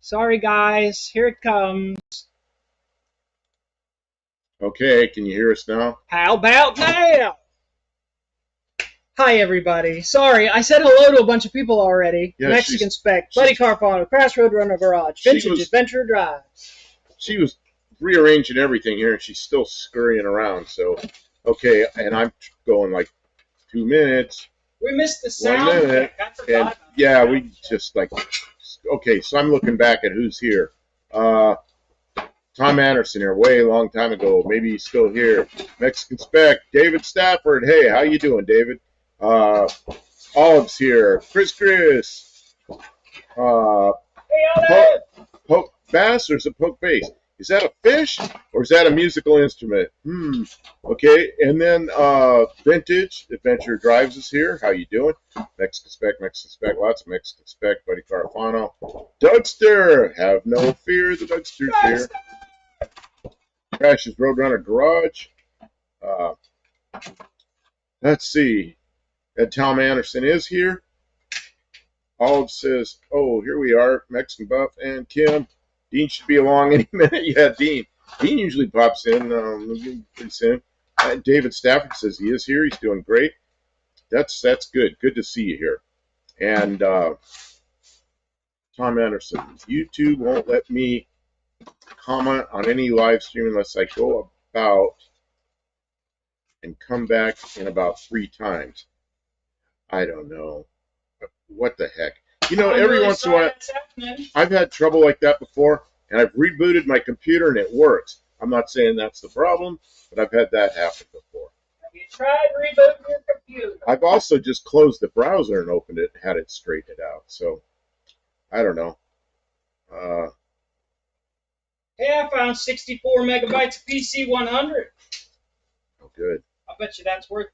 Sorry, guys. Here it comes. Okay, can you hear us now? How about now? Hi, everybody. Sorry, I said hello to a bunch of people already. Yeah, Mexican Spec, Buddy Carpano, Crash Roadrunner Garage, Vintage Adventure Drive. She was rearranging everything here, and she's still scurrying around. So, okay, and I'm going like 2 minutes. We missed the sound. 1 minute. And yeah, we just like, okay, so I'm looking back at who's here. Tom Anderson here, way a long time ago. Maybe he's still here. Mexican Spec, David Stafford. Hey, how you doing, David? Olive's here. Chris. Hey, Olive! Poke bass or is it poke bass? Is that a fish or is that a musical instrument? Okay, and then Vintage Adventure Drives is here. How you doing? Mexican Spec, lots of Mexican Spec. Buddy Carfano. Dougster, have no fear, the Dougster's here. Crash's Roadrunner Garage. Let's see. Ed Tom Anderson is here. Olive says, oh, here we are. Mexican Buff and Kim. Dean should be along any minute. Yeah, Dean. Dean usually pops in pretty soon. David Stafford says he is here. He's doing great. That's good. Good to see you here. And Tom Anderson. YouTube won't let me comment on any live stream unless I go about and come back in about 3 times. I don't know. What the heck? You know, every once in a while, I've had trouble like that before, and I've rebooted my computer and it works. I'm not saying that's the problem, but I've had that happen before. Have you tried rebooting your computer? I've also just closed the browser and opened it and had it straightened out. So, I don't know. Hey, I found 64 megabytes of PC100. Oh, good. I bet you that's worth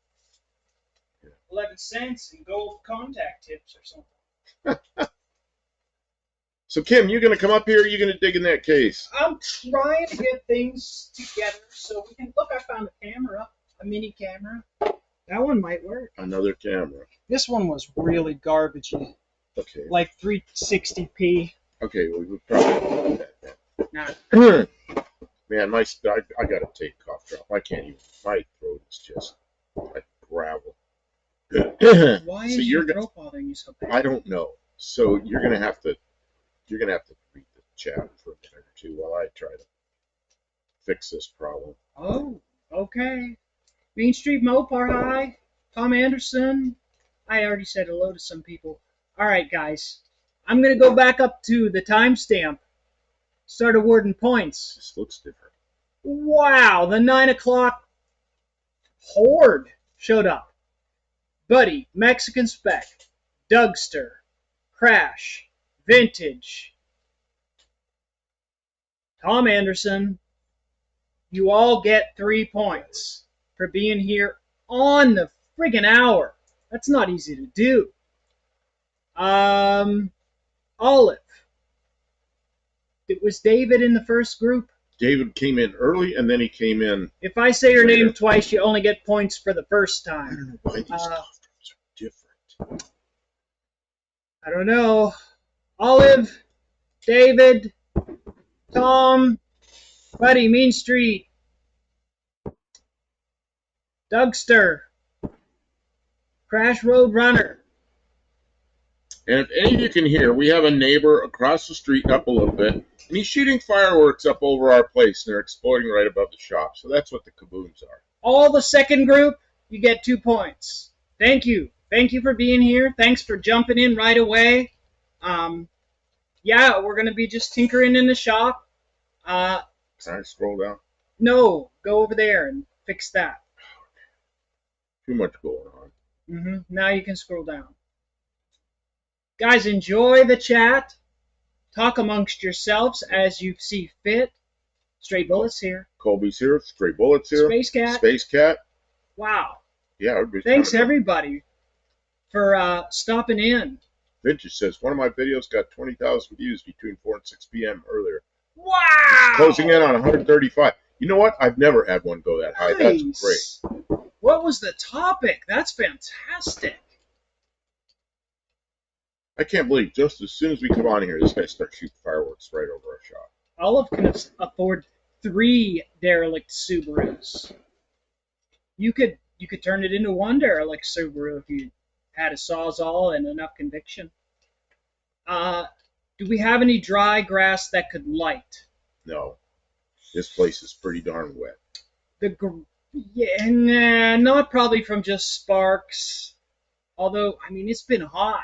11 cents in gold contact tips or something. So, Kim, you going to come up here or are you going to dig in that case? I'm trying to get things together so we can... Look, I found a camera, a mini camera. That one might work. Another camera. This one was really garbagey. Okay. Like 360p. Okay, well, we probably do that Nah. Man, I got to take a cough drop. I can't even. My throat is just like gravel. Why is your throat bothering you so bad? I don't know. So you're gonna have to read the chat for a minute or two while I try to fix this problem. Oh, okay. Main Street Mopar, hi. Tom Anderson. I already said hello to some people. All right, guys. I'm gonna go back up to the timestamp. Start awarding points. This looks different. Wow, the 9 o'clock horde showed up. Buddy, Mexican Spec, Dougster, Crash, Vintage, Tom Anderson. You all get 3 points for being here on the friggin' hour. That's not easy to do. Olive. It was David in the first group. David came in early, and then he came in. If I say your name twice, you only get points for the first time. I don't know why these cough drops are different. I don't know. Olive, David, Tom, Buddy, Mean Street, Dougster, Crash Roadrunner. And if any of you can hear, we have a neighbor across the street up a little bit, and he's shooting fireworks up over our place, and they're exploding right above the shop. So that's what the kabooms are. All the second group, you get 2 points. Thank you. Thank you for being here. Thanks for jumping in right away. Yeah, we're going to be just tinkering in the shop. Can I scroll down? No, go over there and fix that. Too much going on. Now you can scroll down. Guys, enjoy the chat. Talk amongst yourselves as you see fit. Stray Bullets here. Colby's here. Stray Bullets here. Space Cat. Space Cat. Wow. Yeah. Thanks, everybody, for stopping in. Vintage says, one of my videos got 20,000 views between 4 and 6 p.m. earlier. Wow. It's closing in on 135. You know what? I've never had one go that high. Nice. That's great. What was the topic? That's fantastic. I can't believe just as soon as we come on here, this guy starts shooting fireworks right over our shop. Olive can afford 3 derelict Subarus. You could turn it into 1 derelict Subaru if you had a sawzall and enough conviction. Do we have any dry grass that could light? No, this place is pretty darn wet. Yeah, nah, not probably from just sparks. Although, I mean, it's been hot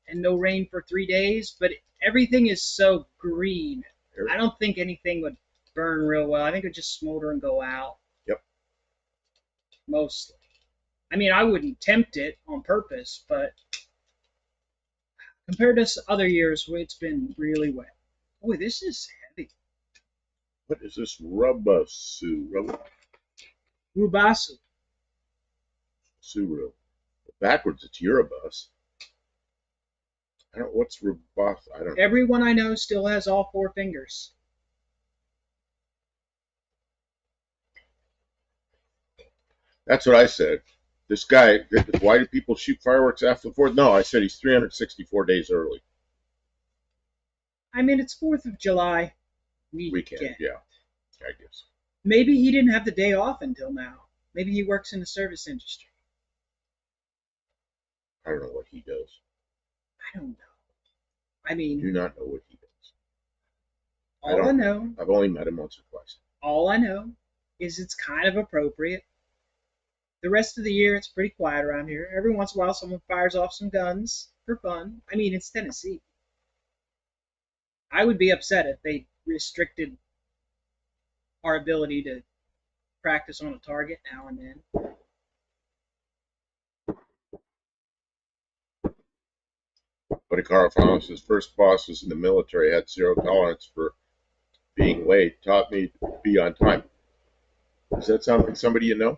and no rain for 3 days, but everything is so green. I don't think anything would burn real well. I think it would just smolder and go out. Yep. Mostly. I mean, I wouldn't tempt it on purpose, but compared to other years, it's been really wet. Boy, this is heavy. What is this Rubasu? Rubasu. Subaru. Backwards, it's Eurobus. I don't. What's Rubas? I don't know. Everyone I know still has all 4 fingers. That's what I said. This guy, why do people shoot fireworks after the 4th? No, I said he's 364 days early. I mean, it's 4th of July Weekend, yeah, I guess. Maybe he didn't have the day off until now. Maybe he works in the service industry. I don't know what he does. I don't know. I mean, Do not know what he does. all I know, I've only met him once or twice. all I know is it's kind of appropriate. The rest of the year, it's pretty quiet around here. Every once in a while, someone fires off some guns for fun. I mean, it's Tennessee. I would be upset if they restricted our ability to practice on a target now and then. But Carl Thomas, his first boss was in the military, had 0 tolerance for being late, taught me to be on time. Does that sound like somebody you know?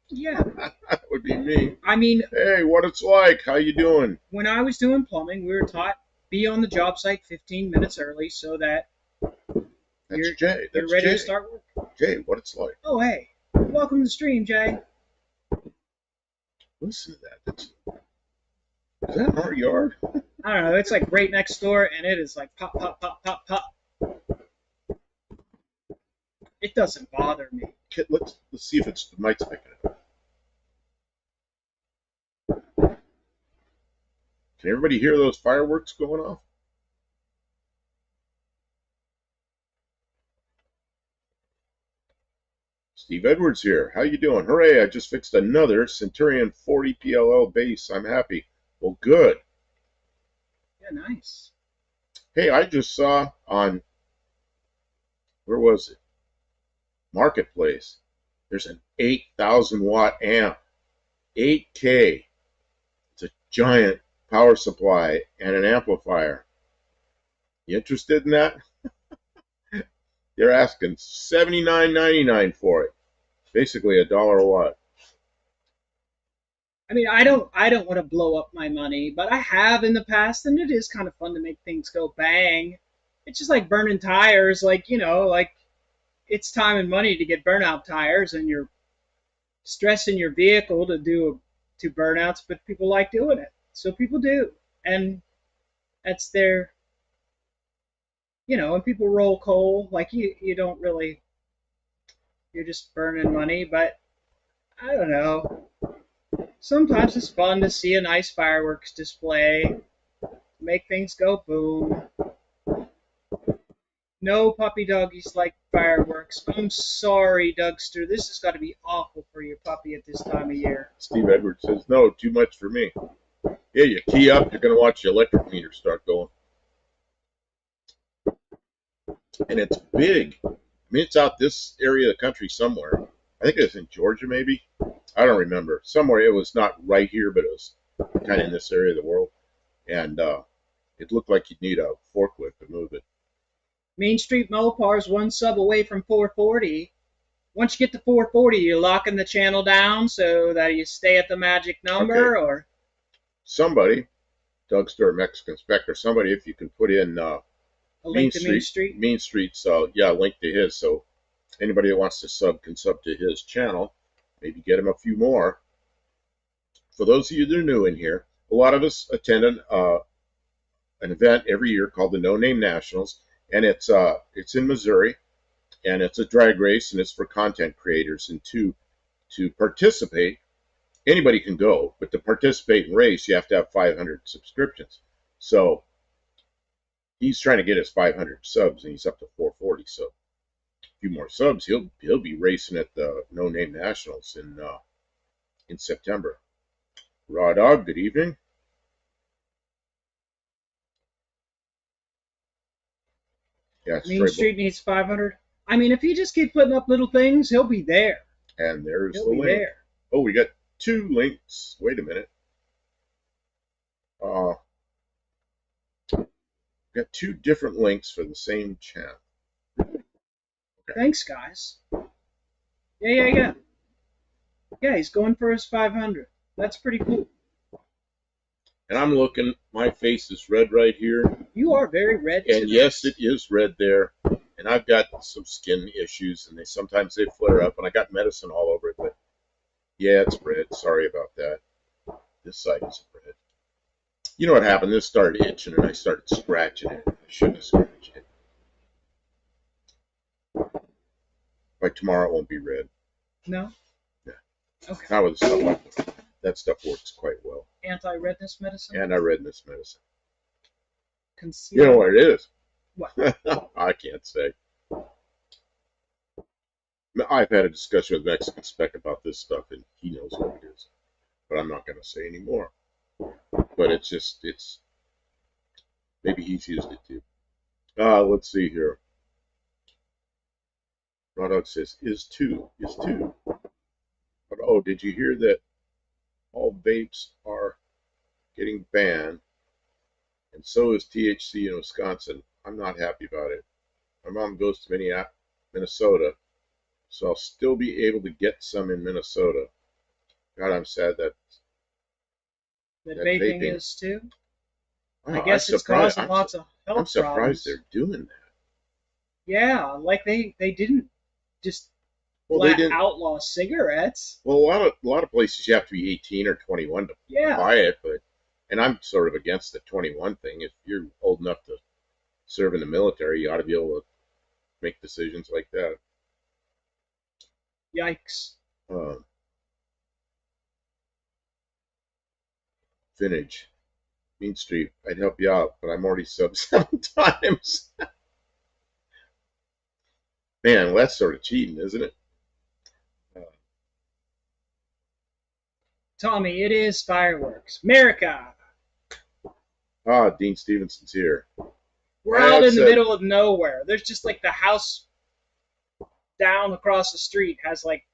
Yeah. That would be me. I mean, hey, what it's like? How you doing? When I was doing plumbing, we were taught be on the job site 15 minutes early so that That's Jay. That's you're ready Jay. to start work. Jay, what it's like? Oh, hey. Welcome to the stream, Jay. Listen to that. Is that in our yard? I don't know. It's like right next door, and it is like pop, pop, pop, pop, pop. It doesn't bother me. Let's see if it's the mic's picking it up. Can everybody hear those fireworks going off? Steve Edwards here. How you doing? Hooray, I just fixed another Centurion 40 PLL base. I'm happy. Well, good. Yeah, nice. Hey, I just saw on, where was it? Marketplace. There's an 8,000 watt amp. 8K. It's a giant power supply and an amplifier. You interested in that? They're asking $79.99 for it. Basically $1 a watt. I mean, I don't want to blow up my money, but I have in the past, and it is kind of fun to make things go bang. It's just like burning tires, like, you know, like it's time and money to get burnout tires, and you're stressing your vehicle to do 2 burnouts, but people like doing it. So people do. And that's their, you know, and people roll coal, like you don't really, you're just burning money, but I don't know. Sometimes it's fun to see a nice fireworks display, make things go boom. No puppy doggies like fireworks. I'm sorry, Dougster. This has got to be awful for your puppy at this time of year. Steve Edwards says, no, too much for me. Yeah, you key up, you're going to watch the electric meter start going. And it's big. I mean, it's out this area of the country somewhere. I think it's in Georgia, maybe. I don't remember. Somewhere. It was not right here, but it was kind of in this area of the world. And it looked like you'd need a forklift to move it. Main Street Mopar is 1 sub away from 440. Once you get to 440, you're locking the channel down so that you stay at the magic number, Okay. or Somebody, Dougster, Mexican Spectre, somebody, if you can put in a link to Main Street. Main Street, so yeah, link to his. So anybody that wants to sub can sub to his channel. Maybe get him a few more. For those of you that are new in here, a lot of us attended an event every year called the No Name Nationals, and it's in Missouri, and it's a drag race, and it's for content creators. And to participate, anybody can go, but to participate in race, you have to have 500 subscriptions. So he's trying to get his 500 subs, and he's up to 440. So a few more subs, he'll be racing at the No Name Nationals in September. Raw Dog, good evening. Yeah, Main Street needs 500. I mean, if he just keeps putting up little things, he'll be there. And there's He'll the be link. there. Oh, we got 2 links. Wait a minute. Got 2 different links for the same channel. Okay. Thanks, guys. Yeah. Yeah, he's going for his 500. That's pretty cool. And I'm looking, my face is red right here. You are very red today. And yes, it is red there. And I've got some skin issues, and sometimes they flare up, and I got medicine all over it. But yeah, it's red. Sorry about that. This side isn't red. You know what happened? This started itching, and I started scratching it. I shouldn't have scratched it. By tomorrow, it won't be red. No? Yeah. Okay. Not with stuff like that. That stuff works quite well. Anti-redness medicine? Anti-redness medicine. Conceal. You know what it is? What? I can't say. I've had a discussion with Mexican Spec about this stuff, and he knows what it is. But I'm not going to say anymore. But it's maybe he's used it too. Let's see here. Rodog says, is two. But oh, did you hear that all vapes are getting banned? And so is THC in Wisconsin. I'm not happy about it. My mom goes to Minnesota, so I'll still be able to get some in Minnesota. God, I'm sad that vaping is too. Oh, I guess it's causing lots of health I'm surprised problems. they're doing that. Yeah, like they didn't just outlaw cigarettes. Well, a lot of places you have to be 18 or 21 to buy it, and I'm sort of against the 21 thing. If you're old enough to serve in the military, you ought to be able to make decisions like that. Yikes. Vintage. Mean Street, I'd help you out, but I'm already subbed 7 times. Man, well, that's sort of cheating, isn't it? Tommy, it is fireworks. America! Dean Stevenson's here. We're out in the middle of nowhere. There's just like the house down across the street has like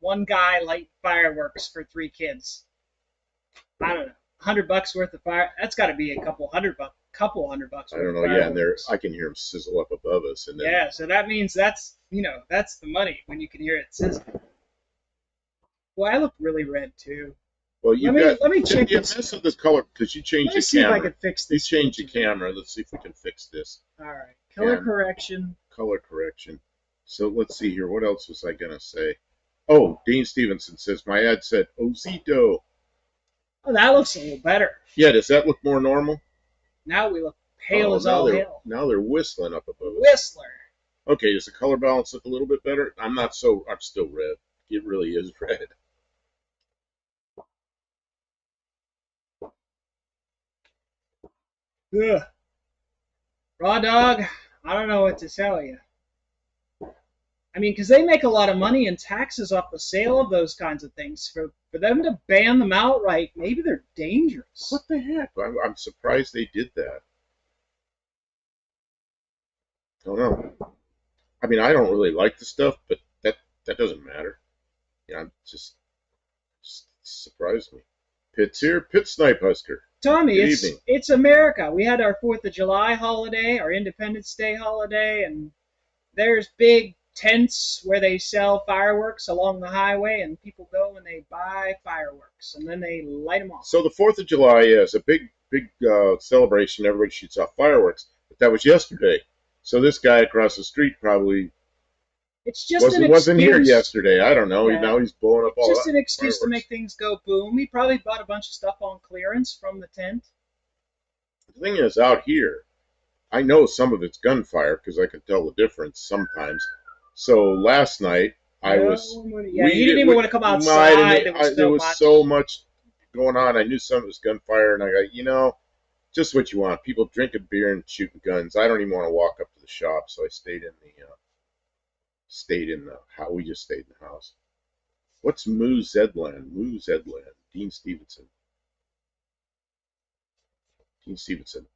one guy light fireworks for 3 kids. I don't know. $100 worth of fire. That's got to be a couple hundred bucks. I don't know. Yeah, and I can hear them sizzle up above us, and then yeah. So that means that's the money when you can hear it sizzle. Well, I look really red too. Well, let me check this. Mess with this color because you changed the camera. Let's see if I can fix this. You changed the camera. Let's see if we can fix this. All right. Color correction. So let's see here. What else was I gonna say? Oh, Dean Stevenson says my ad said Osito. Oh, that looks a little better. Yeah, does that look more normal? Now we look pale as all hell. Now they're whistling up above us. Whistler. Okay, does the color balance look a little bit better? I'm still red. It really is red. Ugh. Raw Dog, I don't know what to tell you. I mean, because they make a lot of money in taxes off the sale of those kinds of things. For them to ban them outright, maybe they're dangerous. What the heck? I'm surprised they did that. I don't know. I mean, I don't really like the stuff, but that doesn't matter. Yeah, just surprised me. Pitt's here. Pitt Snipe Husker. Tommy, it's America. We had our 4th of July holiday, our Independence Day holiday, and there's big tents where they sell fireworks along the highway, and people go and they buy fireworks, and then they light them off. So the 4th of July is a big celebration. Everybody shoots off fireworks. But that was yesterday. So this guy across the street probably wasn't here yesterday. I don't know. Yeah. Now he's blowing up all that. Just an excuse to make things go boom. He probably bought a bunch of stuff on clearance from the tent. The thing is, out here, I know some of it's gunfire because I can tell the difference sometimes. So last night I was Yeah, you didn't even want to come outside. there was so much going on. I knew some of it was gunfire, and I got just what you want. People drinking beer and shooting guns. I don't even want to walk up to the shop, so I stayed in the how we just stayed in the house. What's Moo Zedland? Moo Zedland. Dean Stevenson. Dean Stevenson.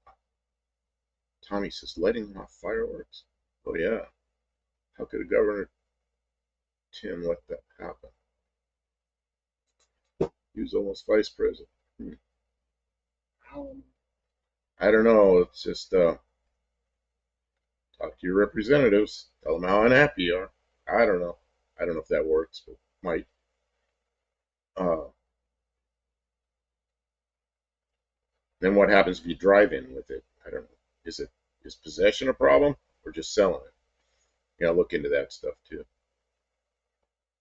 Tommy says letting off fireworks. Oh yeah. How could a Governor Tim let that happen? He was almost vice president. I don't know. It's just talk to your representatives. Tell them how unhappy you are. I don't know. I don't know if that works, but might. Then what happens if you drive in with it? I don't know. Is possession a problem or just selling it? You gotta look into that stuff too.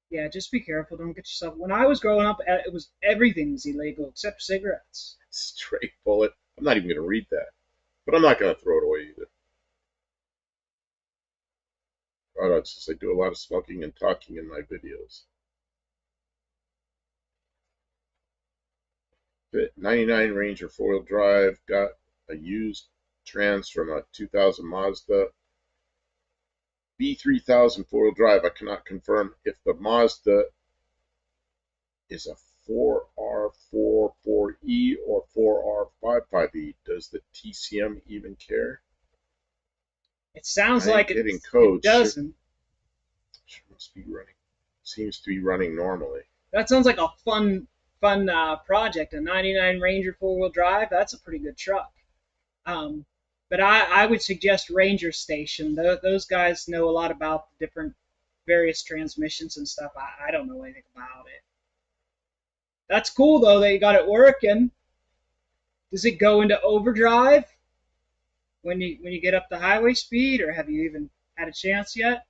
Yeah, just be careful. Don't get yourself. When I was growing up, it was everything was illegal except cigarettes. Straight bullet. I'm not even gonna read that, but I'm not gonna throw it away either. Oh, it's just I do a lot of smoking and talking in my videos. 99 Ranger 4-wheel drive, got a used trans from a 2000 Mazda B3000 4-wheel drive. I cannot confirm if the Mazda is a 4R44E or 4R55E. Does the TCM even care? It sounds like hitting code. It doesn't. Sure must be running. Seems to be running normally. That sounds like a fun project. A 99 Ranger 4-wheel drive. That's a pretty good truck. But I would suggest Ranger Station. Those guys know a lot about the different various transmissions and stuff. I don't know anything about it. That's cool though. They got it working. Does it go into overdrive when you get up to highway speed, or have you even had a chance yet?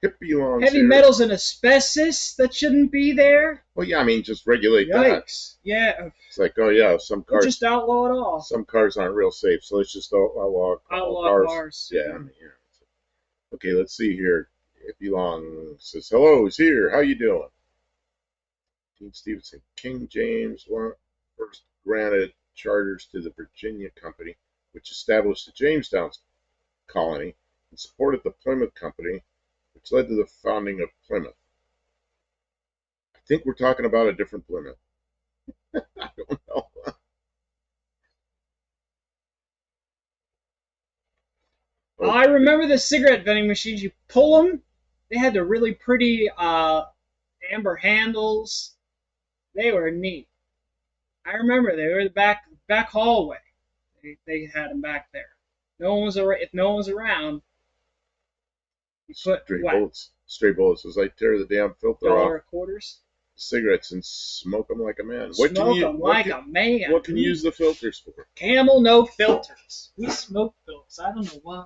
Heavy metals and asbestos that shouldn't be there. Well, yeah, I mean, just regulate Yikes. that. Yeah. It's like, oh yeah, some cars just outlaw it all. Some cars aren't real safe, so let's just outlaw cars. Yeah, I mean, yeah. Okay, let's see here. Hippie Long says, hello, he's here. How you doing? Dean Stevenson. King James first granted charters to the Virginia Company, which established the Jamestown colony and supported the Plymouth Company, which led to the founding of Plymouth. I think we're talking about a different Plymouth. I don't know. I remember the cigarette vending machines. You pull them, they had the really pretty amber handles. They were neat. I remember they were the back hallway. They had them back there. No one was if no one was around. You put stray bullets as I tear the damn filter off. $1 cigarettes and smoke them like a man. What can you use the filters for? Camel, no filters. We smoke filters. I don't know why.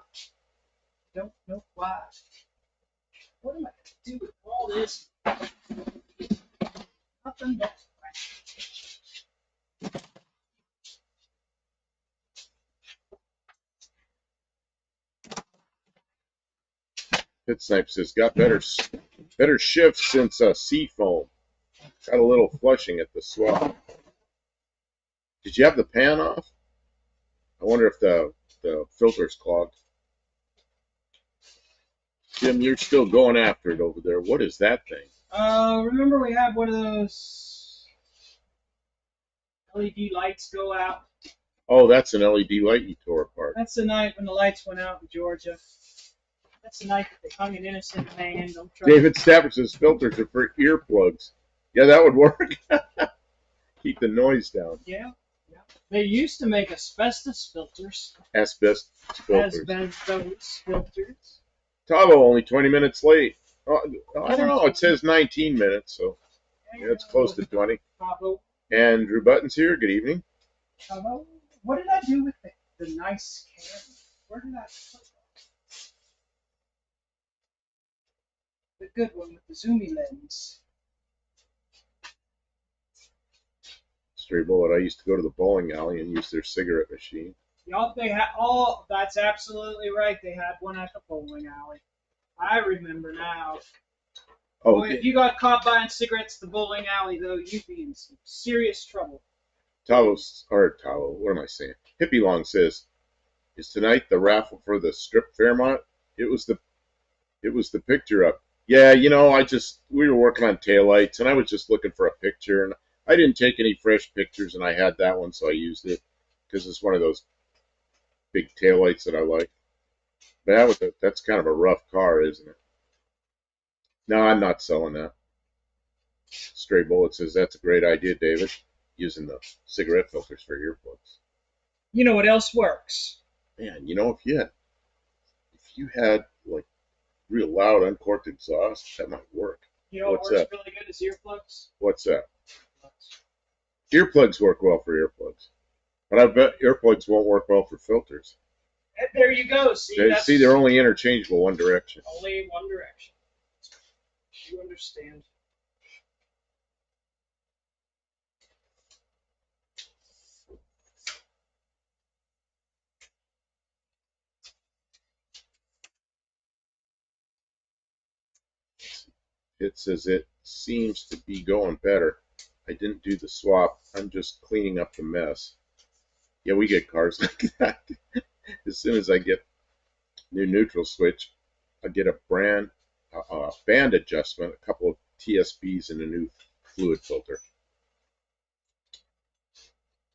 Don't know why. What am I going to do with all this? Nothing but Pit Snipe says, got better shift since Seafoam. Got a little flushing at the swell. Did you have the pan off? I wonder if the filter's clogged. Jim, you're still going after it over there. What is that thing? Remember we had one of those LED lights go out? Oh, that's an LED light you tore apart. That's the night when the lights went out in Georgia. That's the night that they hung an innocent man. David Stafford says filters are for earplugs. Yeah, that would work. Keep the noise down. Yeah. They used to make asbestos filters. Asbestos filters. Tavo, only 20 minutes late. Oh, I don't know. It says 19 minutes, so yeah, it's close to 20. Tavo. Andrew Button's here. Good evening. Tavo, what did I do with the nice camera? Where did I put that? The good one with the zoomy lens. Stray Bullet. I used to go to the bowling alley and use their cigarette machine. Y'all, they had. Oh, that's absolutely right. They had one at the bowling alley. I remember now. Oh, Boy, if you got caught buying cigarettes at the bowling alley, though, you'd be in some serious trouble. Talo, what am I saying? Hippie Long says, is tonight the raffle for the strip Fairmont? It was the picture up. Yeah, you know, we were working on taillights and I was just looking for a picture and I didn't take any fresh pictures and I had that one, so I used it because it's one of those big taillights that I like. But that's kind of a rough car, isn't it? No, I'm not selling that. Stray Bullet says, that's a great idea, David, using the cigarette filters for earplugs. You know what else works? Man, you know, if you had like real loud uncorked exhaust, that might work. You know what works really good is earplugs? What's that? Earplugs work well for earplugs. But I bet earplugs won't work well for filters. And there you go. See, they're only interchangeable one direction. Only one direction. You understand. It says it seems to be going better. I didn't do the swap. I'm just cleaning up the mess. Yeah, we get cars like that. As soon as I get new neutral switch, I get a band adjustment, a couple of TSBs, and a new fluid filter.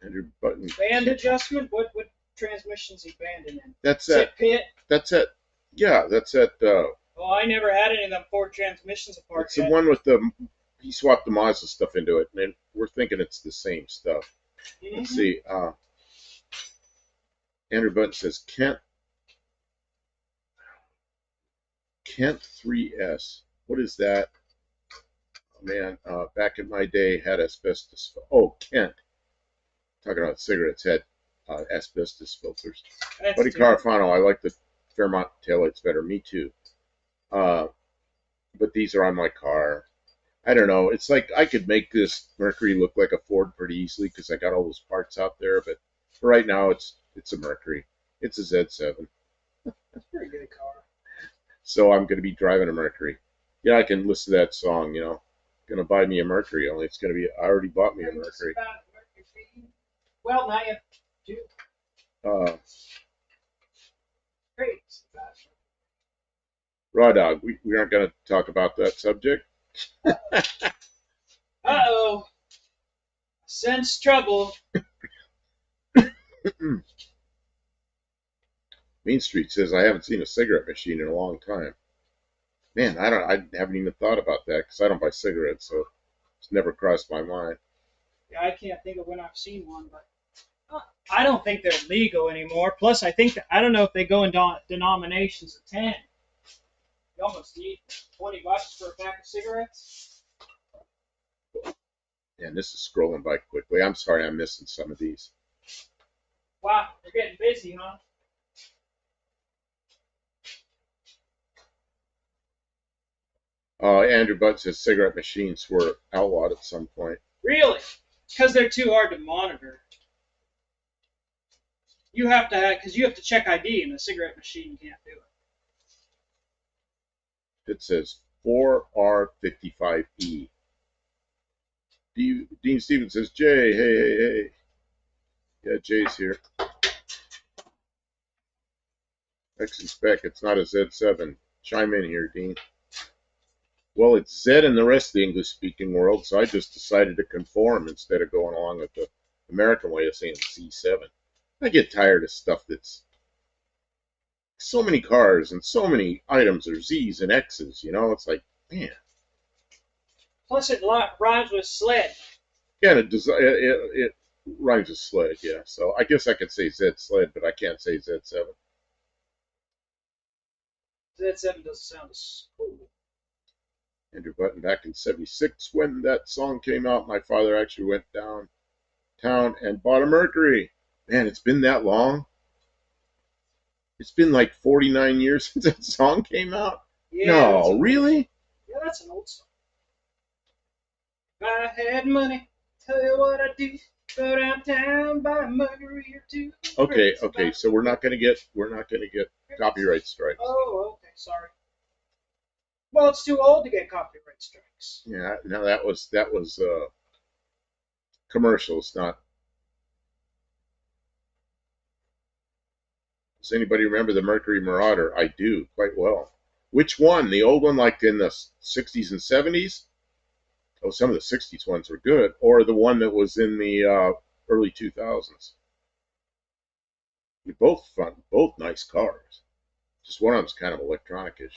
Andrew Button. Band adjustment? What transmission's he banding in? That's it. Pit? That's it. Yeah, that's it. Well, I never had any of them Ford transmissions apart. It's yet. The one with he swapped the Mazda stuff into it, and we're thinking it's the same stuff. Mm-hmm. Let's see. Andrew Button says, Kent 3S. What is that? Oh, man, back in my day, had asbestos. Oh, Kent. Talking about cigarettes, had asbestos filters. Buddy Carafano, I like the Fairmont taillights better. Me too. But these are on my car. I don't know. It's like I could make this Mercury look like a Ford pretty easily because I got all those parts out there. But for right now, it's a Mercury. It's a Z7. That's a pretty good car. So I'm going to be driving a Mercury. Yeah, I can listen to that song, you know. Going to buy me a Mercury, only it's going to be, I already bought me a Mercury. Well, now you do. Great. Raw Dog, we aren't going to talk about that subject. Uh-oh. Sense trouble. Main Street says, I haven't seen a cigarette machine in a long time. Man, I haven't even thought about that because I don't buy cigarettes, so it's never crossed my mind. Yeah, I can't think of when I've seen one, but I don't think they're legal anymore. Plus, I don't know if they go in denominations of 10. You almost need $20 for a pack of cigarettes. And this is scrolling by quickly. I'm sorry I'm missing some of these. Wow, you're getting busy, huh? Andrew Butt says cigarette machines were outlawed at some point. Really? Because they're too hard to monitor. You have to check ID, and a cigarette machine can't do it. It says 4R55E. Dean Stevens says, Jay, hey. Yeah, Jay's here. X and spec, it's not a Z7. Chime in here, Dean. Well, it's Z in the rest of the English-speaking world, so I just decided to conform instead of going along with the American way of saying Z7. I get tired of stuff that's so many cars and so many items are Z's and X's, you know? It's like, man. Plus, it rhymes with sled. Yeah, it rhymes with sled, yeah. So I guess I could say Z sled, but I can't say Z7. Z7 doesn't sound as cool. Andrew Button, back in '76, when that song came out, my father actually went downtown and bought a Mercury. Man, it's been that long. It's been like 49 years since that song came out. Yeah, no, really? Yeah, that's an old song. If I had money, tell you what I'd do. Go downtown, buy a Mercury or two. Okay. So we're not gonna get copyright strikes. Oh, okay, sorry. Well, it's too old to get copyright strikes. Yeah. No, that was commercials, not. Does anybody remember the Mercury Marauder? I do quite well. Which one? The old one, like in the 60s and 70s? Oh, some of the 60s ones were good. Or the one that was in the early 2000s? They're both fun, both nice cars. Just one of them's kind of electronic-ish.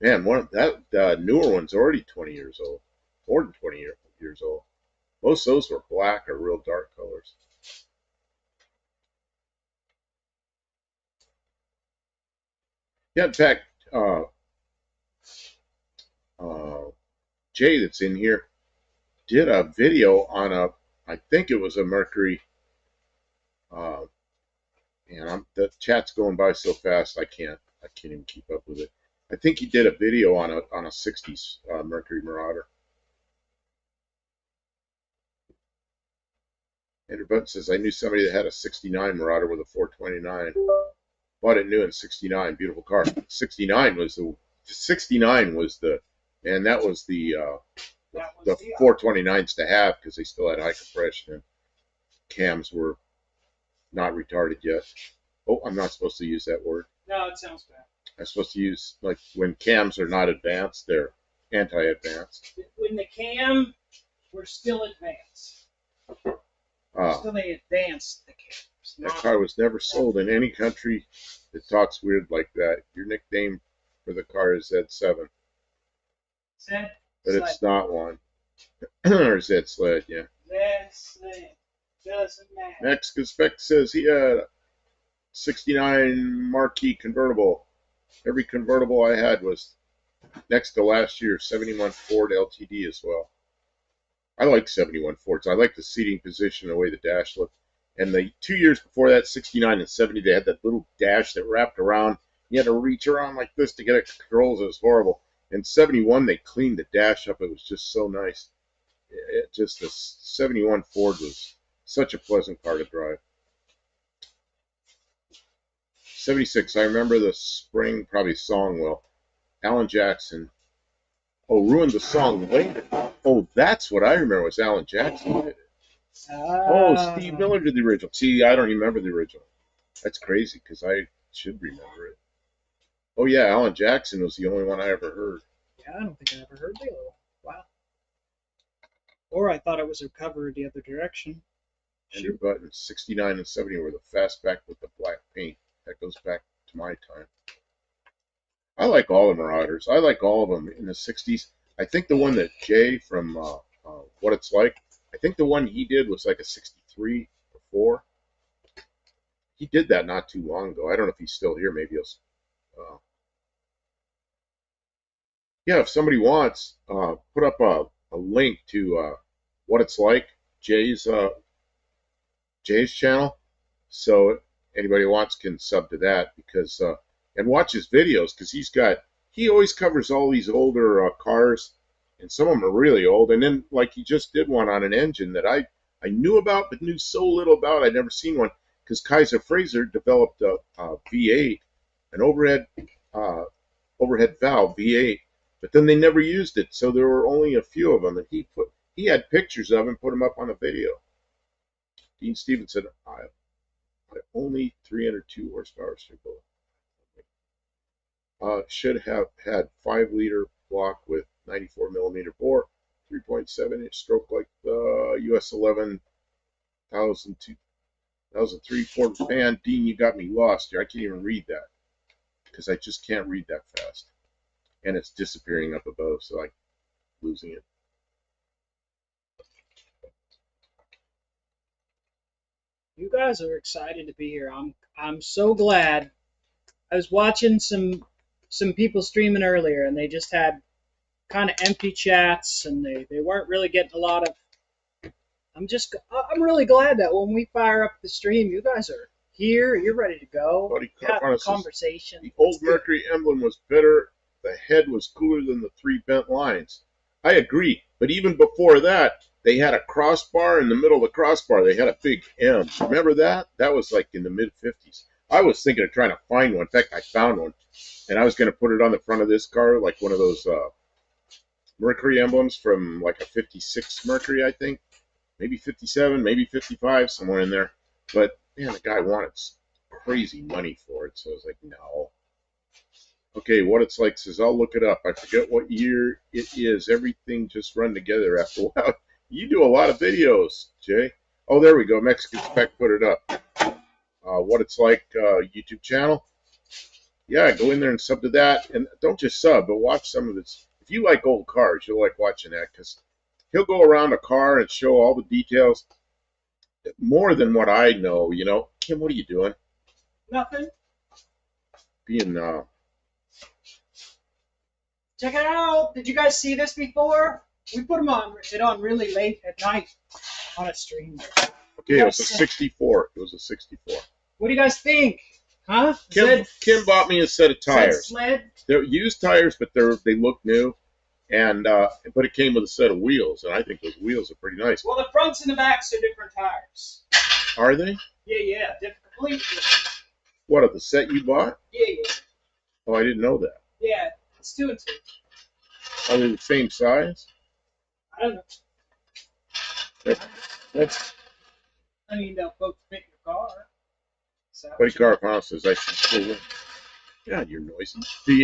Man, that newer one's already 20 years old. More than 20 years old. Most of those were black or real dark colors. Yeah, in fact, Jay that's in here did a video on I think it was a Mercury, and the chat's going by so fast I can't even keep up with it. I think he did a video on a 60s Mercury Marauder. Andrew Button says, I knew somebody that had a 69 Marauder with a 429. Bought it new in 69. Beautiful car. 69 was the, and that was the 429s to have because they still had high compression and cams were not retarded yet. Oh, I'm not supposed to use that word. No, it sounds bad. I'm supposed to use, like, when cams are not advanced, they're anti-advanced. When the cam, we're still advanced. Still advanced the cams. That car was never sold in any country that talks weird like that. Your nickname for the car is Z7. Zed? But Sled. it's not one. Or Z Sled, yeah. Zed Sled. Doesn't matter. Next, Spec says he had a 69 Marquis convertible. Every convertible I had was next to last year's 71 Ford LTD as well. I like 71 Fords. I like the seating position, the way the dash looked. And the 2 years before that, 69 and 70, they had that little dash that wrapped around. You had to reach around like this to get it controls. It was horrible. In 71, they cleaned the dash up. It was just so nice. The 71 Ford was such a pleasant car to drive. 76, I remember the spring, probably song well. Alan Jackson. Oh, ruined the song. Oh, that's what I remember was Alan Jackson did it. Oh, Steve Miller did the original. See, I don't remember the original. That's crazy because I should remember it. Oh, yeah, Alan Jackson was the only one I ever heard. Yeah, I don't think I ever heard the other one. Wow. Or I thought it was a cover the other direction. Andrew Button, 69 and 70 were the fastback with the black paint. That goes back to my time. I like all the Marauders. I like all of them in the 60s. I think the one that Jay from What It's Like, I think the one he did was like a 63 or 4. He did that not too long ago. I don't know if he's still here. Maybe he'll. Yeah, if somebody wants, put up a link to What It's Like, Jay's channel. So anybody who wants can sub to that because and watch his videos because he always covers all these older cars, and some of them are really old. And then like he just did one on an engine that I knew about but knew so little about. I'd never seen one because Kaiser Frazer developed a V8, an overhead valve V8, but then they never used it, so there were only a few of them. And he had pictures of them and put them up on the video. Dean Stevens said, I only 302 horsepower turbo. Should have had 5-liter block with 94 millimeter bore, 3.7 inch stroke like the US 11,003 Ford fan. Dean, you got me lost here. I can't even read that because I just can't read that fast. And it's disappearing up above, so I'm losing it. You guys are excited to be here. I'm so glad. I was watching some people streaming earlier, and they just had kind of empty chats, and they weren't really getting a lot of. I'm really glad that when we fire up the stream, you guys are here. You're ready to go. Buddy Have a conversation. The old Mercury emblem was better. The head was cooler than the 3 bent lines. I agree. But even before that, they had a crossbar. In the middle of the crossbar, they had a big M. Remember that? That was like in the mid-50s. I was thinking of trying to find one. In fact, I found one. And I was going to put it on the front of this car, like one of those Mercury emblems from like a 56 Mercury, I think. Maybe 57, maybe 55, somewhere in there. But, man, the guy wanted crazy money for it. So I was like, no. Okay, what it's like says, I'll look it up. I forget what year it is. Everything just run together after a while. You do a lot of videos, Jay. Oh, there we go. Mexican Spec put it up. What it's like YouTube channel. Yeah, go in there and sub to that. And don't just sub, but watch some of this. If you like old cars, you'll like watching that because he'll go around a car and show all the details more than what I know, you know. Kim, what are you doing? Nothing. Being Check it out. Did you guys see this before? We put it on really late at night on a stream. okay, it was a 64. It was a 64. What do you guys think? Huh? Kim bought me a set of tires. Sled? They're used tires, but they look new. And but it came with a set of wheels, and I think those wheels are pretty nice. Well, the fronts and the backs are different tires. Are they? Yeah, completely different. What, of the set you bought? Yeah. Oh, I didn't know that. Yeah, it's 2 and 2. Are they the same size? I don't know. I mean, they'll both fit your car. So. Buddy Carapano says I should pull in. God, you're noisy.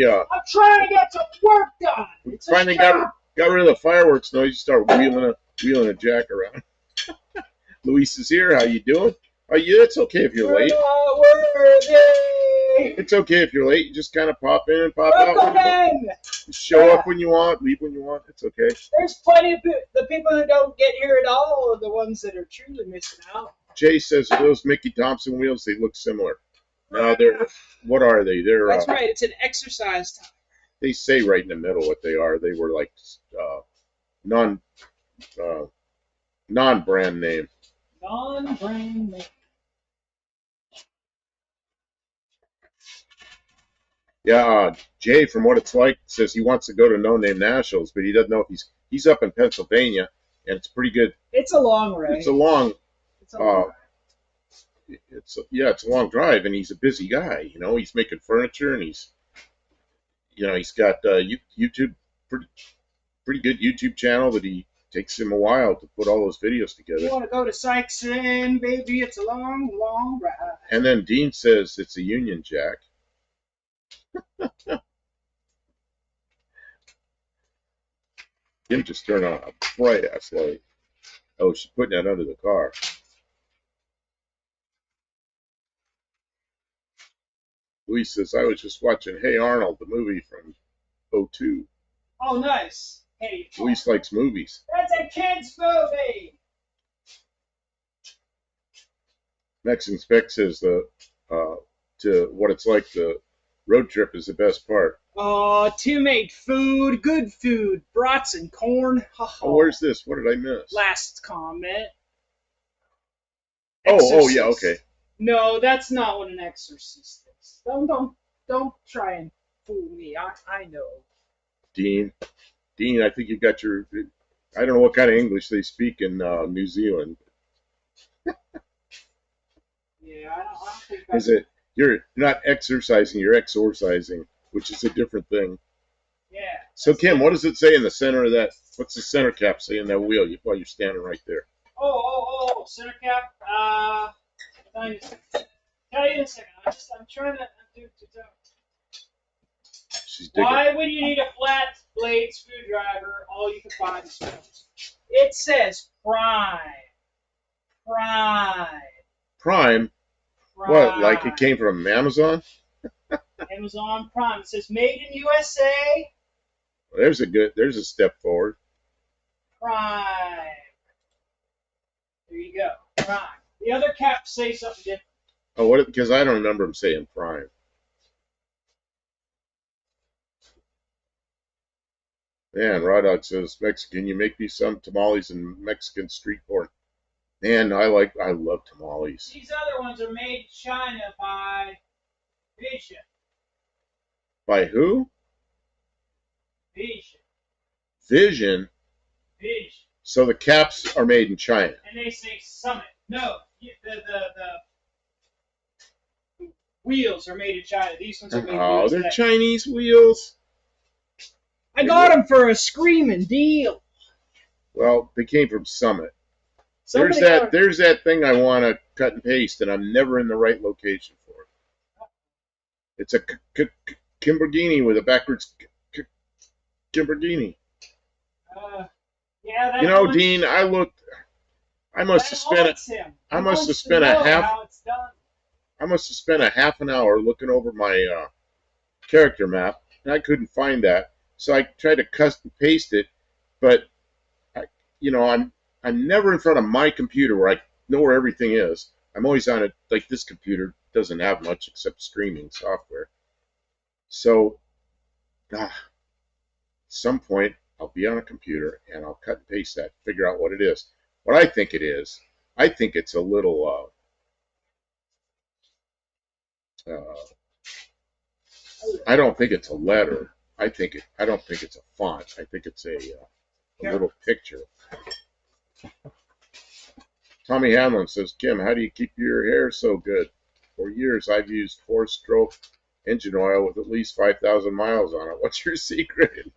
I'm trying to get some work done. It's finally got rid of the fireworks noise. You start wheeling a jack around. Luis is here. How you doing? It's okay if you're late. It's okay if you're late. You just kind of pop in, pop out. Show up when you want, leave when you want. It's okay. There's plenty of the people who don't get here at all are the ones that are truly missing out. Jay says those Mickey Thompson wheels, they look similar. No, what are they? That's right. It's an exercise tire. They say right in the middle what they are. They were like non-brand name. Non-brand name. Yeah, Jay, from what it's like, says he wants to go to No Name Nationals, but he doesn't know if he's up in Pennsylvania, and it's pretty good. It's a long ride. It's a long. It's a long ride. It's a long drive, and he's a busy guy. You know, he's making furniture, and he's got YouTube, pretty good YouTube channel that he takes him a while to put all those videos together. You want to go to Sykeston, baby? It's a long, long ride. And then Dean says it's a Union Jack. Jim just turned on a bright ass light. Oh, she's putting that under the car. Louise says, I was just watching Hey Arnold, the movie from '02. Oh, nice. Hey, Louise likes movies. That's a kid's movie. Mexican Spec says to what it's like, the road trip is the best part. Oh, Tim made food, good food, brats and corn. Oh, where's this? What did I miss? Last comment. Oh, yeah, okay. No, that's not what an exorcist is. Don't try and fool me. I know. Dean, I think you got your. I don't know what kind of English they speak in New Zealand. Yeah, I don't think that's. Is it? You're not exercising, you're exorcising, which is a different thing. Yeah. So, Kim, what does it say in the center of that? What's the center cap say in that wheel while you're standing right there? Oh, center cap. Tell you in a second. I'm trying to do. She's digging. Why would you need a flat blade screwdriver? All you can find is screws. It says Prime. Prime? What, like it came from Amazon? Amazon Prime. It says made in USA. Well, there's a step forward. Prime. There you go. Prime. The other caps say something different. Oh, what? Because I don't remember them saying Prime. Man, Rodog says, Mexican, you make me some tamales and Mexican street corn. Man, I love tamales. These other ones are made in China by Vision. By who? Vision. Vision? So the caps are made in China. And they say Summit. No, the wheels are made in China. These ones are made in Oh, USA. they're Chinese wheels. I got them for a screaming deal. Well, they came from Summit. Somebody There's that thing I want to cut and paste, and I'm never in the right location for it. It's a Kimbergini with a backwards Kimbergini. Yeah, that You know, haunts, Dean, I looked. I must have spent. I must have spent a half. I must have spent a half an hour looking over my character map, and I couldn't find that. So I tried to custom paste it, but I'm never in front of my computer where I know where everything is. I'm always on it. Like this computer doesn't have much except streaming software. So, at some point I'll be on a computer and I'll cut and paste that, figure out what it is. What I think it is, I think it's a little. I don't think it's a letter. I don't think it's a font. I think it's a little picture. Tommy Hamlin says, Kim, how do you keep your hair so good? For years, I've used 4-stroke engine oil with at least 5,000 miles on it. What's your secret?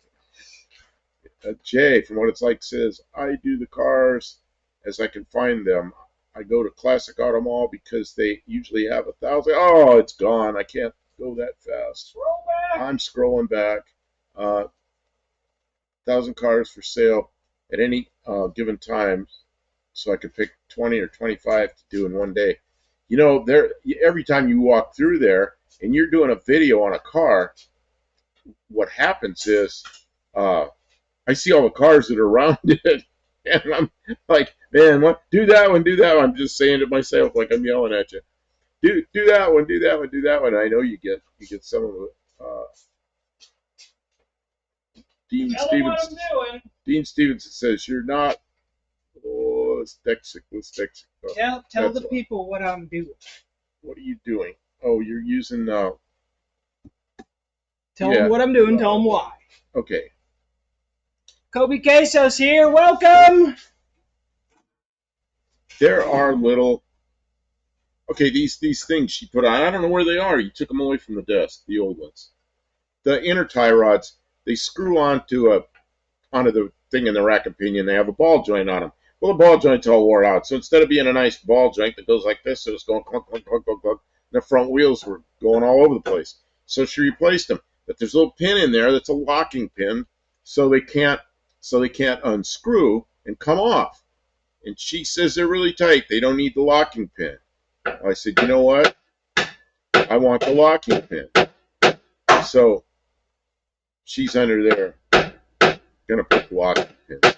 Jay, from What It's Like, says, I do the cars as I can find them. I go to Classic Auto Mall because they usually have 1,000. Oh, it's gone. I can't go that fast. I'm scrolling back. 1,000 cars for sale at any given time, so I could pick 20 or 25 to do in one day. You know, every time you walk through there and you're doing a video on a car, what happens is I see all the cars that are around it, and I'm like, man, what? Do that one, do that one. I'm just saying to myself like I'm yelling at you. Do that one, do that one, do that one. I know you get some of it. Dean Stevenson says you're not. Oh, let's Dexic. Tell the people what I'm doing. What are you doing? Oh, you're using. Tell them what I'm doing. Tell them why. Okay. Kobe Queso's here. Welcome. There are little. Okay, these things she put on. I don't know where they are. You took them away from the desk. The old ones. The inner tie rods. They screw onto the thing in the rack and pinion. They have a ball joint on them. Well, the ball joint's all wore out. So instead of being a nice ball joint that goes like this, it was going clunk, clunk, clunk, clunk, clunk. The front wheels were going all over the place. So she replaced them. But there's a little pin in there that's a locking pin, so they can't unscrew and come off. And she says they're really tight. They don't need the locking pin. I said, you know what? I want the locking pin. So she's under there. Gonna put the locking pin in.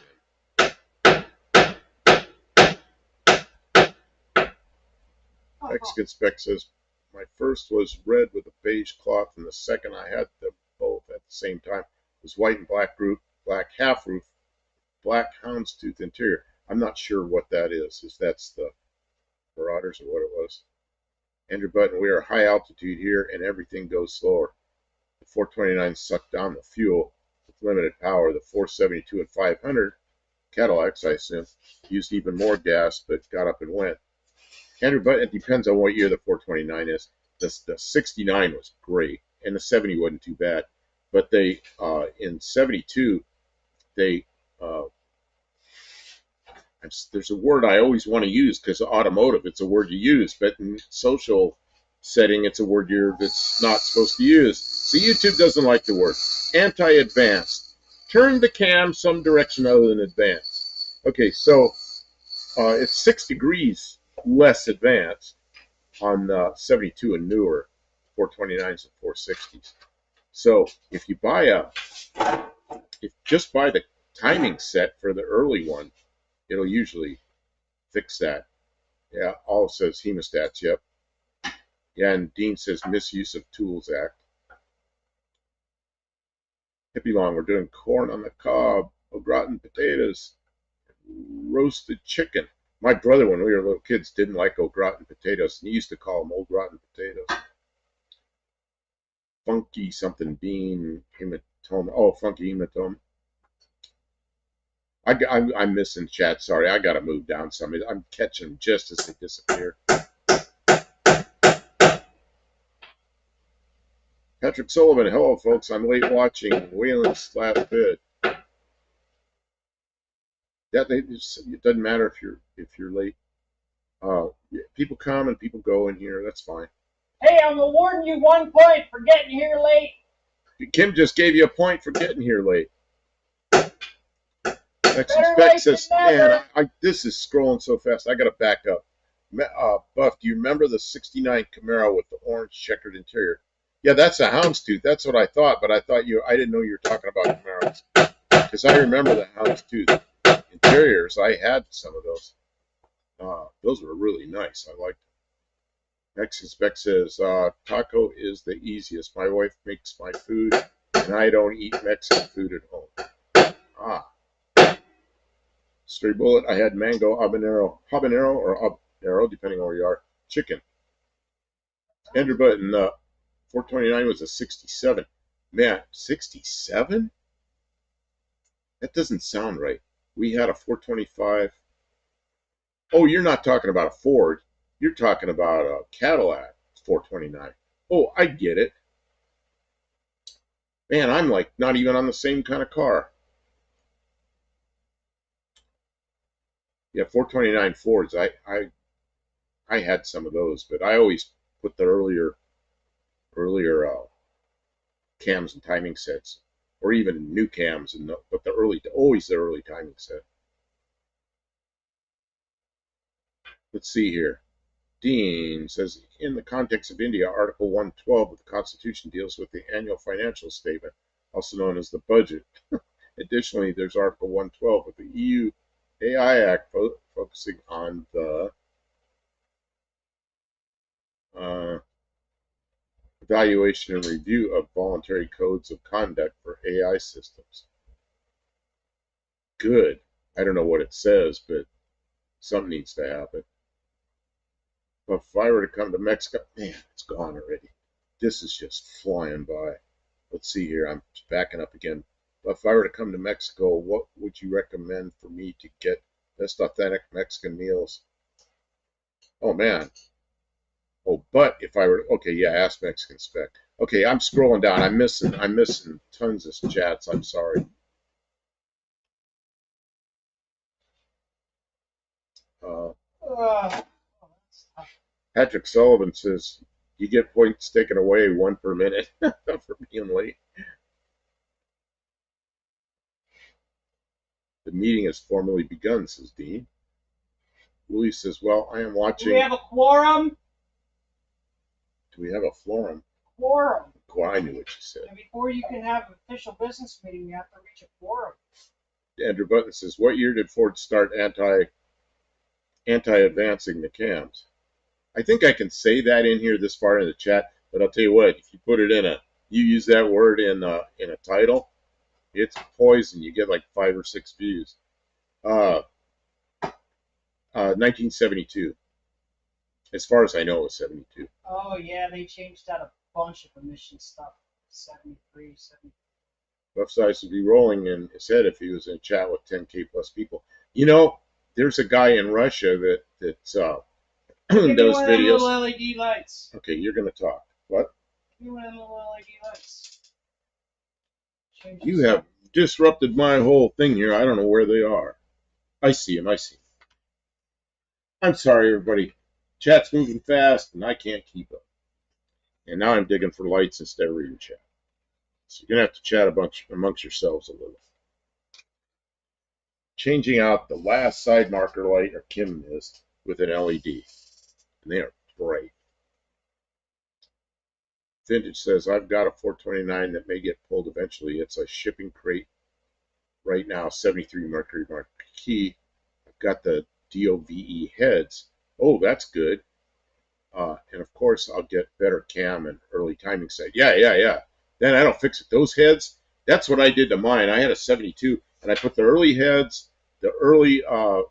Mexican Spec says, my first was red with a beige cloth, and the second I had them both at the same time. It was white and black roof, black half roof, black houndstooth interior. I'm not sure what that is. If that's the Marauders or what it was. Andrew Button, we are high altitude here, and everything goes slower. The 429 sucked down the fuel with limited power. The 472 and 500 Cadillacs, I assume, used even more gas, but got up and went. Andrew Button, it depends on what year the 429 is. The 69 was great, and the 70 wasn't too bad. But they, in 72, they, there's a word I always want to use because automotive, it's a word you use, but in social setting, it's a word that's not supposed to use. So YouTube doesn't like the word. Anti-advanced. Turn the cam some direction other than advanced. Okay, so it's 6 degrees less advanced on 72 and newer 429s and 460s. So if you just buy the timing set for the early one, it'll usually fix that. Yeah, all says hemostats, yep. Yeah, and Dean says misuse of tools act. Hippie Long, we're doing corn on the cob, au gratin potatoes, roasted chicken. My brother, when we were little kids, didn't like au gratin potatoes, and he used to call them au gratin potatoes. Funky something bean hematoma. Oh, funky hematoma. I'm missing chat. Sorry, I got to move down some. I'm catching them just as they disappear. Patrick Sullivan, hello, folks. I'm late watching Wayland's last bid. It doesn't matter if you're late. People come and people go in here. That's fine. Hey, I'm awarding you 1 point for getting here late. Kim just gave you a point for getting here late. Spec says, man, this is scrolling so fast. I got to back up. Buff, do you remember the 69 Camaro with the orange checkered interior? Yeah, that's a houndstooth. That's what I thought, but I didn't know you were talking about Camaros. Because I remember the houndstooth interiors. I had some of those. Those were really nice. I liked them. Mexican Spec says, taco is the easiest. My wife makes my food, and I don't eat Mexican food at home. Stray Bullet, I had mango habanero or habanero, depending on where you are, chicken. Andrew Button, 429 was a 67. Man, 67? That doesn't sound right. We had a 425. Oh, you're not talking about a Ford. You're talking about a Cadillac 429. Oh, I get it. Man, I'm like not even on the same kind of car. Yeah, 429 Fords. I had some of those, but I always put the earlier cams and timing sets, or even new cams, but always the early timing set. Let's see here. Dean says, in the context of India, Article 112 of the Constitution deals with the annual financial statement, also known as the budget. Additionally, there's Article 112 of the EU AI Act focusing on the evaluation and review of voluntary codes of conduct for AI systems. Good. I don't know what it says, but something needs to happen. But if I were to come to Mexico, man, it's gone already. This is just flying by. Let's see here. I'm backing up again. But if I were to come to Mexico, what would you recommend for me to get best authentic Mexican meals? Oh, man. Oh, but if I were, okay, yeah, ask Mexican Spec. Okay, I'm scrolling down. I'm missing tons of chats. I'm sorry. Patrick Sullivan says, you get points taken away 1 per minute for being late. The meeting has formally begun, says Dean. Louis says, well, I am watching. Do we have a quorum? Do we have a florum? Quorum. I knew what you said. And before you can have an official business meeting, you have to reach a quorum. Andrew Button says, what year did Ford start anti-advancing the cams? I think I can say that in here this far in the chat, but I'll tell you what, if you put it you use that word in a title, it's poison. You get like 5 or 6 views. 1972. As far as I know, it was 72. Oh, yeah, they changed out a bunch of emission stuff. 73, 70. Buff Size would be rolling in his head if he was in a chat with 10K plus people. You know, there's a guy in Russia that's those videos. Little LED lights. Okay, you're going to talk. What? Give me one of the little LED lights. You have disrupted my whole thing here. I don't know where they are. I see them. I'm sorry, everybody. Chat's moving fast, and I can't keep up. And now I'm digging for lights instead of reading chat. So you're going to have to chat amongst yourselves a little. Changing out the last side marker light, or Kim is, with an LED. And they are bright. Vintage says, I've got a 429 that may get pulled eventually. It's a shipping crate right now, 73 Mercury Marquis. I've got the DOVE heads. Oh, that's good. And of course, I'll get better cam and early timing set. Yeah. Then I don't fix it. Those heads, that's what I did to mine. I had a 72, and I put the early heads, the early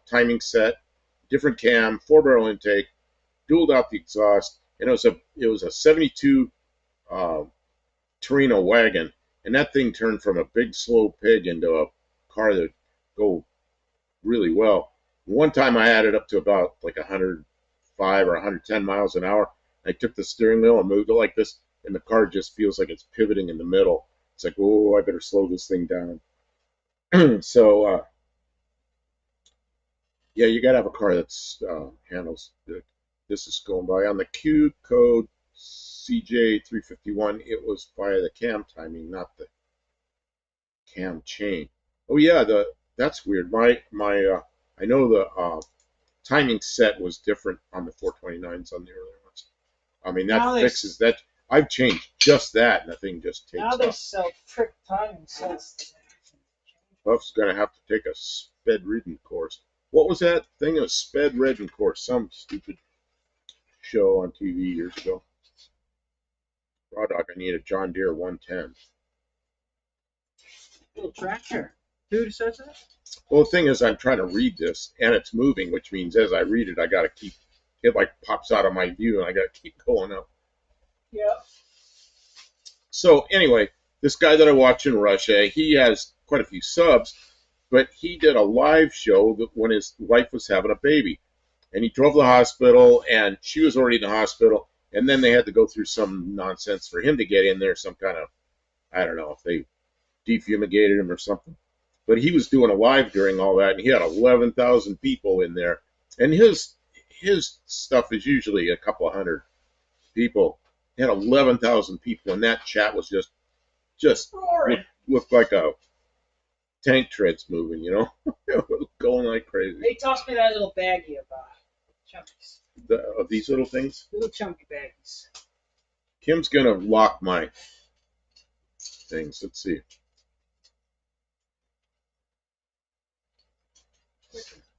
timing set, different cam, 4-barrel intake, dualed out the exhaust, and it was a 72 Torino wagon, and that thing turned from a big slow pig into a car that go really well. One time I had it up to about like 105 or 110 miles an hour. I took the steering wheel and moved it like this, and the car just feels like it's pivoting in the middle. It's like, oh, I better slow this thing down. So, yeah, you got to have a car that's handles it. This is going by on the Q code CJ351. It was via the cam timing, not the cam chain. Oh yeah, that's weird. I know the timing set was different on the 429s on the earlier ones. I mean, that fixes that. I've changed just that, and the thing just takes Now they off. sell trick timing sets. Buff's gonna have to take a sped reading course. What was that thing? A sped reading course? Some stupid show on TV years ago. Raw dog, I need a John Deere 110. Little tractor. Who says that? Well, the thing is, I'm trying to read this, and it's moving, which means as I read it, I got to keep it like pops out of my view, and I got to keep going up. Yeah. So anyway, this guy that I watch in Russia, he has quite a few subs, but he did a live show that when his wife was having a baby, and he drove to the hospital, and she was already in the hospital, and then they had to go through some nonsense for him to get in there, some kind of, I don't know if they defumigated him or something. But he was doing a live during all that, and he had 11,000 people in there. And his stuff is usually a couple of hundred people. He had 11,000 people, and that chat was just looked like a tank treads moving, you know? It was going like crazy. They tossed me that little baggie of chunkies. Of these little things? Little chunky baggies. Kim's going to lock my things. Let's see.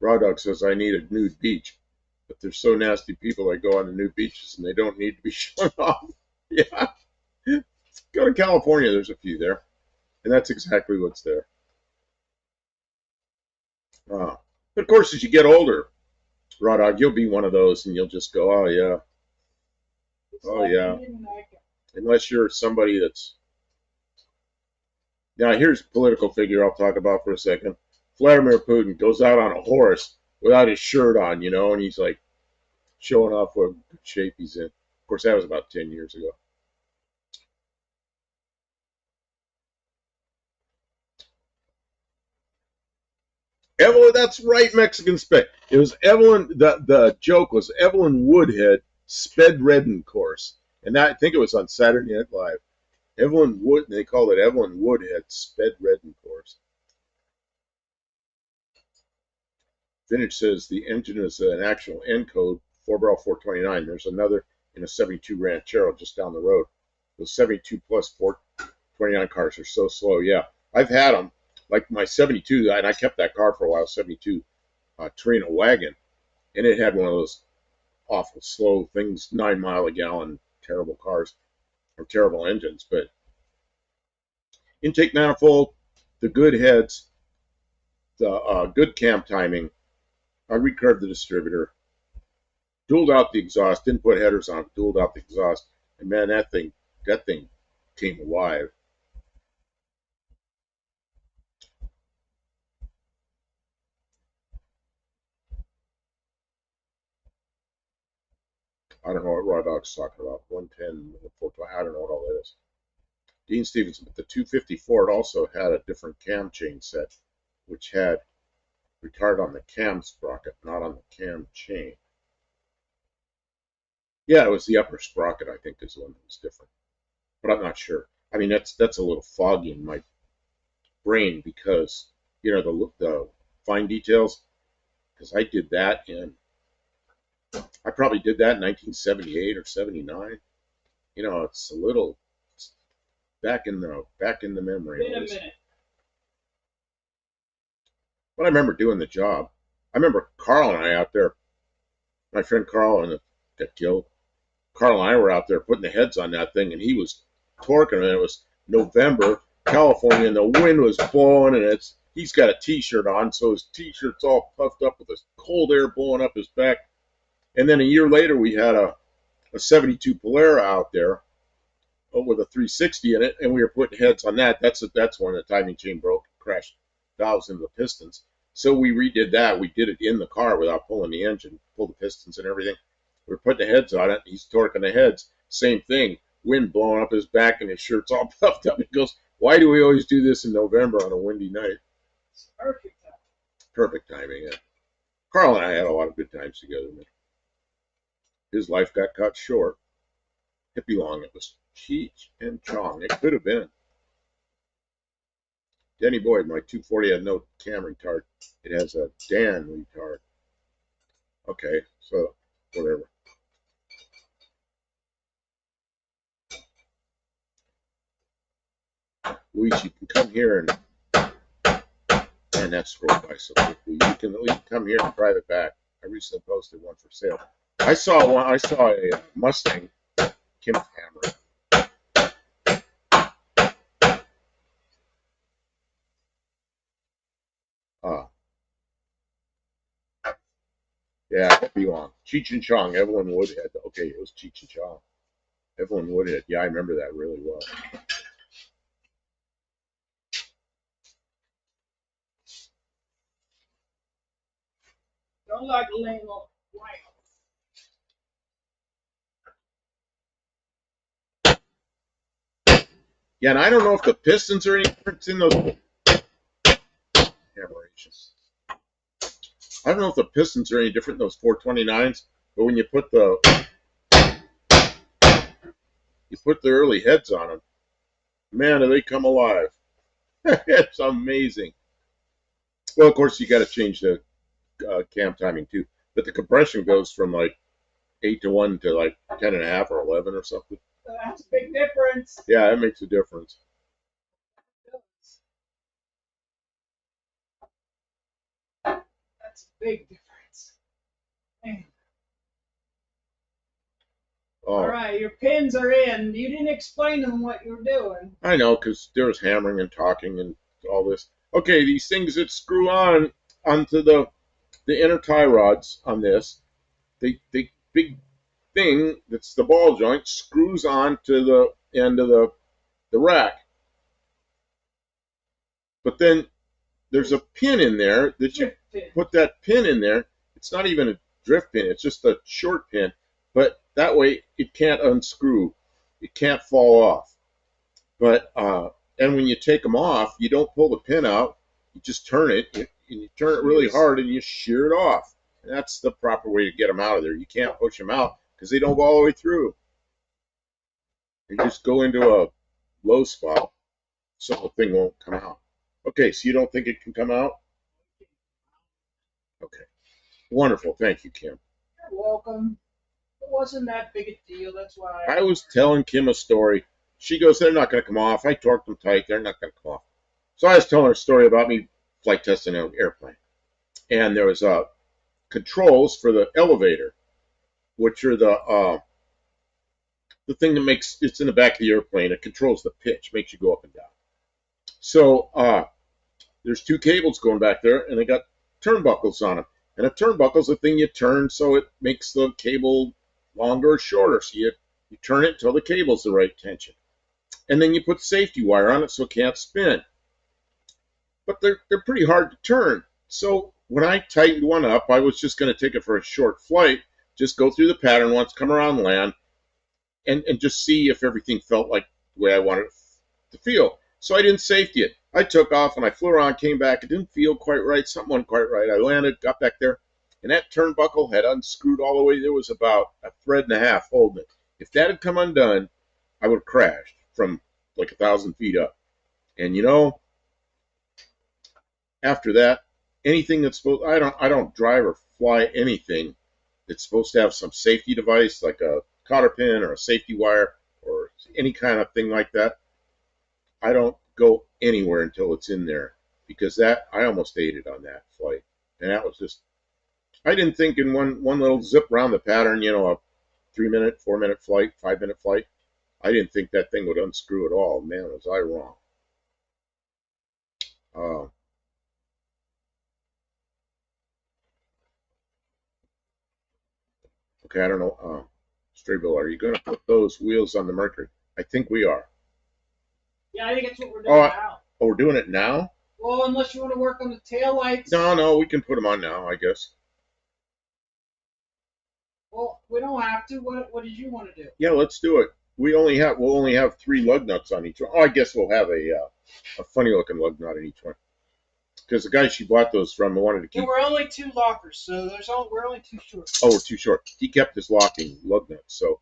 Raw Dog says I need a nude beach, but there's so nasty people that go on the nude beaches and they don't need to be shown off. Yeah, go to California. There's a few there, and that's exactly what's there. But of course, as you get older, Raw Dog, you'll be one of those, and you'll just go, oh yeah, oh yeah. Unless you're somebody that's now. Here's a political figure I'll talk about for a second. Vladimir Putin goes out on a horse without his shirt on, you know, and he's like showing off what good shape he's in. Of course, that was about 10 years ago. Evelyn, that's right, Mexican spec. It was Evelyn, the joke was Evelyn Woodhead sped redden course. And that, I think it was on Saturday Night Live. Evelyn Wood, they called it Evelyn Woodhead sped redden course. Vintage says the engine is an actual N code 4-barrel 429. There's another in a 72 Ranchero just down the road. Those 72 plus 429 cars are so slow. Yeah, I've had them. Like my 72, and I kept that car for a while, 72 Torino wagon, and it had one of those awful slow things, 9 mile a gallon, terrible cars, or terrible engines. But intake manifold, the good heads, the good cam timing. I recurved the distributor, dualed out the exhaust, didn't put headers on it, dualed out the exhaust, and man, that thing came alive. I don't know what Raw Dog's talking about. 110, 420, I don't know what all that is. Dean Stevenson, but the 250 Ford also had a different cam chain set, which had retard on the cam sprocket, not on the cam chain. Yeah, it was the upper sprocket, I think, is the one that was different. But I'm not sure. I mean, that's a little foggy in my brain because, you know, the fine details, because I did that I probably did that in 1978 or 79. You know, it's a little back in the memory. In a minute. But I remember doing the job. I remember Carl and I out there, my friend Carl and got killed. Carl and I were out there putting the heads on that thing, and he was torquing, and it was November, California, and the wind was blowing, and he's got a T-shirt on, so his T-shirt's all puffed up with this cold air blowing up his back. And then a year later, we had a 72 Polara out there with a 360 in it, and we were putting heads on that. That's when the timing chain broke, crashed valves into the pistons. So we redid that. We did it in the car without pulling the engine, pulled the pistons and everything. We're putting the heads on it. He's torquing the heads. Same thing. Wind blowing up his back and his shirt's all puffed up. He goes, why do we always do this in November on a windy night? It's perfect time. Perfect timing, yeah. Carl and I had a lot of good times together. His life got cut short. Hippie long, it was Cheech and Chong. It could have been. Denny Boyd, my 240 had no cam retard. It has a Dan retard. Okay, so whatever. Luis, you can come here and that's scrolled by so quickly. You can at least come here and drive it back. I recently posted one for sale. I saw a Mustang Kim's hammer. Yeah, it'd be long. Cheech and Chong, Evelyn Woodhead. Okay, it was Cheech and Chong. Evelyn Woodhead. Yeah, I remember that really well. Don't like laying on Yeah, and I don't know if the pistons are any different in those hamerations. I don't know if the pistons are any different in those 429s, but when you put the early heads on them, man, do they come alive. It's amazing. Well, of course, you got to change the cam timing too, but the compression goes from like 8 to 1 to like 10.5 or 11 or something. That's a big difference. Yeah, it makes a difference. That's a big difference. Man. Oh. All right, your pins are in. You didn't explain to them what you were doing. I know, because there was hammering and talking and all this. Okay, these things that screw onto the inner tie rods on this, the big thing that's the ball joint screws onto the end of the rack. But then there's a pin in there that you put that pin in there. It's not even a drift pin. It's just a short pin. But that way it can't unscrew. It can't fall off. But and when you take them off, you don't pull the pin out. You just turn it. And you turn it really hard and you shear it off. And that's the proper way to get them out of there. You can't push them out because they don't go all the way through. You just go into a low spot so the thing won't come out. Okay, so you don't think it can come out? Okay. Wonderful. Thank you, Kim. You're welcome. It wasn't that big a deal. That's why I was telling Kim a story. She goes, they're not going to come off. I torqued them tight. They're not going to come off. So I was telling her a story about me flight testing an airplane. And there was controls for the elevator, which are the thing that makes, it's in the back of the airplane. It controls the pitch, makes you go up and down. So there's two cables going back there, and they got turnbuckles on them. And a turnbuckle's the thing you turn so it makes the cable longer or shorter. So you turn it until the cable's the right tension. And then you put safety wire on it so it can't spin. But they're pretty hard to turn. So when I tightened one up, I was just going to take it for a short flight, just go through the pattern once, come around land, and just see if everything felt like the way I wanted it to feel. So I didn't safety it. I took off and I flew around, came back. It didn't feel quite right. Something wasn't quite right. I landed, got back there, and that turnbuckle had unscrewed all the way. There was about a thread and a half holding it. If that had come undone, I would have crashed from like 1,000 feet up. And you know, after that, anything that's supposed, I don't drive or fly anything that's supposed to have some safety device like a cotter pin or a safety wire or any kind of thing like that. I don't go anywhere until it's in there, because that, I almost ate it on that flight. And that was just, I didn't think in one little zip around the pattern, you know, a 3-minute, 4-minute flight, 5-minute flight, I didn't think that thing would unscrew at all. Man, was I wrong. Okay, I don't know. Straybill, are you going to put those wheels on the Mercury? I think we are. Yeah, I think that's what we're doing now. Oh, we're doing it now? Well, unless you want to work on the tail lights. No, we can put them on now, I guess. Well, we don't have to. What did you want to do? Yeah, let's do it. We'll only have 3 lug nuts on each one. Oh, I guess we'll have a funny looking lug nut in each one. Because the guy she bought those from wanted to keep. There were only 2 lockers, so we're only 2 short. Oh, we're too short. He kept his locking lug nuts, so.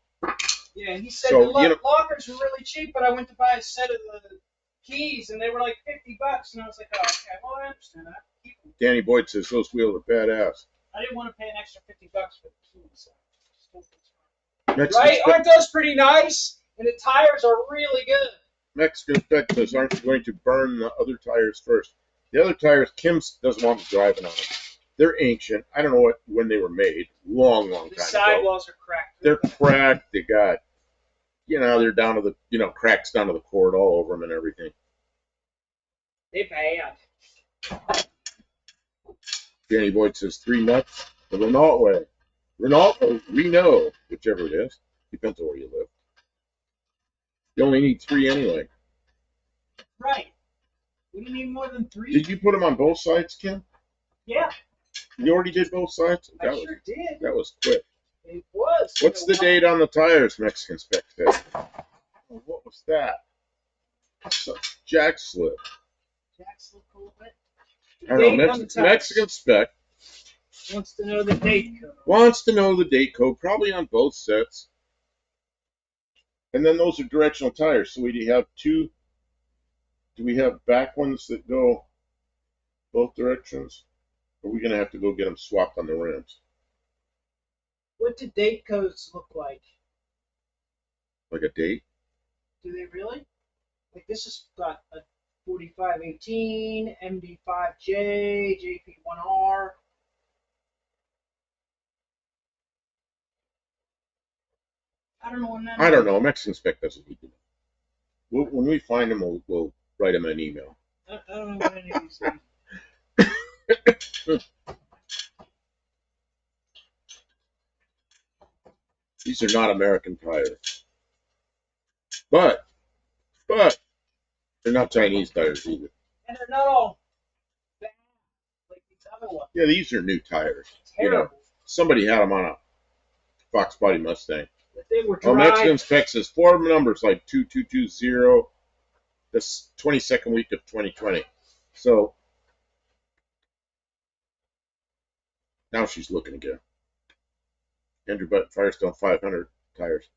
Yeah, he said So, the lockers were really cheap, but I went to buy a set of the keys, and they were like $50, and I was like, oh, okay, well, I understand that. Keep them. Danny Boyd says those wheels are badass. I didn't want to pay an extra $50 for the keys. Mexican Right? Aren't those pretty nice? And the tires are really good. Mexican Spec says, aren't you going to burn the other tires first? The other tires, Kim doesn't want me driving on them. They're ancient. I don't know when they were made. Long time ago. The sidewalls are cracked. They're cracked. They got, they're down to the, cracks down to the cord all over them and everything. They bad. Danny Boyd says 3 nuts the Renault way. Renault or Reno, whichever it is. Depends on where you live. You only need 3 anyway. Right. We didn't need more than 3. Did you put them on both sides, Kim? Yeah. You already did both sides? I sure did. That was quick. It was. What's the date on the tires, Mexican Spec said? Oh, what was that? Jack slip. Jack slip a little bit. I don't know. Mexican Spec wants to know the date code. Wants to know the date code, probably on both sets. And then those are directional tires. So we have 2. Do we have back ones that go both directions? Or are we going to have to go get them swapped on the rims? What do date codes look like? Like a date? Do they really? Like this has got a 4518, MD5J, JP1R. I don't know when that is. I don't know. Mexican Spec doesn't need to know. When we find them, we'll write them an email. I don't know what any of these things. These are not American tires. But they're not Chinese tires either. And they're not all bad like these other ones. Yeah, these are new tires. Terrible. Somebody had them on a Fox Body Mustang. But they were dry. Mexican Spec says 4 numbers like 2220. This 22nd week of 2020. So now she's looking again. Andrew Butt Firestone 500 tires.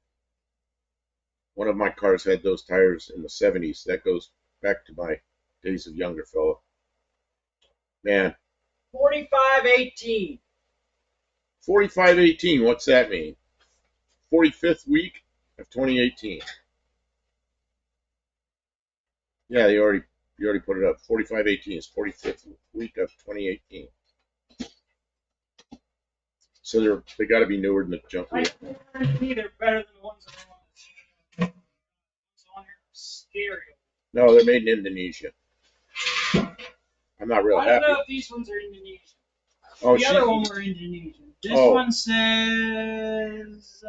One of my cars had those tires in the 70s. That goes back to my days of younger fellow. Man. 4518. 4518. What's that mean? 45th week of 2018. Yeah, you already put it up. 4518 is 45th week of 2018. So they got to be newer than the junk wheel. They're better than the ones that are on here. Scary. No, they're made in Indonesia. I'm not real happy. I don't know if these ones are Indonesian. Oh, the other one were Indonesian. This one says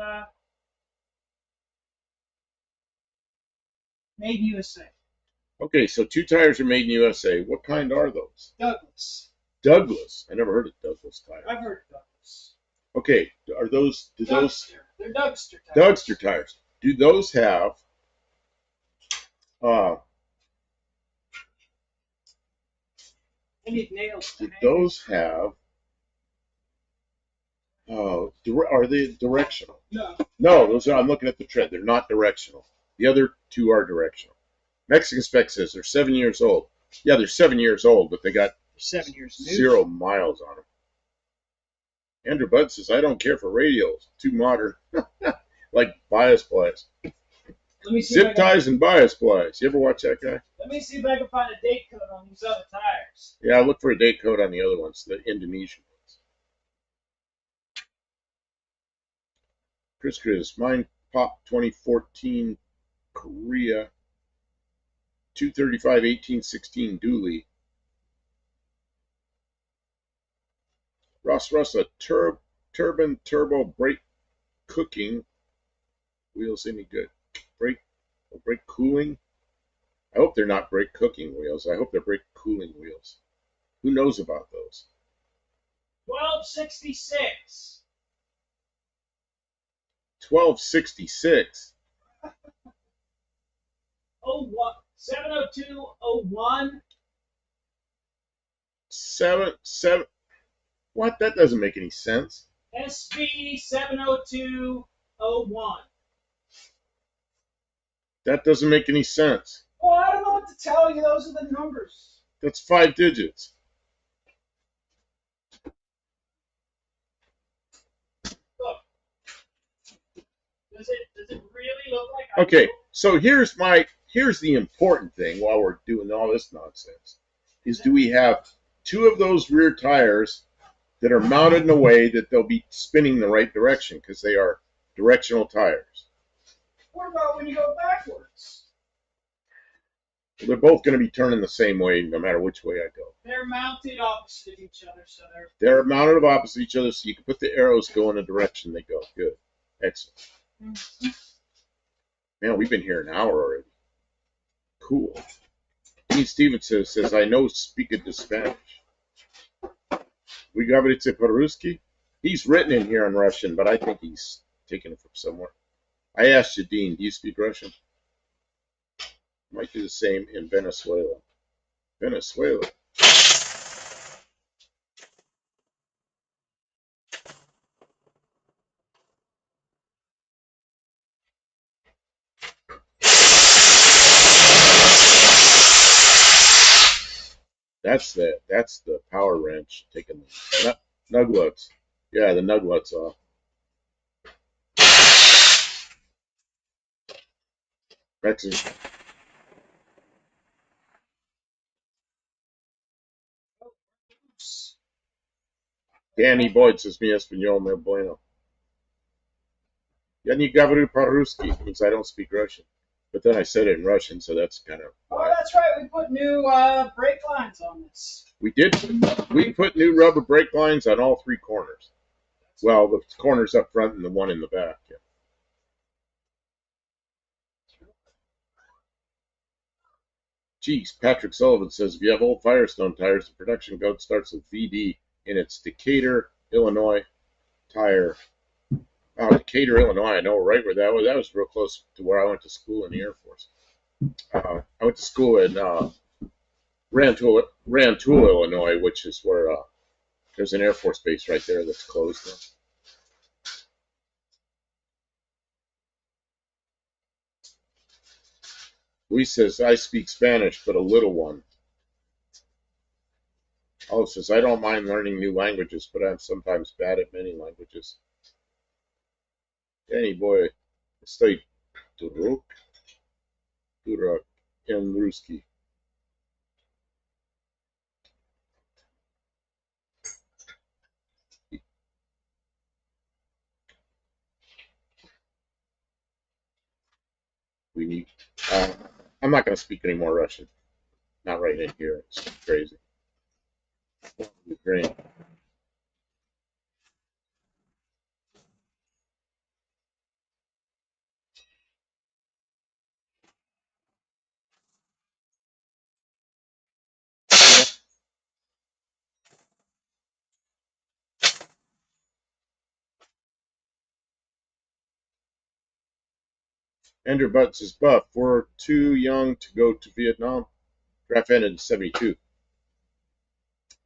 made in USA. Okay, so 2 tires are made in USA. What kind are those? Douglas. Douglas. I never heard of Douglas tires. I've heard of Douglas. Okay, are those? They're Dougster tires. Dougster tires. Do those have? I need nails. Do those have? Are they directional? No. No, those are. I'm looking at the tread. They're not directional. The other 2 are directional. Mexican Spec says they're 7 years old. Yeah, they're 7 years old, but they got 7 years. 0 miles on them. Andrew Budd says, I don't care for radials. Too modern. Like bias plies. Zip ties and bias plies. You ever watch that guy? Let me see if I can find a date code on these other tires. Yeah, look for a date code on the other ones, the Indonesian ones. Chris, mine Pop 2014 Korea 235 1816 dually. Ross, a turbine turbo brake cooking. Wheels any good? Brake cooling. I hope they're not brake cooking wheels. I hope they're brake cooling wheels. Who knows about those? 1266. 1266. Oh, what? 70201. 7. What? That doesn't make any sense. SB 70201. That doesn't make any sense. Well, I don't know what to tell you. Those are the numbers. That's 5 digits. Look. Does it really look like Okay, so here's the important thing while we're doing all this nonsense is do we have 2 of those rear tires that are mounted in a way that they'll be spinning the right direction because they are directional tires. What about when you go backwards? They're both going to be turning the same way no matter which way I go. They're mounted opposite each other, so they're mounted opposite each other, so you can put the arrows go in the direction they go. Good. Excellent. Mm-hmm. Man, we've been here an hour already. Cool. Dean Stevenson says, I know speaking to Spanish. We говорите по-русски? He's written in here in Russian, but I think he's taken it from somewhere. I asked you, Dean, do you speak Russian? Might do the same in Venezuela. Venezuela. That's the power wrench taking the nuglets. Yeah, the nuglets off. That's it. Danny Boyd says mi español muy bueno. Я не говорю по-русски means I don't speak Russian. But then I said it in Russian, so that's kind of. Oh, that's right. We put new brake lines on this. We did. We put new rubber brake lines on all 3 corners. Well, the corners up front and the one in the back. Yeah. Geez, Patrick Sullivan says if you have old Firestone tires, the production code starts with VD in its Decatur, Illinois tire. Oh, Decatur, Illinois. I know right where that was. That was real close to where I went to school in the Air Force. I went to school in Rantoul, Illinois, which is where there's an Air Force base right there that's closed now. Luis says, I speak Spanish, but a little one. Oh, says, I don't mind learning new languages, but I'm sometimes bad at many languages. Danny boy, estoy turuk en ruski. We need. I'm not going to speak any more Russian. Not right in here. It's crazy. Ukraine. Andrew Butts is buff. We're too young to go to Vietnam. Draft ended in 72.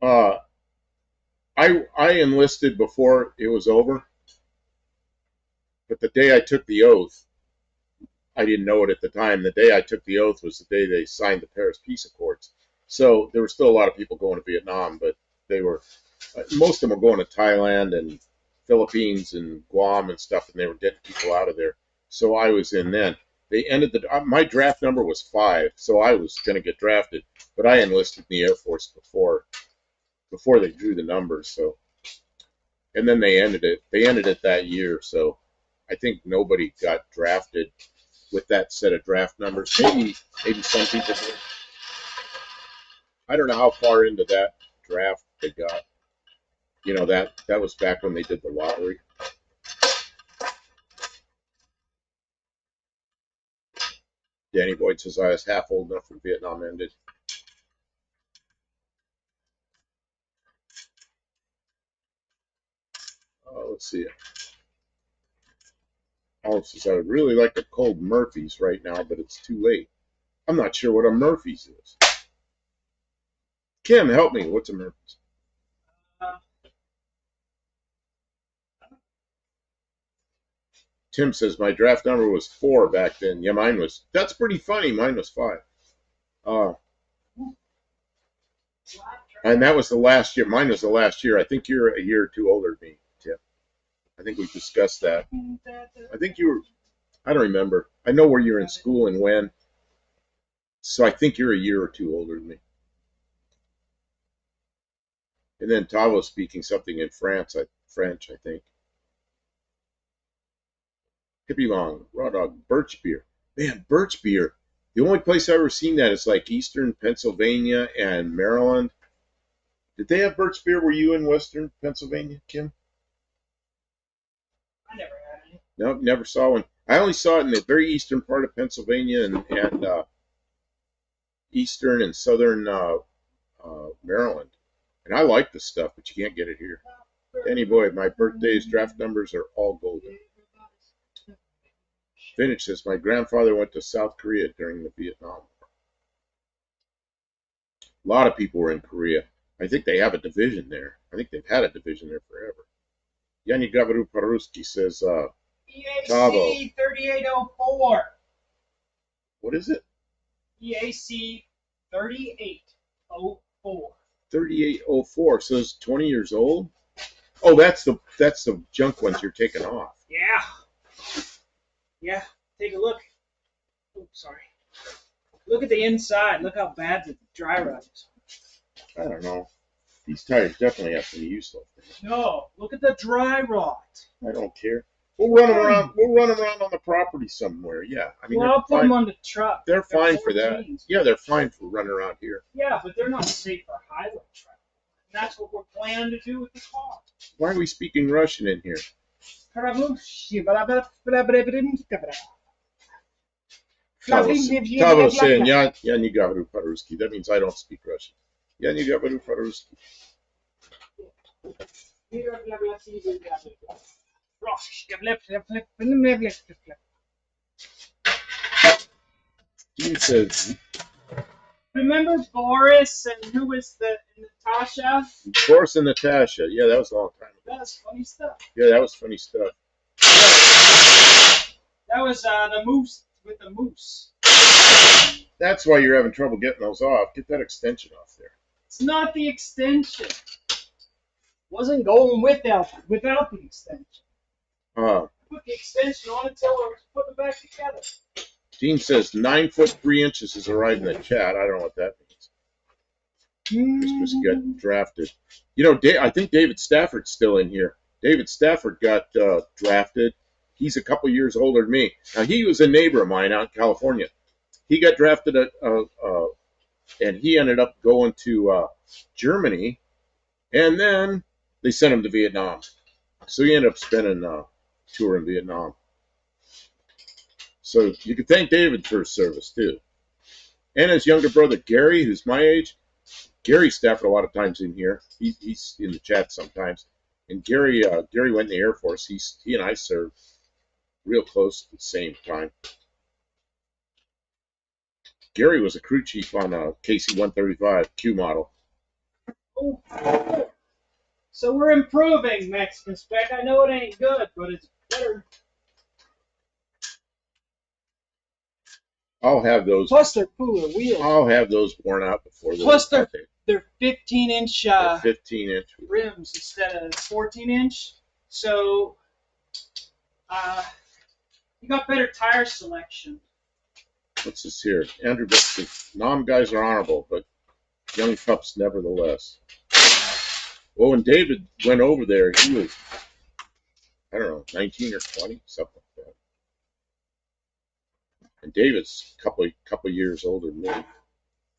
I enlisted before it was over, but the day I took the oath, I didn't know it at the time. The day I took the oath was the day they signed the Paris Peace Accords. So there were still a lot of people going to Vietnam, but they were most of them were going to Thailand and Philippines and Guam and stuff, and they were getting people out of there. So I was in then. They ended my draft number was 5, so I was going to get drafted, but I enlisted in the Air Force before they drew the numbers. So, and then they ended it. They ended it that year. So I think nobody got drafted with that set of draft numbers. Maybe some people did. I don't know how far into that draft they got. You know, that was back when they did the lottery. Danny Boyd says I was half old enough when Vietnam ended. Let's see. Alan says I would really like a cold Murphy's right now, but it's too late. I'm not sure what a Murphy's is. Kim, help me. What's a Murphy's? Tim says my draft number was 4 back then. Yeah, mine was. That's pretty funny. Mine was 5. And that was the last year. Mine was the last year. I think you're a year or two older than me, Tim. I think we discussed that. I think you were. I don't remember. I know where you're in school and when. So I think you're a year or two older than me. And then Tavo speaking something in French, I think. Hippie Long, Raw Dog, Birch Beer. Man, Birch Beer. The only place I've ever seen that is like Eastern Pennsylvania and Maryland. Did they have Birch Beer? Were you in Western Pennsylvania, Kim? I never had any. No, never saw one. I only saw it in the very eastern part of Pennsylvania and eastern and southern Maryland. And I like the stuff, but you can't get it here. Danny Boyd, my birthday's draft numbers are all golden. Vintage says my grandfather went to South Korea during the Vietnam War. A lot of people were in Korea. I think they have a division there. I think they've had a division there forever. Yanni Gavaru Paruski says, EAC 3804. What is it? EAC 3804. 3804. So it's 20 years old? Oh, that's the junk ones you're taking off. Yeah. Yeah. Take a look. Oh, sorry. Look at the inside. Look how bad the dry rot is. I don't know. These tires definitely have to be useful. No, look at the dry rot. I don't care. We'll run them around. We'll run them around on the property somewhere. Yeah, I mean, well, I'll put them on the truck. They're fine for that. Yeah, they're fine for running around here. Yeah, but they're not safe for highway travel. And that's what we're planning to do with the car. Why are we speaking Russian in here? Tavo saying, "Yeah, не говорю по-русски." That means I don't speak Russian. Я не говорю по-русски. He says, remember Boris and who was the Natasha? Boris and Natasha. Yeah, that was a long time ago. That was funny stuff. Yeah, that was funny stuff. That was the moose with the moose. That's why you're having trouble getting those off. Get that extension off there. It's not the extension. Wasn't going without the extension. Put the extension on until I was putting it back together. Dean says 9 foot 3 inches has arrived in the chat. I don't know what that means. Christmas got drafted. You know, I think David Stafford's still in here. David Stafford got drafted. He's a couple years older than me. Now, he was a neighbor of mine out in California. He got drafted and he ended up going to Germany, and then they sent him to Vietnam. So he ended up spending a tour in Vietnam. So you can thank David for his service, too. And his younger brother, Gary, who's my age. Gary Stafford a lot of times in here. He's in the chat sometimes. And Gary went in the Air Force. He and I served real close at the same time. Gary was a crew chief on a KC-135 Q model. Oh. So we're improving, Mexican Spec. I know it ain't good, but it's better. I'll have those. Plus, they're cooler wheels. I'll have those worn out before they're. Plus, they're 15-inch 15-inch rims instead of 14-inch. So you got better tire selection. What's this here? Andrew Bixby. Nom guys are honorable, but young pups nevertheless. Well, when David went over there, he was, I don't know, 19 or 20, something like that. And David's a couple years older than me,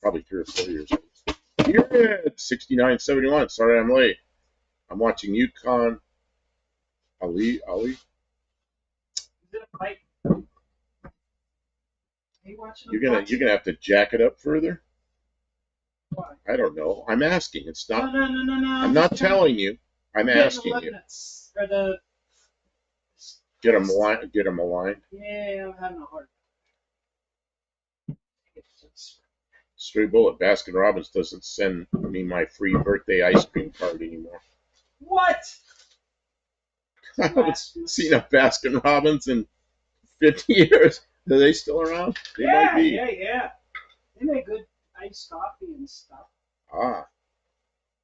probably 3 or 4 years old. You're at 69-71. Sorry I'm late. I'm watching Yukon Ali. Is it a bike? Are you watching? You're gonna have to jack it up further. Why? I don't know. I'm asking. It's not. No. I'm not telling you. I'm asking you. Or the. Get them aligned. Get them aligned. Yeah, I'm having a hard. Straight bullet. Baskin Robbins doesn't send me my free birthday ice cream card anymore. What? I haven't seen a Baskin Robbins in 50 years. Are they still around? They might be. Yeah. They make good iced coffee and stuff. Ah.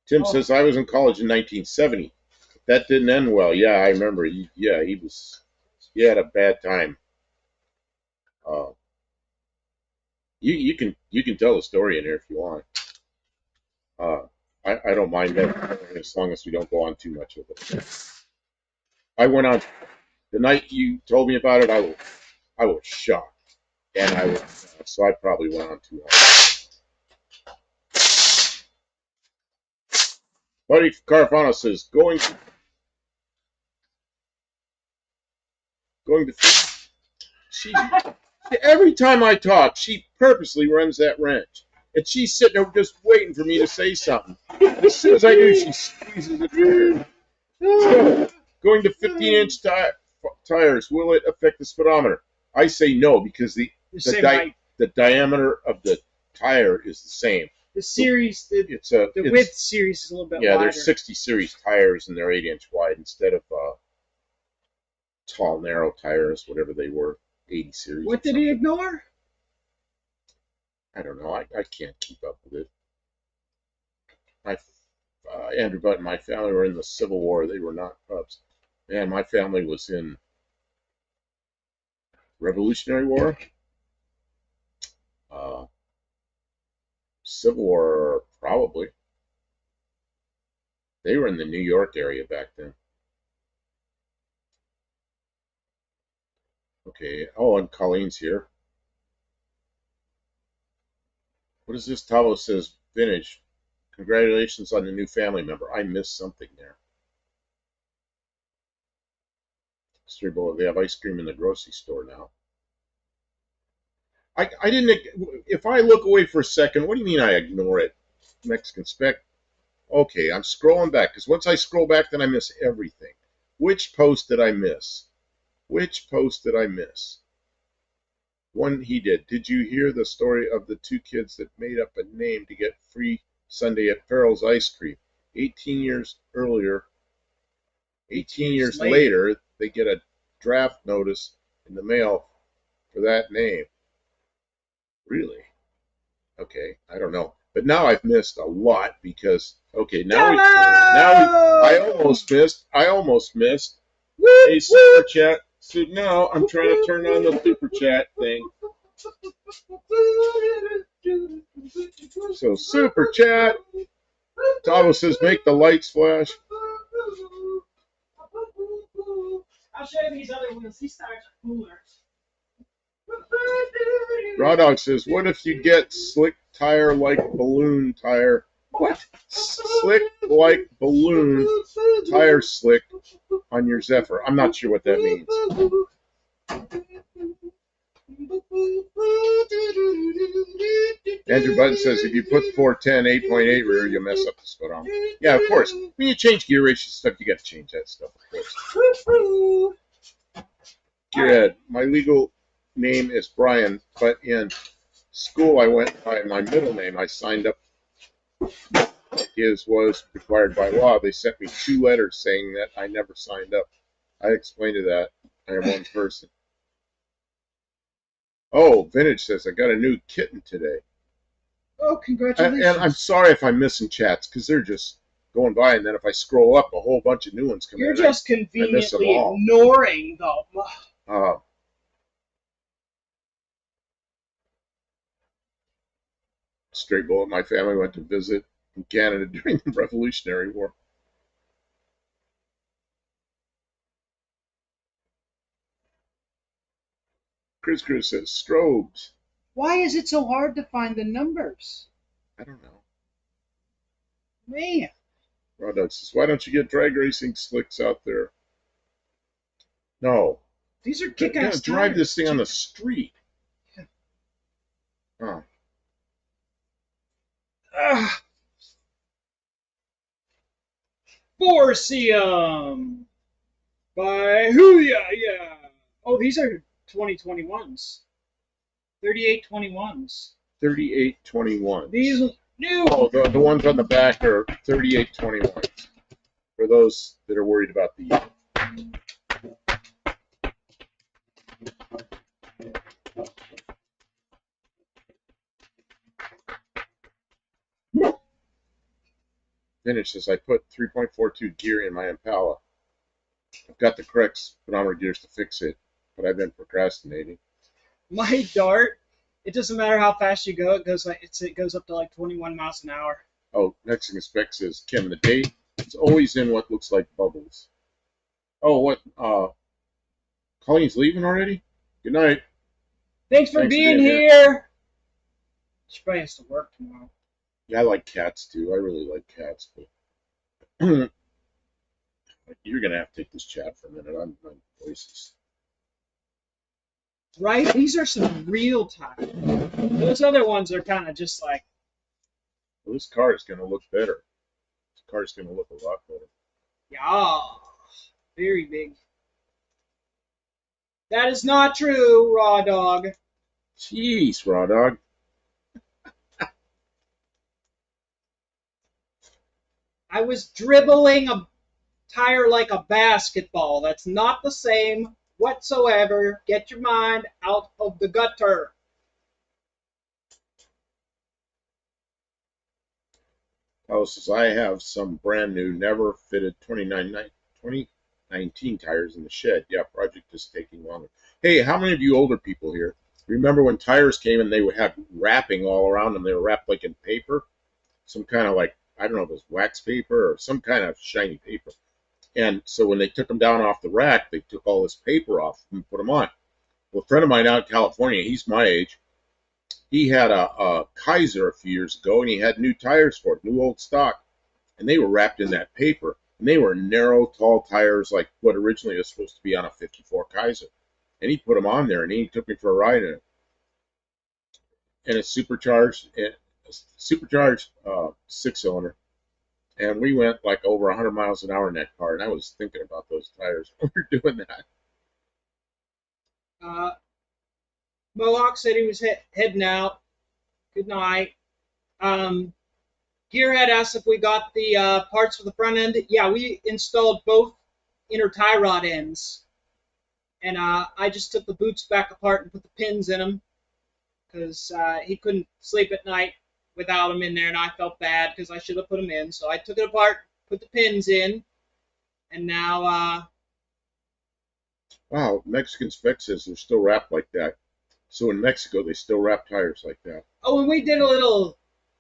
Tim says, I was in college in 1970. That didn't end well. Yeah, I remember. He had a bad time. You can tell the story in here if you want. I don't mind that as long as we don't go on too much of it. I went on the night you told me about it. I was shocked, and so I probably went on too long. Buddy Carfano says going to. Every time I talk, she purposely runs that wrench. And she's sitting there just waiting for me to say something. And as soon as I do, she squeezes it through. So, going to 15-inch tires, will it affect the speedometer? I say no, because the diameter of the tire is the same. The series, the width series is a little bit wider. Yeah, there's 60 series tires, and they're 8-inch wide instead of tall, narrow tires, whatever they were. 80 series. What did he ignore? I don't know. I can't keep up with it. Andrew Butt and my family were in the Civil War. They were not pups. Man, my family was in Revolutionary War, Civil War, probably. They were in the New York area back then. Okay. Oh, and Colleen's here. What is this? Tavo says, vintage. Congratulations on the new family member. I missed something there. Street Bullet, they have ice cream in the grocery store now. I didn't. If I look away for a second, what do you mean I ignore it? Mexican spec. Okay, I'm scrolling back, because once I scroll back, then I miss everything. Which post did I miss? Which post did I miss? One he did. Did you hear the story of the two kids that made up a name to get free Sunday at Farrell's Ice Cream? 18 years later, they get a draft notice in the mail for that name. Really? Okay, I don't know. But now I've missed a lot because, okay, I almost missed a super chat. So now I'm trying to turn on the super chat thing. So super chat. Tavo says make the lights flash. I'll show you these other ones. These tires are cooler. Raw Dog says, what if you get slick tire like balloon tire? What? Slick like balloon tire slick on your Zephyr. I'm not sure what that means. Andrew Button says, if you put 410 8.8 rear, you'll mess up the speedometer. Yeah, of course. When you change gear ratio stuff, you got to change that stuff, of course. Gearhead, my legal name is Brian, but in school I went by my middle name. I signed up. His was required by law. They sent me 2 letters saying that I never signed up. I explained to that. I am one person. Oh, Vintage says, I got a new kitten today. Oh, congratulations. And I'm sorry if I'm missing chats, because they're just going by, and then if I scroll up, a whole bunch of new ones come in. You're just conveniently ignoring them. Straight bullet. My family went to visit in Canada during the Revolutionary War. Chris says, strobes. Why is it so hard to find the numbers? I don't know. Man. Rodot says, why don't you get drag racing slicks out there? No. These are kick-ass tires. Drive this thing on the street. Yeah. Huh. Forcium by Hooya, yeah. Oh, these are 2021s. 3821s. 3821s. These new. Oh, the ones on the back are 3821s. For those that are worried about the finishes, I put 3.42 gear in my Impala. I've got the correct speedometer gears to fix it, but I've been procrastinating. My dart, it doesn't matter how fast you go, it goes up to like 21 miles an hour. Oh, Mexican Spec says, Kim, the date, it's always in what looks like bubbles. Oh, what? Colleen's leaving already? Good night. Thanks for being here. She probably has to work tomorrow. Yeah, I like cats too. I really like cats, but you're gonna have to take this chat for a minute. I'm voices. Right? These are some real tires. Those other ones are kind of just like. Well, this car is gonna look better. This car is gonna look a lot better. Yeah, very big. That is not true, Raw Dog. Jeez, Raw Dog. I was dribbling a tire like a basketball. That's not the same whatsoever. Get your mind out of the gutter. Oh, says I have some brand new, never fitted 2019 tires in the shed. Yeah, project is taking longer. Hey, how many of you older people here remember when tires came and they would have wrapping all around them? They were wrapped like in paper, some kind of like, I don't know if it was wax paper or some kind of shiny paper. And so when they took them down off the rack, they took all this paper off and put them on. Well, a friend of mine out in California, he's my age, he had a Kaiser a few years ago, and he had new tires for it, new old stock, and they were wrapped in that paper. And they were narrow, tall tires like what originally was supposed to be on a 54 Kaiser. And he put them on there, and he took me for a ride in it. And it's supercharged six-cylinder. And we went like over 100 miles an hour in that car, and I was thinking about those tires when we were doing that. Mohawk said he was heading out. Good night. Gearhead asked if we got the parts for the front end. Yeah, we installed both inner tie rod ends. And I just took the boots back apart and put the pins in them because he couldn't sleep at night without them in there, and I felt bad because I should have put them in. So I took it apart, put the pins in, and now. Wow, Mexican Spec says they're still wrapped like that. So in Mexico, they still wrap tires like that. Oh, and we did a little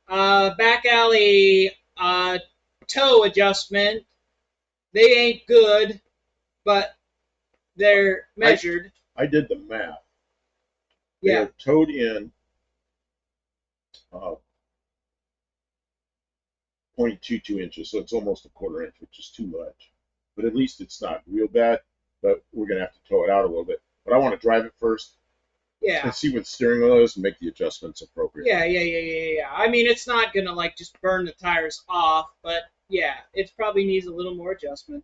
back alley toe adjustment. They ain't good, but they're measured. I did the math. They Yeah. are towed in 0.22 inches, so it's almost a quarter inch, which is too much. But at least it's not real bad, but we're going to have to tow it out a little bit. But I want to drive it first. Yeah. And see what the steering wheel is and make the adjustments appropriate. Yeah. I mean, it's not going to, like, just burn the tires off, but, yeah, it probably needs a little more adjustment.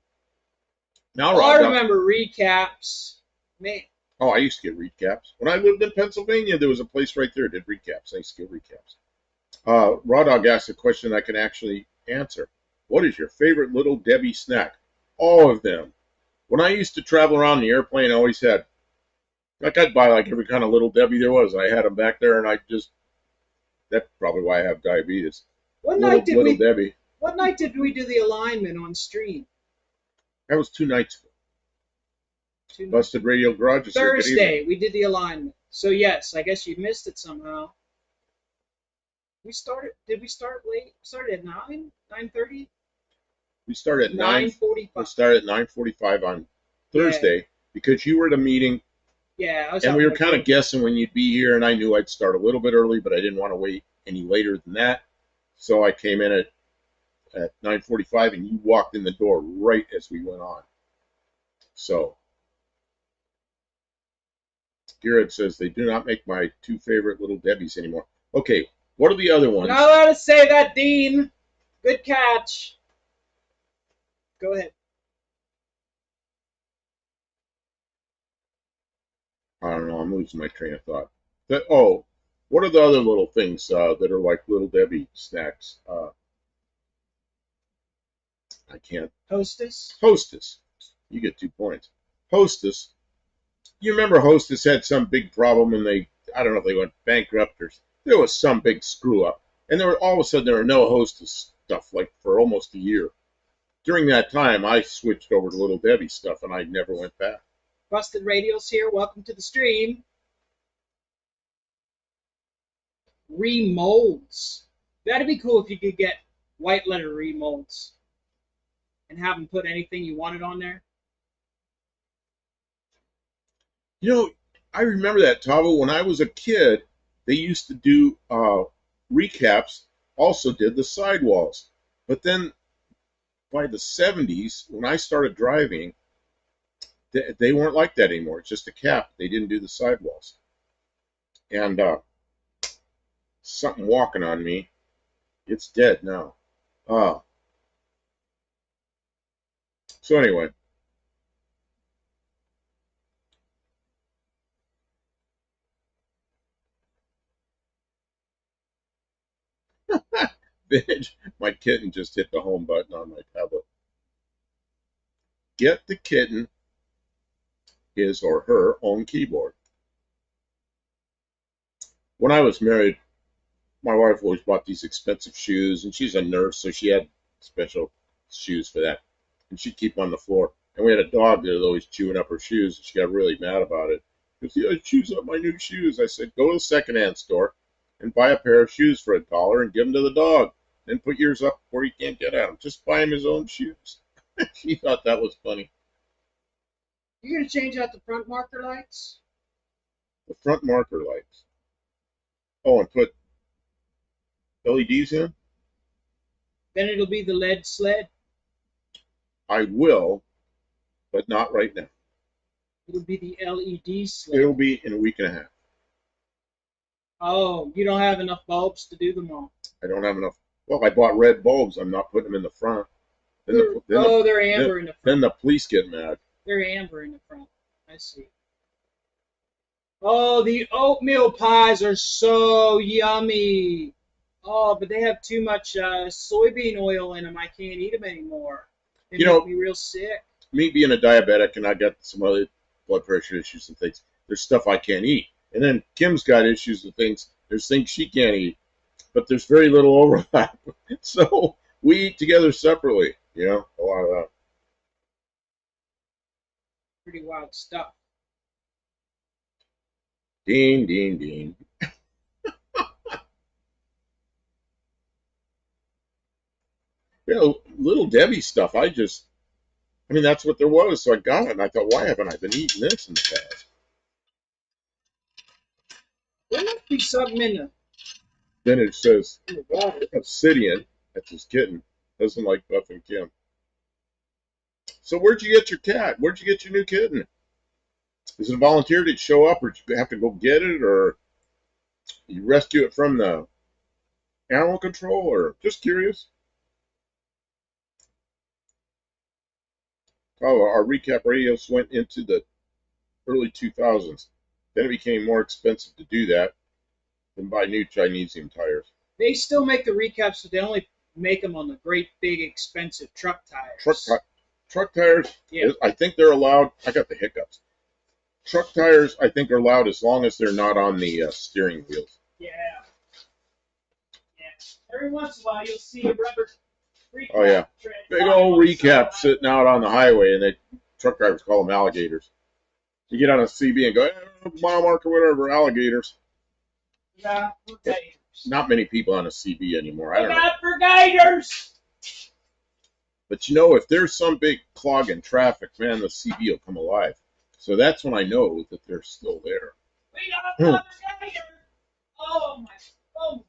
Now, I remember recaps. Man. Oh, I used to get recaps. When I lived in Pennsylvania, there was a place right there that did recaps. I used to get recaps. Raw Dog asked a question I can actually answer. What is your favorite Little Debbie snack? All of them. When I used to travel around the airplane, I always had, like, I'd buy like every kind of Little Debbie there was. I had them back there, and that's probably why I have diabetes. What night did we do the alignment on stream? That was 2 nights ago. Busted Radio Garage is here. Thursday, we did the alignment. So, yes, I guess you missed it somehow. Did we start late? We started at 9? 9:30? We started at 9:45. We started at 9:45 on Thursday because you were at a meeting. Yeah, and we were kind of guessing when you'd be here, and I knew I'd start a little bit early, but I didn't want to wait any later than that. So I came in at 9:45, and you walked in the door right as we went on. So Garrett says they do not make my two favorite Little Debbies anymore. Okay, what are the other ones? You're not allowed to say that, Dean. Good catch. Go ahead. I don't know. I'm losing my train of thought. What are the other little things that are like Little Debbie snacks? I can't. Hostess. Hostess. You get 2 points. Hostess. You remember Hostess had some big problem and I don't know if they went bankrupt or there was some big screw up. And all of a sudden there were no Hostess stuff like for almost a year. During that time, I switched over to Little Debbie stuff and I never went back. Busted Radios here. Welcome to the stream. Remolds. That'd be cool if you could get white letter remolds and have them put anything you wanted on there. You know, I remember that, Tavo. When I was a kid, they used to do recaps, also did the sidewalls. But then by the 70s, when I started driving, they weren't like that anymore. It's just a cap. They didn't do the sidewalls. And something walking on me. It's dead now. So anyway. My kitten just hit the home button on my tablet. Get the kitten his or her own keyboard. When I was married, my wife always bought these expensive shoes, and she's a nurse, so she had special shoes for that. And she'd keep them on the floor. And we had a dog that was always chewing up her shoes, and she got really mad about it. She goes, "Yeah, chews up my new shoes." I said, "Go to the secondhand store and buy a pair of shoes for $1 and give them to the dog. Then put yours up where he can't get at them. Just buy him his own shoes." She thought that was funny. You're going to change out the front marker lights? The front marker lights. Oh, and put LEDs in? Then it'll be the lead sled. I will, but not right now. It'll be the LED sled. It'll be in a week and a half. Oh, you don't have enough bulbs to do them all. I don't have enough. Well, I bought red bulbs. I'm not putting them in the front. They're amber in the front. Then the police get mad. They're amber in the front. I see. Oh, the oatmeal pies are so yummy. Oh, but they have too much soybean oil in them. I can't eat them anymore. They make me real sick. Me being a diabetic, and I got some other blood pressure issues and things, there's stuff I can't eat. And then Kim's got issues with things. There's things she can't eat. But there's very little overlap. So we eat together separately, a lot of that. Pretty wild stuff. Dean, Dean, Dean. Little Debbie stuff, that's what there was, so I got it, and I thought, why haven't I been eating this in the past? There must be something in there. Then it says, Obsidian, that's his kitten, doesn't like Buff and Kim. So where'd you get your cat? Where'd you get your new kitten? Is it a volunteer? Did it show up, or did you have to go get it, or you rescue it from the animal control, or just curious? Oh, our recap radios went into the early 2000s. Then it became more expensive to do that than buy new Chinesium tires. They still make the recaps, but they only make them on the great big expensive truck tires. Truck tires, yeah. I think they're allowed. I got the hiccups. Truck tires, I think, are allowed as long as they're not on the steering wheels. Yeah. Every once in a while, you'll see a rubber recap. Oh, yeah. Big old recap sitting out on the highway, and truck drivers call them alligators. You get on a CB and go, mile marker, whatever, alligators. Yeah, gators. Not many people on a CB anymore. I don't know. For gators! But if there's some big clog in traffic, man, the CB will come alive. So that's when I know that they're still there. We got another gator! Oh, my phone.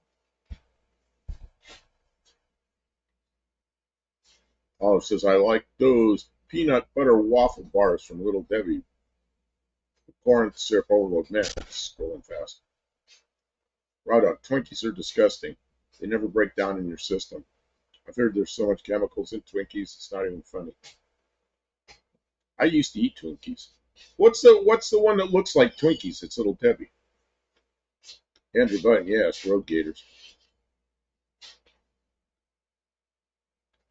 Oh, it says, I like those peanut butter waffle bars from Little Debbie. corn syrup overload. Man, it's scrolling fast. Raw dog. Twinkies are disgusting. They never break down in your system. I've heard there's so much chemicals in Twinkies, it's not even funny. I used to eat Twinkies. What's the one that looks like Twinkies? It's Little Debbie. Andrew Button, yes, Road Gators.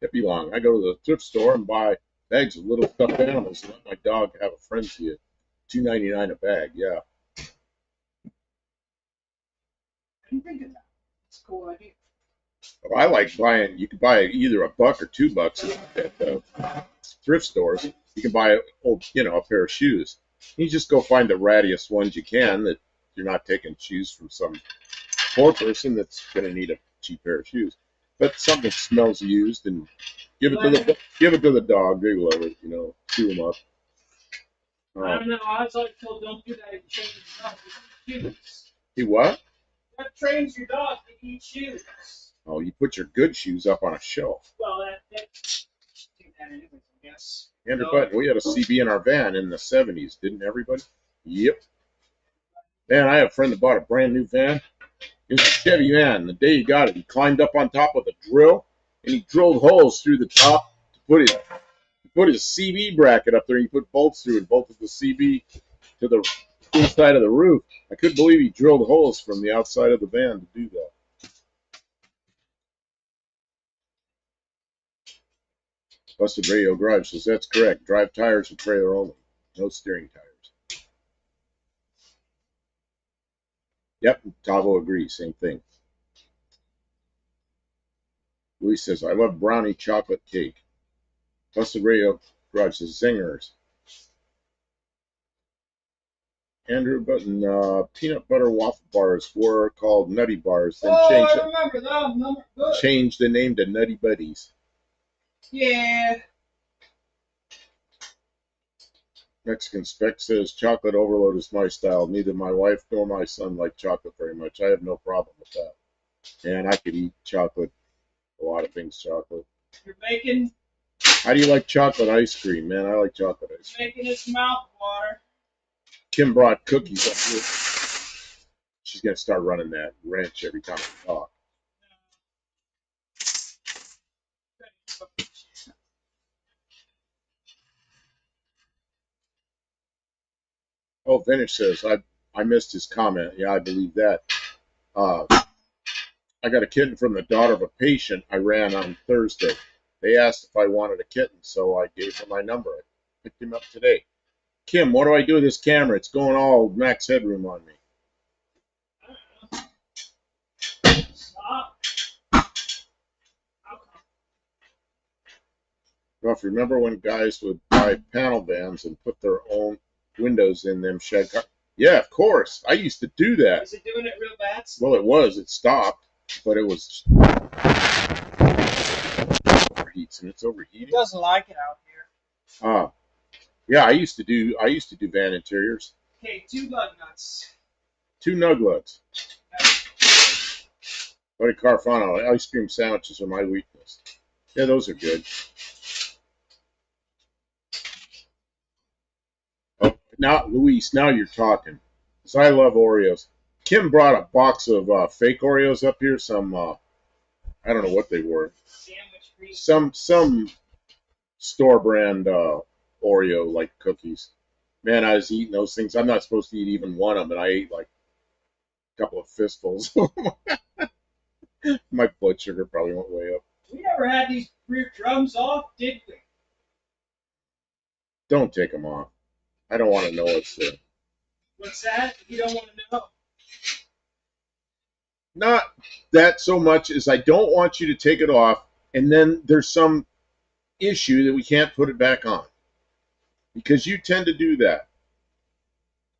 Hippie Long. I go to the thrift store and buy bags of little stuffed animals and let my dog have a frenzy at $2.99 a bag. Yeah. I didn't think of that. It's a cool idea. Well, I like buying. You can buy either $1 or $2 at thrift stores. You can buy a pair of shoes. You just go find the rattiest ones you can that you're not taking shoes from some poor person that's going to need a cheap pair of shoes. But something that smells used and give it to the dog. They love it, chew them up. I don't know. I was like told don't do that. It trains your dog to eat shoes. You what? That trains your dog to eat shoes. Oh, you put your good shoes up on a shelf. Well, that do that anyways, I guess. Andrew Button, we had a CB in our van in the 70s, didn't everybody? Yep. Man, I have a friend that bought a brand new van. It was a Chevy van. The day he got it, he climbed up on top of the drill and he drilled holes through the top to put his CB bracket up there. He put bolts through and bolted the CB to the inside of the roof. I couldn't believe he drilled holes from the outside of the van to do that. Busted Radio Garage says that's correct. Drive tires and trailer only. No steering tires. Yep, Tavo agrees. Same thing. Luis says, I love brownie chocolate cake. Busted Radio Garage says zingers. Andrew Button, peanut butter waffle bars were called Nutty Bars. Then changed the name to Nutty Buddies. Yeah. Mexican Spec says chocolate overload is my style. Neither my wife nor my son like chocolate very much. I have no problem with that. And I could eat chocolate, a lot of things chocolate. You're making. How do you like chocolate ice cream, man? I like chocolate ice cream. Making his mouth water. Kim brought cookies up here. She's gonna start running that wrench every time we talk. Oh, Vintage says, I missed his comment. Yeah, I believe that. I got a kitten from the daughter of a patient I ran on Thursday. They asked if I wanted a kitten, so I gave them my number. I picked him up today. Kim, what do I do with this camera? It's going all max headroom on me. Stop. Ruff, remember when guys would buy panel vans and put their own windows in them shed cars? Yeah, of course. I used to do that. Is it doing it real bad? Well, it was. It stopped, but it was overheats, and it's overheating. It doesn't like it out here. Yeah, I used to do van interiors. Okay, 2 lug nuts. 2 nug lugs. Buddy Carfano, ice cream sandwiches are my weakness. Yeah, those are good. Oh, now, Luis, now you're talking. Because I love Oreos. Kim brought a box of fake Oreos up here. Some, I don't know what they were. Sandwich free. Some store brand Oreo like cookies. Man, I was eating those things. I'm not supposed to eat even one of them, and I ate like a couple of fistfuls. My blood sugar probably went way up. We never had these rear drums off, did we? Don't take them off. I don't want to know what's there. What's that? You don't want to know. Not that so much as I don't want you to take it off, and then there's some issue that we can't put it back on. Because you tend to do that.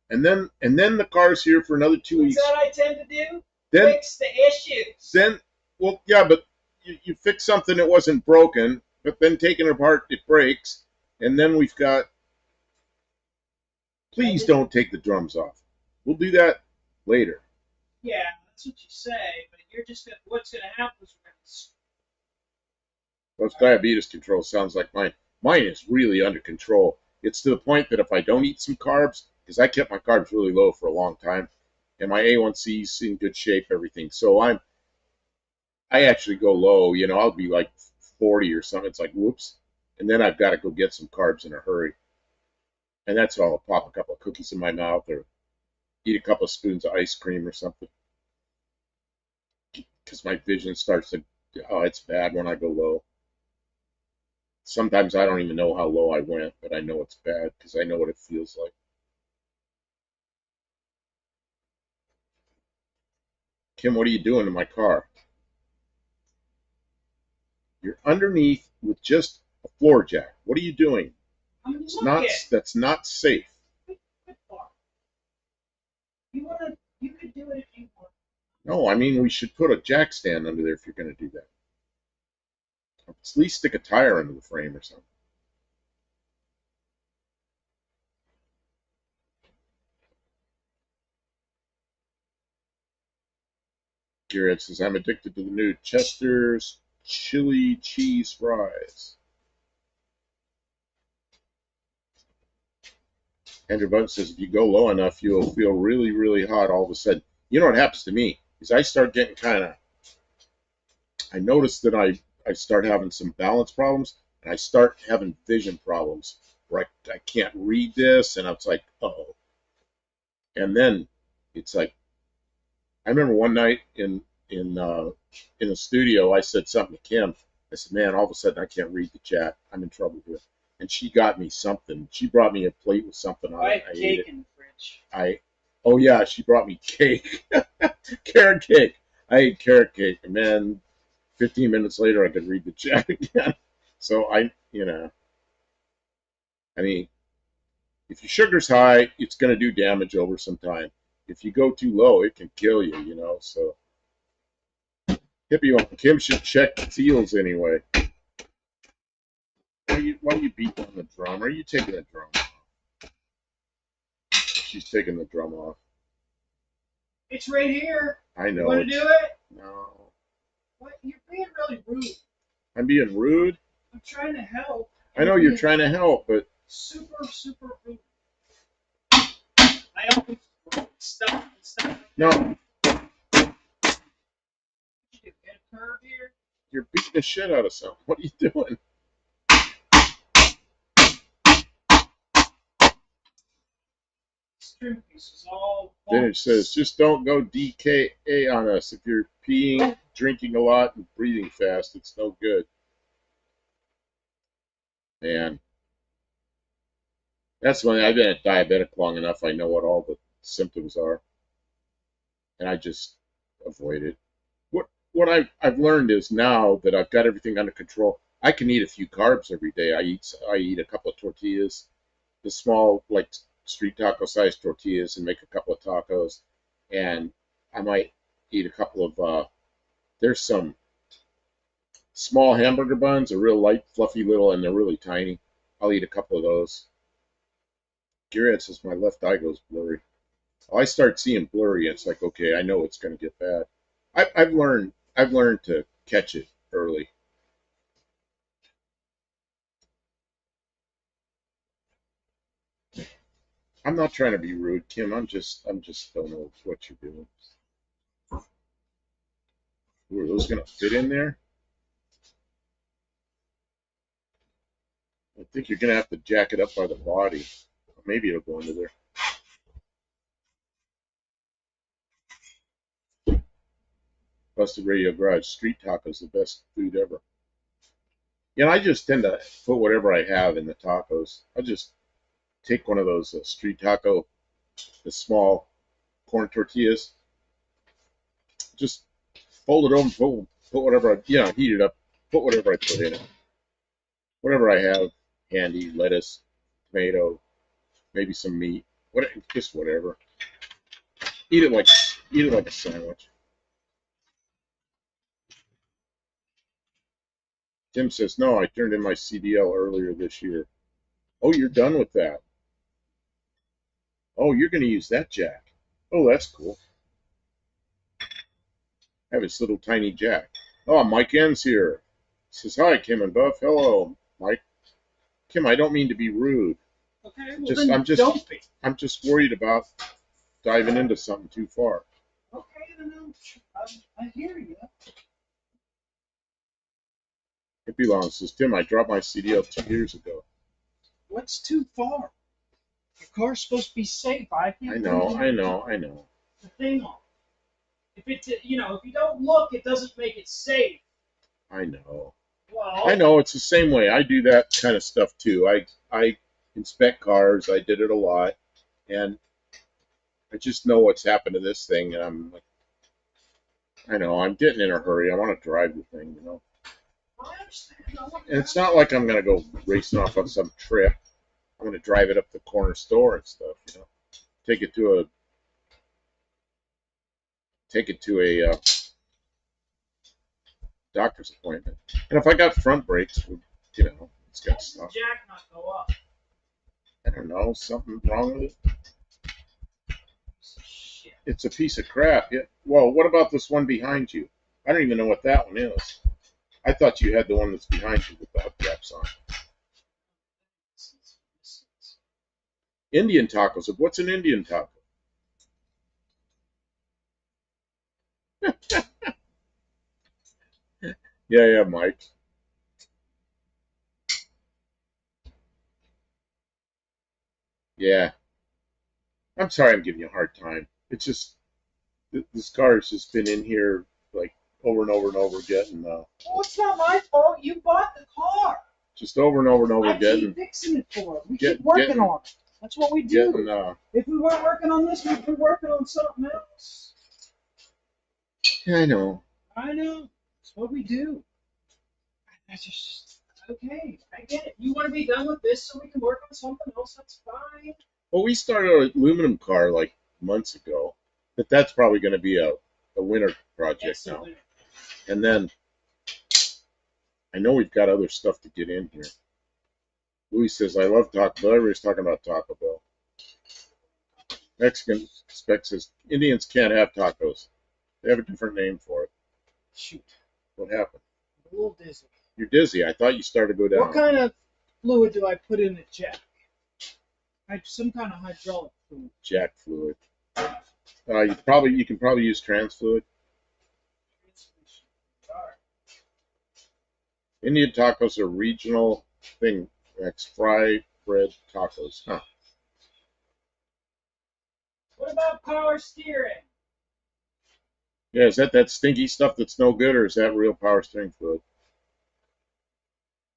And then the car's here for another 2 weeks. What's that I tend to do? Then, fix the issues. Then, well, yeah, but you fix something that wasn't broken, but then taking it apart, it breaks. And then we've got, please don't take the drums off. We'll do that later. Yeah, that's what you say, but you're just gonna, what's going to happen is we're going to... Those diabetes control sounds like mine. Mine is really under control. It's to the point that if I don't eat some carbs, because I kept my carbs really low for a long time, and my A1C's in good shape, everything. So I actually go low. You know, I'll be like 40 or something. It's like whoops, and then I've got to go get some carbs in a hurry, and that's all. I'll pop a couple of cookies in my mouth or eat a couple of spoons of ice cream or something, because my vision starts to. Oh, it's bad when I go low. Sometimes I don't even know how low I went, but I know it's bad because I know what it feels like. Kim, what are you doing to my car? You're underneath with just a floor jack. What are you doing? It's not. That's not safe. You could do it if you want. No, I mean we should put a jack stand under there if you're going to do that. At least stick a tire under the frame or something. Garrett says, I'm addicted to the new Chester's chili cheese fries. Andrew Bunt says, if you go low enough, you'll feel really, really hot all of a sudden. You know what happens to me is I start getting I notice that I start having some balance problems, and I start having vision problems where I can't read this, and it's like, uh-oh. And then it's like, I remember one night in the studio, I said something to Kim. I said, man, all of a sudden I can't read the chat. I'm in trouble here. And she got me something. She brought me a plate with something on it. I ate it. In the fridge. Oh yeah, she brought me cake. Carrot cake. I ate carrot cake. And then 15 minutes later I could read the chat again. So I mean, if your sugar's high, it's going to do damage over some time. If you go too low, it can kill you, so. Hippie on Kim should check the seals anyway. Why are you beating on the drum? Are you taking the drum off? She's taking the drum off. It's right here. I know. You want to do it? No. What? You're being really rude. I'm being rude? I'm trying to help. I know you're trying to help, but... Super, super rude. I always stop. No. Get a curve here. You're beating the shit out of something. What are you doing? Trim pieces all. Then it says, just don't go DKA on us. If you're peeing, drinking a lot, and breathing fast, it's no good. Man. That's when I've been diabetic long enough. I know what all the symptoms are. And I just avoid it. What I've learned is now that I've got everything under control, I can eat a few carbs every day. I eat a couple of tortillas, the small, like street taco sized tortillas, and make a couple of tacos. And I might eat a couple of, there's some small hamburger buns, a real light, fluffy little, and they're really tiny. I'll eat a couple of those. Garrett says my left eye goes blurry. I start seeing blurry, and it's like, okay, I know it's going to get bad. I've learned to catch it early. I'm not trying to be rude, Kim. I'm just don't know what you're doing. Ooh, are those going to fit in there? I think you're going to have to jack it up by the body. Maybe it'll go into there. Busted Radio Garage, street tacos, the best food ever. Yeah, I just tend to put whatever I have in the tacos. I just take one of those street taco, the small corn tortillas, just fold it over, put whatever heat it up, put whatever I put in it. Whatever I have handy, lettuce, tomato, maybe some meat, just whatever. Eat it like a sandwich. Tim says, no, I turned in my CDL earlier this year. Oh, you're done with that. Oh, you're going to use that jack. Oh, that's cool. I have this little tiny jack. Oh, Mike N's here. He says, hi, Kim and Buff. Hello, Mike. Kim, I don't mean to be rude. Okay, well, I'm just don't be. I'm just worried about diving into something too far. Okay, then I hear you. It belongs. Says Tim, I dropped my CDL 2 years ago. What's too far? The car's supposed to be safe. I I can't know. the thing on. If it, if you don't look, it doesn't make it safe. I know. Well, I know. It's the same way. I do that kind of stuff too. I inspect cars. I did it a lot, and I just know what's happened to this thing, and I'm like, I know. I'm getting in a hurry. I want to drive the thing, I understand. And it's not like I'm gonna go racing off on some trip. I'm gonna drive it up the corner store and stuff, Take it to a doctor's appointment. And if I got front brakes, it's got stuff. Jack not go up. I don't know, something wrong with it. Shit. It's a piece of crap. Yeah. Well, what about this one behind you? I don't even know what that one is. I thought you had the one that's behind you with the hubcaps on. Indian tacos. What's an Indian taco? Yeah, Mike. Yeah. I'm sorry I'm giving you a hard time. It's just, this car has just been in here like over and over and over again. Well, it's not my fault. You bought the car. Just over and over and over again. I keep fixing it for it. We keep working on it. That's what we do. If we weren't working on this, we'd be working on something else. Yeah, I know. I know. It's what we do. That's just okay. I get it. You want to be done with this so we can work on something else? That's fine. Well, we started an aluminum car like months ago, but that's probably going to be a winter project now. And then I know we've got other stuff to get in here. Louis says, I love Taco Bell. Everybody's talking about Taco Bell. Mexican spec says, Indians can't have tacos. They have a different name for it. Shoot. What happened? I'm a little dizzy. You're dizzy. I thought you started to go down. What kind of fluid do I put in the jack? Some kind of hydraulic fluid. Jack fluid. You can probably use trans fluid. Indian tacos are regional thing. That's fry bread tacos. Huh. What about power steering? Yeah, is that stinky stuff that's no good, or is that real power steering fluid?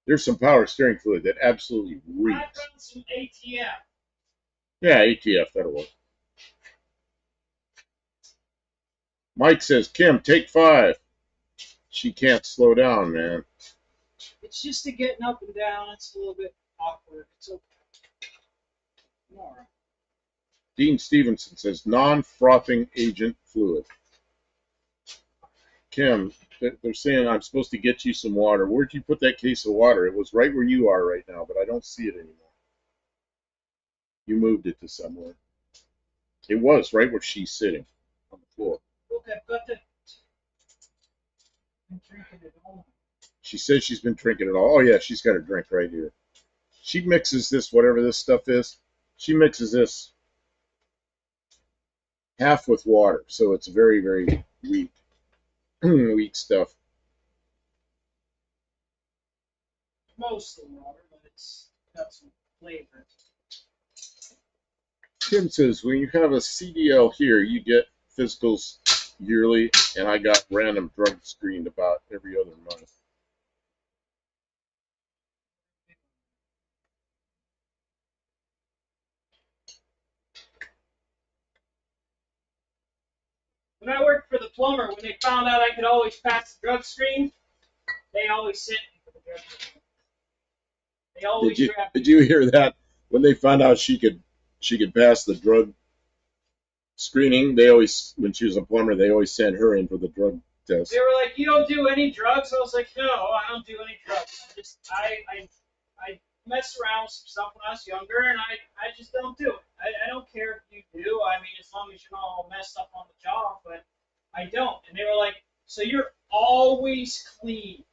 There's some power steering fluid that absolutely reeks. I found some ATF. Yeah, ATF, that'll work. Mike says, Kim, take 5. She can't slow down, man. It's just the getting up and down. It's a little bit awkward. It's okay. More. Dean Stevenson says, non-frothing agent fluid. Kim, they're saying I'm supposed to get you some water. Where'd you put that case of water? It was right where you are right now, but I don't see it anymore. You moved it to somewhere. It was right where she's sitting on the floor. Look, I've got the... I'm drinking it all. She says she's been drinking it all. Oh, yeah, she's got her drink right here. She mixes this, whatever this stuff is, she mixes this half with water. So it's very, very weak. Weak stuff. Mostly water, but it's got some flavor. Tim says, when you have a CDL here, you get physicals yearly, and I got random drug screened about every other month. When I worked for the plumber, when they found out I could always pass the drug screen, they always sent me for the drug screen. They always Did you hear that? When they found out she could pass the drug screening, they always, when she was a plumber, they always sent her in for the drug test. They were like, "You don't do any drugs?" I was like, "No, I don't do any drugs. I messed around with some stuff when I was younger, and I just don't do it. I don't care if you do. I mean, as long as you're not all messed up on the job, but I don't." And they were like, "So you're always clean?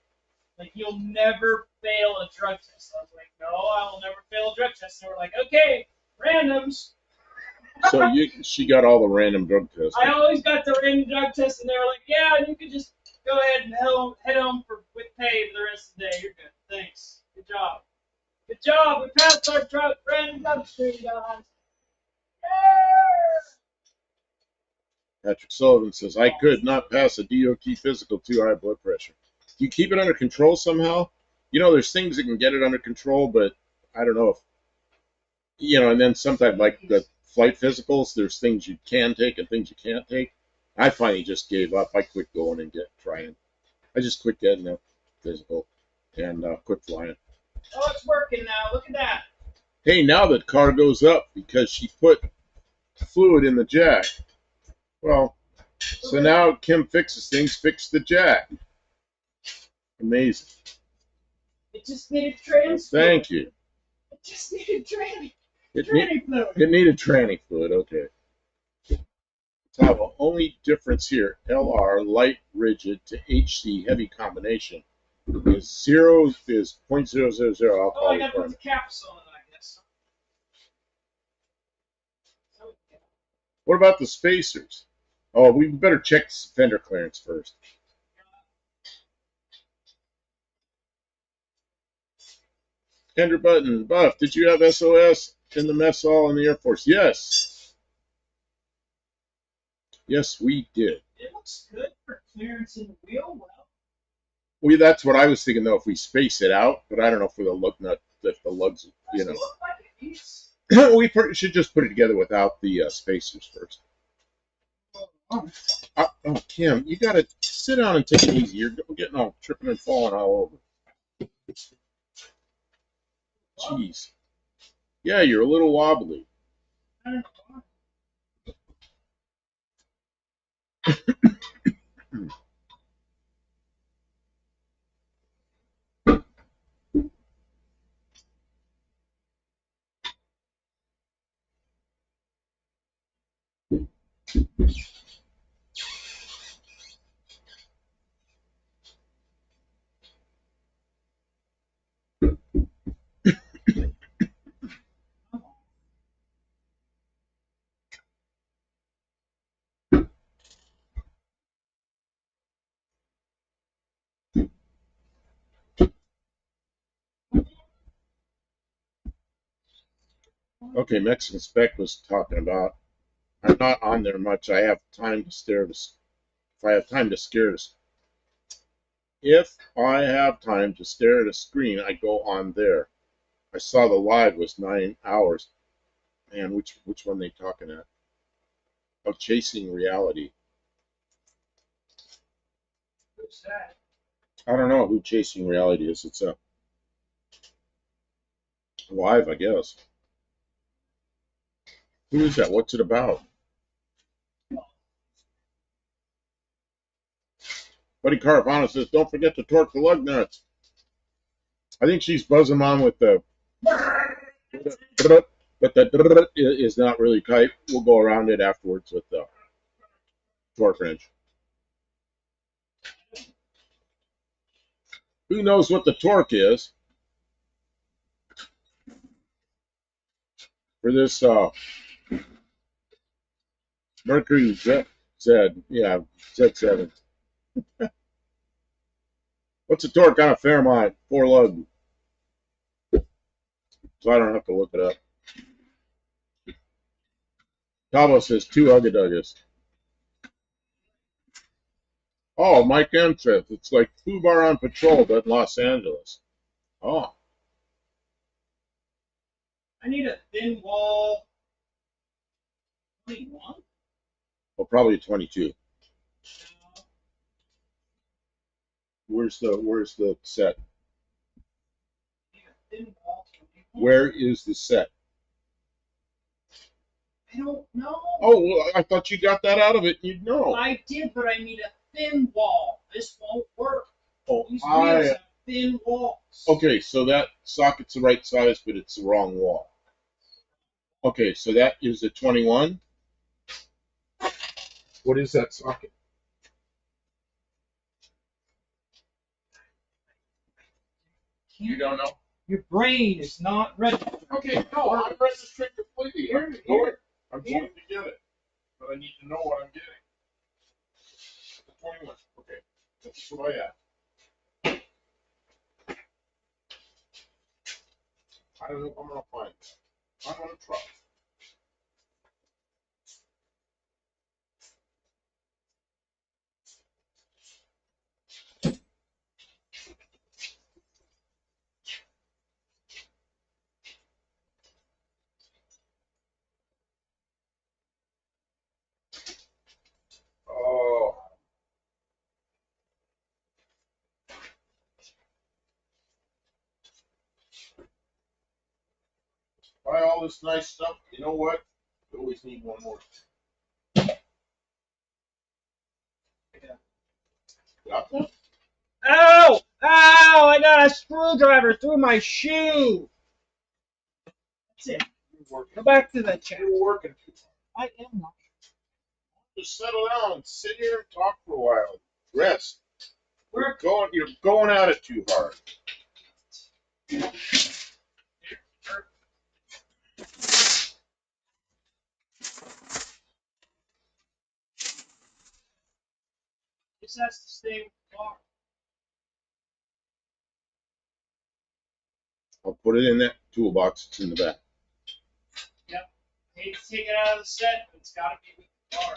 Like you'll never fail a drug test?" I was like, "No, I will never fail a drug test." And they were like, "Okay, randoms." So she got all the random drug tests. I always got the random drug tests, and they were like, "Yeah, you could just go ahead and head home with pay for the rest of the day. You're good. Thanks. Good job. Good job. We passed our random drug screen, guys." Patrick Sullivan says, I could not pass a DOT physical, too high blood pressure. Do you keep it under control somehow? You know, there's things that can get it under control, but I don't know if, you know, and then sometimes like the flight physicals, there's things you can take and things you can't take. I finally just gave up. I quit going and trying. I just quit getting a physical and quit flying. Oh, it's working now. Look at that. Hey, now the car goes up because she put fluid in the jack. Well, so now Kim fixes things, fix the jack. Amazing. It just needed transfer. Thank you. It just needed tranny fluid. It needed tranny fluid, okay. So the only difference here, LR light rigid to HC heavy combination is 0.000 alcohol. Oh, I got to put the caps on it, I guess. What about the spacers? Oh, we better check the fender clearance first. Andrew Button, Buff, did you have SOS in the mess hall in the Air Force? Yes. Yes, we did. It looks good for clearance in the wheel well. That's what I was thinking, though, if we space it out, but I don't know for the lug nut, if the lugs, you know. Look like we should just put it together without the spacers first. Oh, Kim, you got to sit down and take it easy. You're getting all tripping and falling all over. Jeez. Yeah, you're a little wobbly. Okay, Mexican Spec was talking about. I'm not on there much. I have time to stare. If I have time to stare at a screen, I go on there. I saw the live was 9 hours. Man, which one they talking at? Oh, Chasing Reality. Who's that? I don't know who Chasing Reality is. It's a live, I guess. Who is that? What's it about? Buddy Caravana says, don't forget to torque the lug nuts. I think she's buzzing on with the, but the is not really tight. We'll go around it afterwards with the torque wrench. Who knows what the torque is for this Mercury Z7. What's the torque on a Fairmont 4 lug? So I don't have to look it up. Cabo says 2 Uggaduggas. Oh, Mike M says it's like Fubar on patrol, but in Los Angeles. Oh. I need a thin wall. 21? Well, probably a 22. Where's the set? Where is the set? I don't know. Oh, well, I thought you got that out of it. You'd know. I did, but I need a thin wall. This won't work. Oh, These wheels have thin walls. Okay, so that socket's the right size, but it's the wrong wall. Okay, so that is a 21. What is that socket? You don't know? Your brain is not ready. Okay, no, I'm registered completely. I'm going to get it, but I need to know what I'm getting. The 21. Okay, that's what I have. I don't know if I'm going to find that. I'm going to try. Oh. Buy all this nice stuff. You know what? You always need one more. Yeah. Got that? Ow! Ow! I got a screwdriver through my shoe. That's it. Go back to the chat. You're working too hard. I am not. Just settle down and sit here and talk for a while. Rest. We're You're going at it too hard. This has to stay with the car. I'll put it in that toolbox. It's in the back. Yep. I hate to take it out of the set, but it's got to be with the car.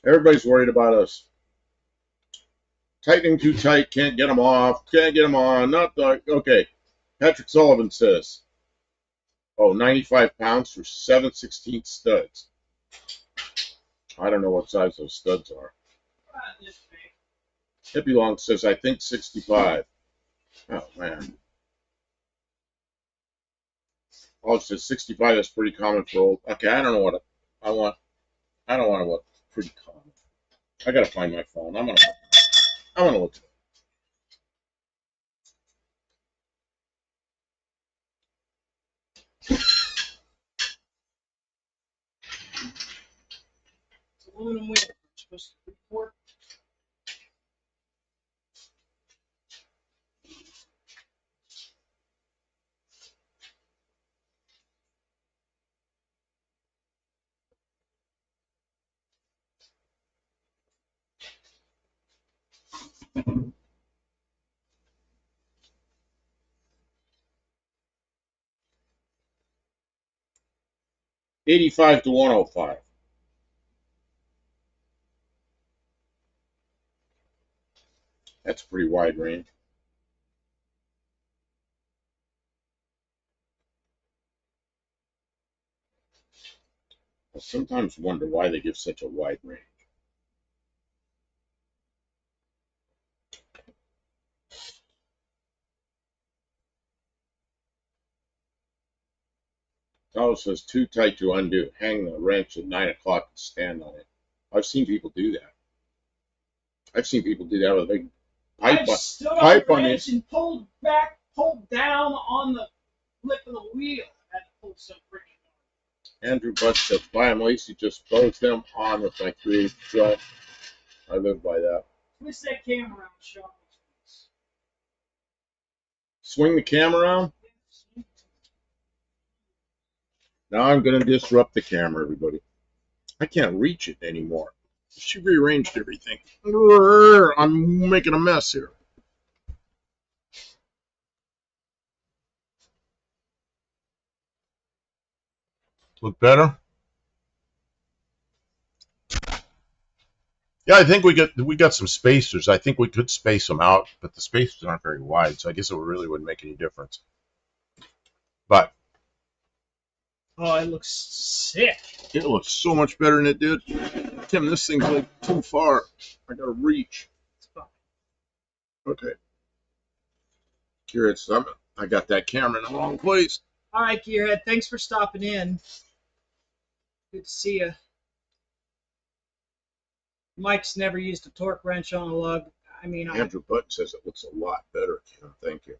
Everybody's worried about us. Tightening too tight, can't get them off, can't get them on, not the, okay. Patrick Sullivan says, oh, 95 pounds for 7/16 studs. I don't know what size those studs are. This big. Hippie Long says, I think 65. Oh, man. Oh, it says 65 is pretty common for old. Okay, I don't know what I want. I don't want what pretty common. I gotta find my phone. I'm gonna look at it. It's aluminum wheel. It's supposed to be report. $85 to $105. That's a pretty wide range. I sometimes wonder why they give such a wide range. Tyler says too tight to undo. Hang the wrench at 9 o'clock and stand on it. I've seen people do that. I've seen people do that with a big pipe, I stood on pipe the on wrench it. and pulled back, pulled down on the lip of the wheel. I had to pull so freaking hard. Andrew Butt says, buy them lacy, just both them on with my 3/8 drive. I live by that. Twist that camera around, Sean. Swing the camera around. Now I'm going to disrupt the camera, everybody. I can't reach it anymore. She rearranged everything. I'm making a mess here. Look better? Yeah, I think we got some spacers. I think we could space them out, but the spacers aren't very wide, so I guess it really wouldn't make any difference. But Oh, it looks sick. it looks so much better than it did. Tim, this thing's like too far. I gotta reach. It's fine. Okay. Curious, I got that camera in the wrong place. All right, Gearhead. Thanks for stopping in. Good to see you. Mike's never used a torque wrench on a lug. I mean, Andrew Button says it looks a lot better. Thank you.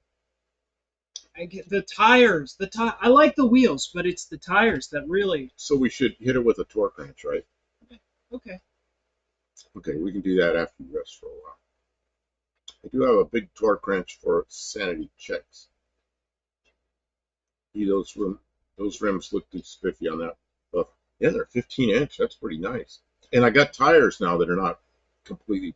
I get the tires. I like the wheels, but it's the tires that really. So we should hit it with a torque wrench, right? Okay. Okay, we can do that after you rest for a while. I do have a big torque wrench for sanity checks. See those Those rims look too spiffy on that. But yeah, they're 15-inch. That's pretty nice. And I got tires now that are not completely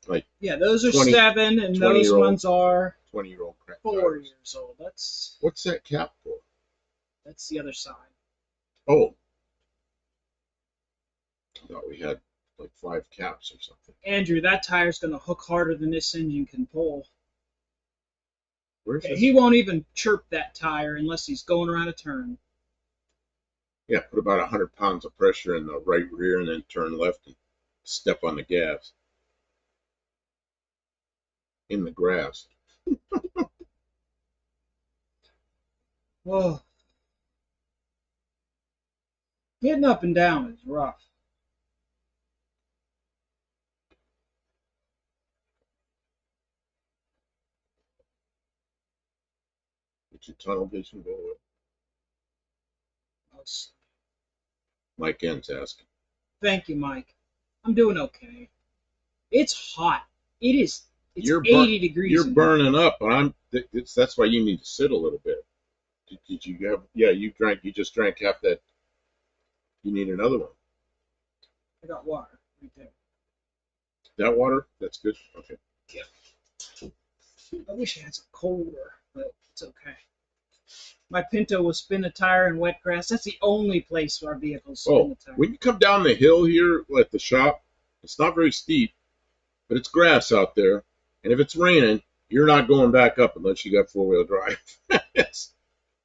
like Yeah, those are 20, 7, and 20 those year old ones are 20-year-old crap 4 tires. years old. What's that cap for? That's the other side. Oh, I thought we had like 5 caps or something. Andrew, that tire's going to hook harder than this engine can pull. Where's this? He won't even chirp that tire unless he's going around a turn. Yeah, put about 100 pounds of pressure in the right rear and then turn left and step on the gas. In the grass. Whoa. Getting up and down is rough. Did your tunnel vision go away? Oh, Mike N's asking. thank you, Mike. I'm doing okay. It's hot. It is. It's You're 80 degrees. You're burning up, and that's why you need to sit a little bit. Did you have? Yeah, you just drank half that. You need another one. I got water right there. That water? That's good. Okay. Yeah. I wish I had some colder, but it's okay. My Pinto will spin a tire in wet grass. That's the only place our vehicles spin a tire. When you come down the hill here at the shop, it's not very steep, but it's grass out there. And if it's raining, you're not going back up unless you got 4-wheel drive.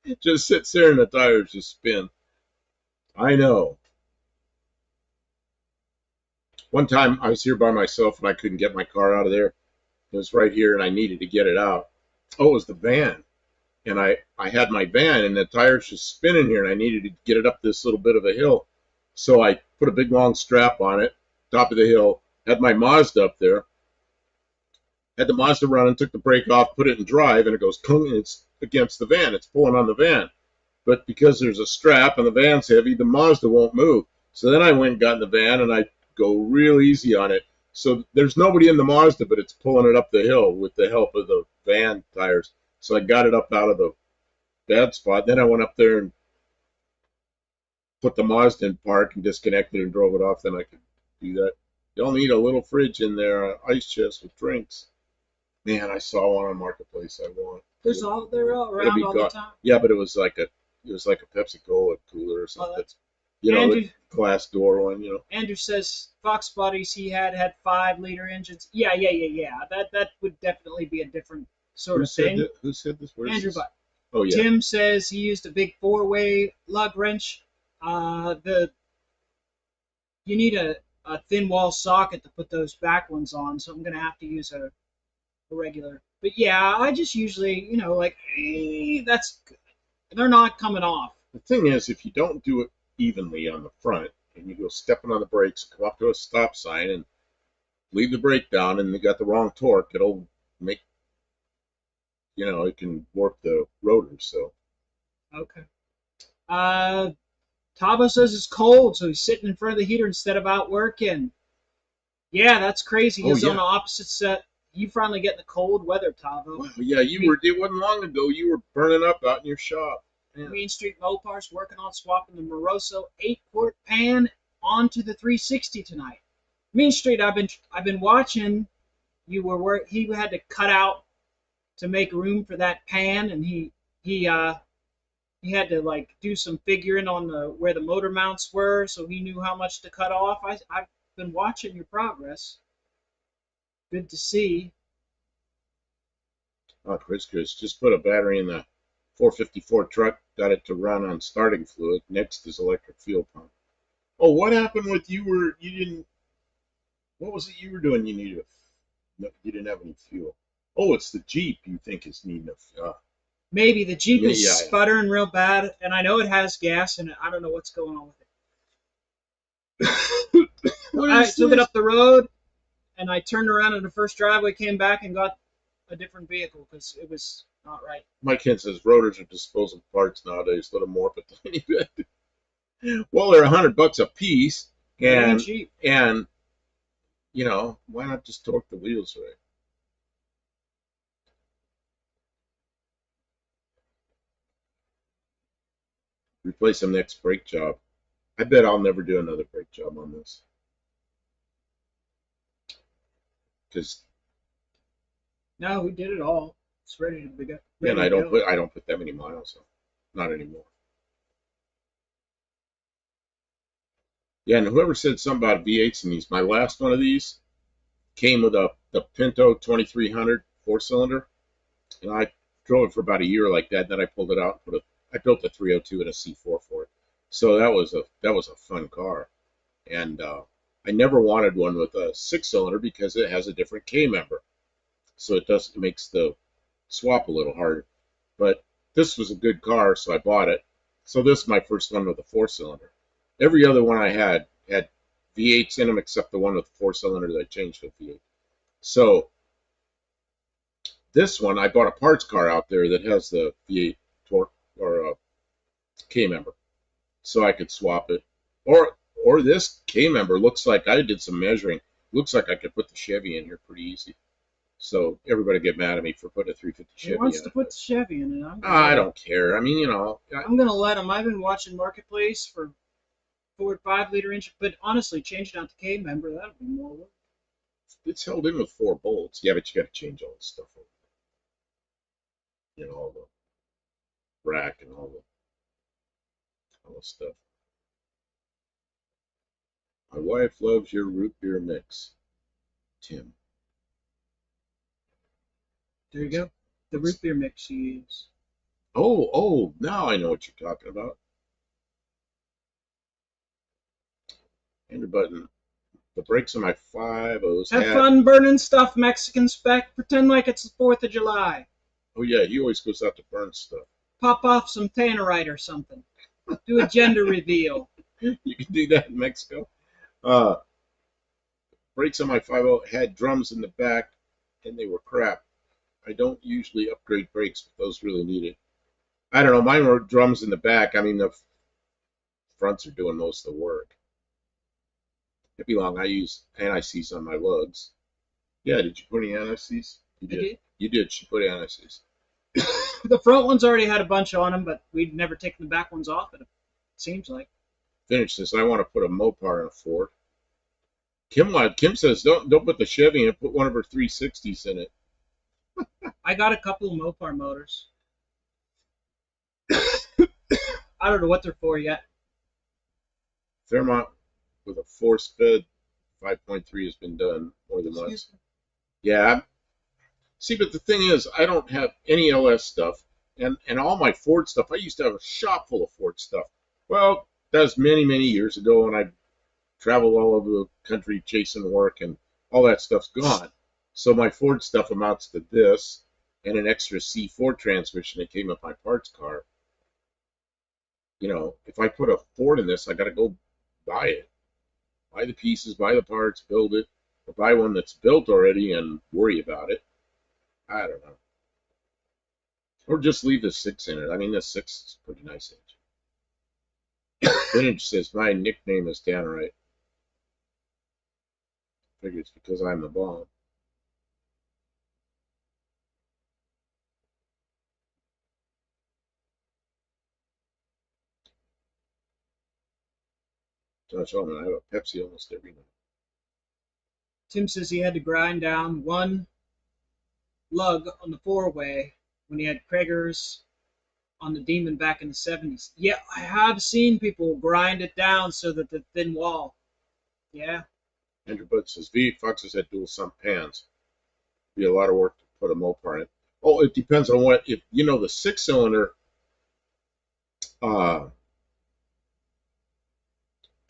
It just sits there and the tires just spin. I know. One time I was here by myself and I couldn't get my car out of there. It was right here and I needed to get it out. Oh, it was the van. And I had my van and the tires just spinning here and I needed to get it up this little bit of a hill. So I put a big long strap on it, top of the hill, had my Mazda up there, had the Mazda running, took the brake off, put it in drive, and it goes kung, and it's against the van. It's pulling on the van. But because there's a strap and the van's heavy, the Mazda won't move. So then I went and got in the van and I go real easy on it. So there's nobody in the Mazda, but it's pulling it up the hill with the help of the van tires. So I got it up out of the bad spot. Then I went up there and put the Mazda in park and disconnected and drove it off. Then I could do that. You'll need a little fridge in there, an ice chest with drinks. Man, I saw one on Marketplace. I want. They're all around all the time. Yeah, but it was like a Pepsi Cola cooler or something. Oh, you know, Andrew, the glass door one. You know. Andrew says Fox bodies he had 5-liter engines. Yeah. That would definitely be a different sort of thing. Who said this? Where's Andrew, this? but Oh yeah. Tim says he used a big 4-way lug wrench. You need a thin wall socket to put those back ones on, so I'm gonna have to use a regular. But yeah, I just usually, that's good. They're not coming off. The thing is, if you don't do it evenly on the front, and you go stepping on the brakes, come up to a stop sign, and leave the brake down, and you got the wrong torque, it'll make, it can warp the rotors. So. Okay. Tabo says it's cold, so he's sitting in front of the heater instead of out working. Yeah, that's crazy. He's on the opposite set. You finally getting the cold weather, Tavo. Well, yeah, it wasn't long ago. You were burning up out in your shop. Yeah. Main Street Mopar's working on swapping the Moroso 8-quart pan onto the 360 tonight. Main Street, I've been watching. He had to cut out to make room for that pan, and he had to do some figuring on where the motor mounts were, so he knew how much to cut off. I've been watching your progress. Good to see. Oh, Chris, just put a battery in the 454 truck. Got it to run on starting fluid. Next is electric fuel pump. Oh, what happened with you didn't? What was it you were doing? You didn't have any fuel. Oh, it's the Jeep you think is needing a fuel. Maybe the Jeep is sputtering real bad, and I know it has gas in it. I don't know what's going on with it. I took it up the road, and I turned around in the first driveway, came back, and got a different vehicle because it was not right. Mike Kent says rotors are disposable parts nowadays. Let them warp a tiny bit. Well, they're $100 a piece, and why not just torque the wheels right? replace them next brake job. I bet I'll never do another brake job on this. Because No, we did it all. It's ready to go. and I don't put that many miles on. Not anymore. Yeah, and whoever said something about V8s in these, my last one of these came with the Pinto 2300 4-cylinder, and I drove it for about a year like that. Then I pulled it out and I built a 302 and a C4 for it. So that was a fun car, and I never wanted one with a 6-cylinder because it has a different K member, so it makes the swap a little harder. But this was a good car, so I bought it. So this is my first one with a 4-cylinder. Every other one I had V8s in them except the one with the 4-cylinder that I changed to a V8. So this one, I bought a parts car out there that has the V8 torque or K member, so I could swap it. Or this K member looks like I did some measuring. Looks like I could put the Chevy in here pretty easy. So everybody get mad at me for putting a 350 Chevy in. He wants to put the Chevy in it. I don't care. I mean, I'm gonna let him. I've been watching Marketplace for Ford 5-liter engine, but honestly, changing out the K member, that'd be more work. It's held in with 4 bolts. Yeah, but you got to change all the stuff over. All the rack and all the stuff. My wife loves your root beer mix, Tim. There you go. The root beer mix you use. Oh, now I know what you're talking about. Enter button. The brakes on my 5.0s Have fun burning stuff, Mexican spec. Pretend like it's the 4th of July. Oh, yeah, he always goes out to burn stuff. Pop off some tannerite or something. Do a gender reveal. You can do that in Mexico. Brakes on my 5.0 had drums in the back, and they were crap. I don't usually upgrade brakes, but those really need it. I don't know. Mine were drums in the back. I mean, the fronts are doing most of the work. It'd be long. I use anti-seize on my lugs. Yeah, did you put any anti-seize? You did. You did. She put anti-seize. The front ones already had a bunch on them, but we'd never taken the back ones off. It seems like. Finish this. I want to put a Mopar in a Ford. Kim says don't put the Chevy in it. Put one of her 360s in it. I got a couple of Mopar motors. I don't know what they're for yet. Fairmont with a 4-speed 5.3 has been done more than once. Yeah. See, but the thing is, I don't have any LS stuff, and all my Ford stuff. I used to have a shop full of Ford stuff. Well, that was many, many years ago, and I traveled all over the country chasing work, and all that stuff's gone. So my Ford stuff amounts to this and an extra C4 transmission that came with my parts car. If I put a Ford in this, I got to go buy it. Buy the pieces, buy the parts, build it, or buy one that's built already and worry about it. I don't know. Or just leave the 6 in it. I mean, the 6 is a pretty nice engine. Vintage says, my nickname is Tannerite. Figure it's because I'm the bomb. Josh Ullman, I have a Pepsi almost every night. Tim says he had to grind down one lug on the 4-way when he had Krager's on the Demon back in the 70s. Yeah, I have seen people grind it down so that the thin wall. Yeah. Andrew Budd says, V8 Foxes had dual sump pans. Be a lot of work to put a Mopar in it. Oh, it depends on what, if the 6-cylinder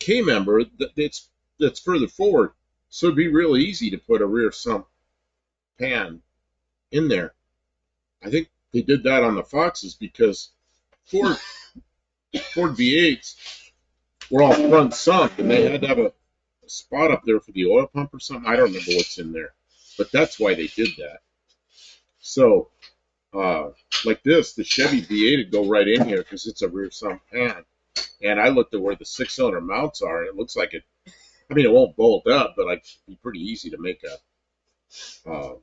K member, that's further forward, so it'd be really easy to put a rear sump pan in there. I think they did that on the Foxes because Ford V8s were all front sump, and they had to have a spot up there for the oil pump or something. I don't remember what's in there, but that's why they did that. So, like this, the Chevy V8 would go right in here because it's a rear sump pan. And I looked at where the 6-cylinder mounts are, and it looks like it. I mean, it won't bolt up, but it'd be pretty easy to make a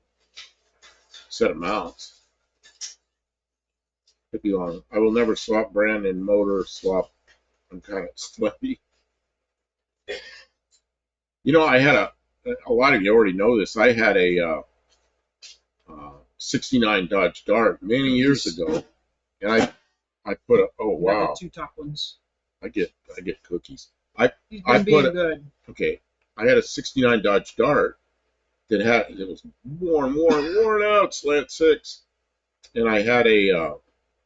set of mounts. Could be long. I will never swap brand and motor swap. I'm kind of sweaty. You know, I had a lot of you already know this. I had a 69 Dodge Dart many years ago, and I put a, oh wow, the 2 top ones. I get cookies. I He's I been being put good. okay. I had a 69 Dodge Dart that had it was worn out, slant six, and I had a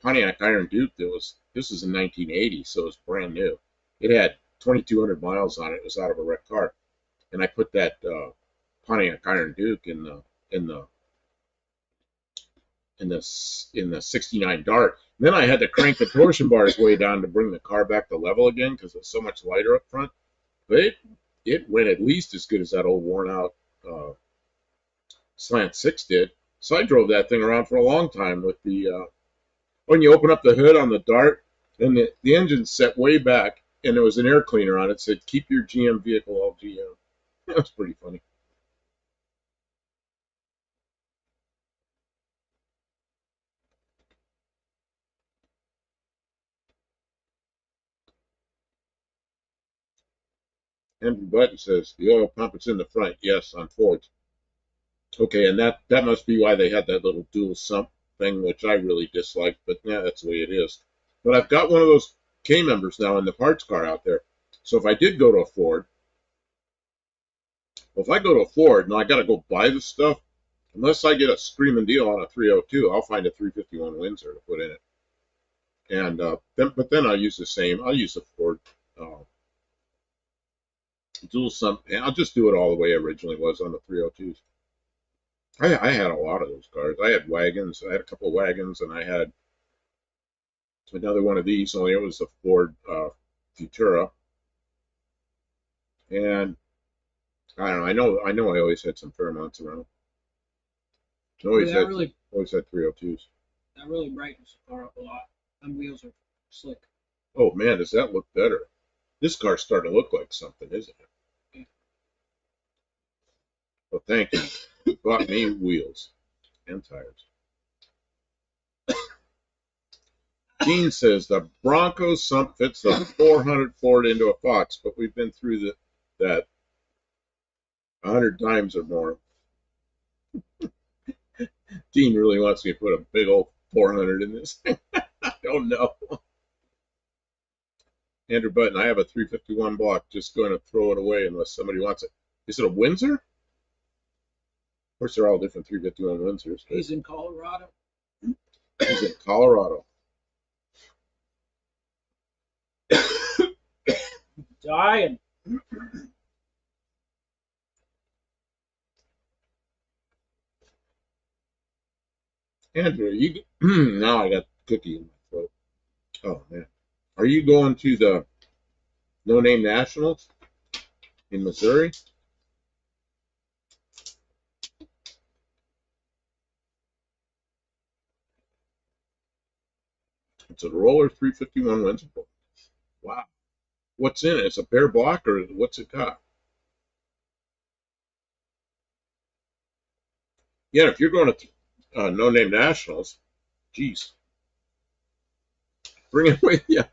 Pontiac Iron Duke that was this was in 1980, so it was brand new. It had 2,200 miles on it. It was out of a wrecked car, and I put that Pontiac Iron Duke in the in the 69 Dart. And then I had to crank the torsion bars way down to bring the car back to level again because it's so much lighter up front. But it went at least as good as that old worn out Slant 6 did. So I drove that thing around for a long time with the when you open up the hood on the Dart, and the engine's set way back, and there was an air cleaner on it that said, keep your GM vehicle all GM. That was pretty funny. Andrew Button says, the oil pump is in the front. Yes, on Fords. Okay, and that must be why they had that little dual sump thing, which I really disliked, but yeah, that's the way it is. But I've got one of those K members now in the parts car out there. So if I did go to a Ford, well, if I go to a Ford and I got to go buy the stuff, unless I get a screaming deal on a 302, I'll find a 351 Windsor to put in it. And then I'll use the same. I'll use the Ford dual sump. I'll just do it all the way it originally was on the 302s. I had a lot of those cars. I had wagons. I had a couple of wagons, and I had another one of these. Only it was a Ford Futura. And I don't know. I know. I always had some Fairmonts around. Always had 302s. That really brightens the car up a lot. And wheels are slick. Oh man, does that look better? This car's starting to look like something, isn't it? Yeah. Well, thank you. You bought me wheels and tires. Gene says the Bronco sump fits the 400 Ford into a Fox, but we've been through that 100 times or more. Gene really wants me to put a big old 400 in this. I don't know. Andrew Button, I have a 351 block. Just going to throw it away unless somebody wants it. Is it a Windsor? Of course, they're all different 351 Windsors. He's in Colorado. He's in Colorado. Dying. Andrew, you now I got cookie in my throat. Oh man, are you going to the No Name Nationals in Missouri? It's a roller 351 Windsor. Wow, what's in it? It's a bare block, or what's it got? Yeah, if you're going to No Name Nationals, geez, bring it with you.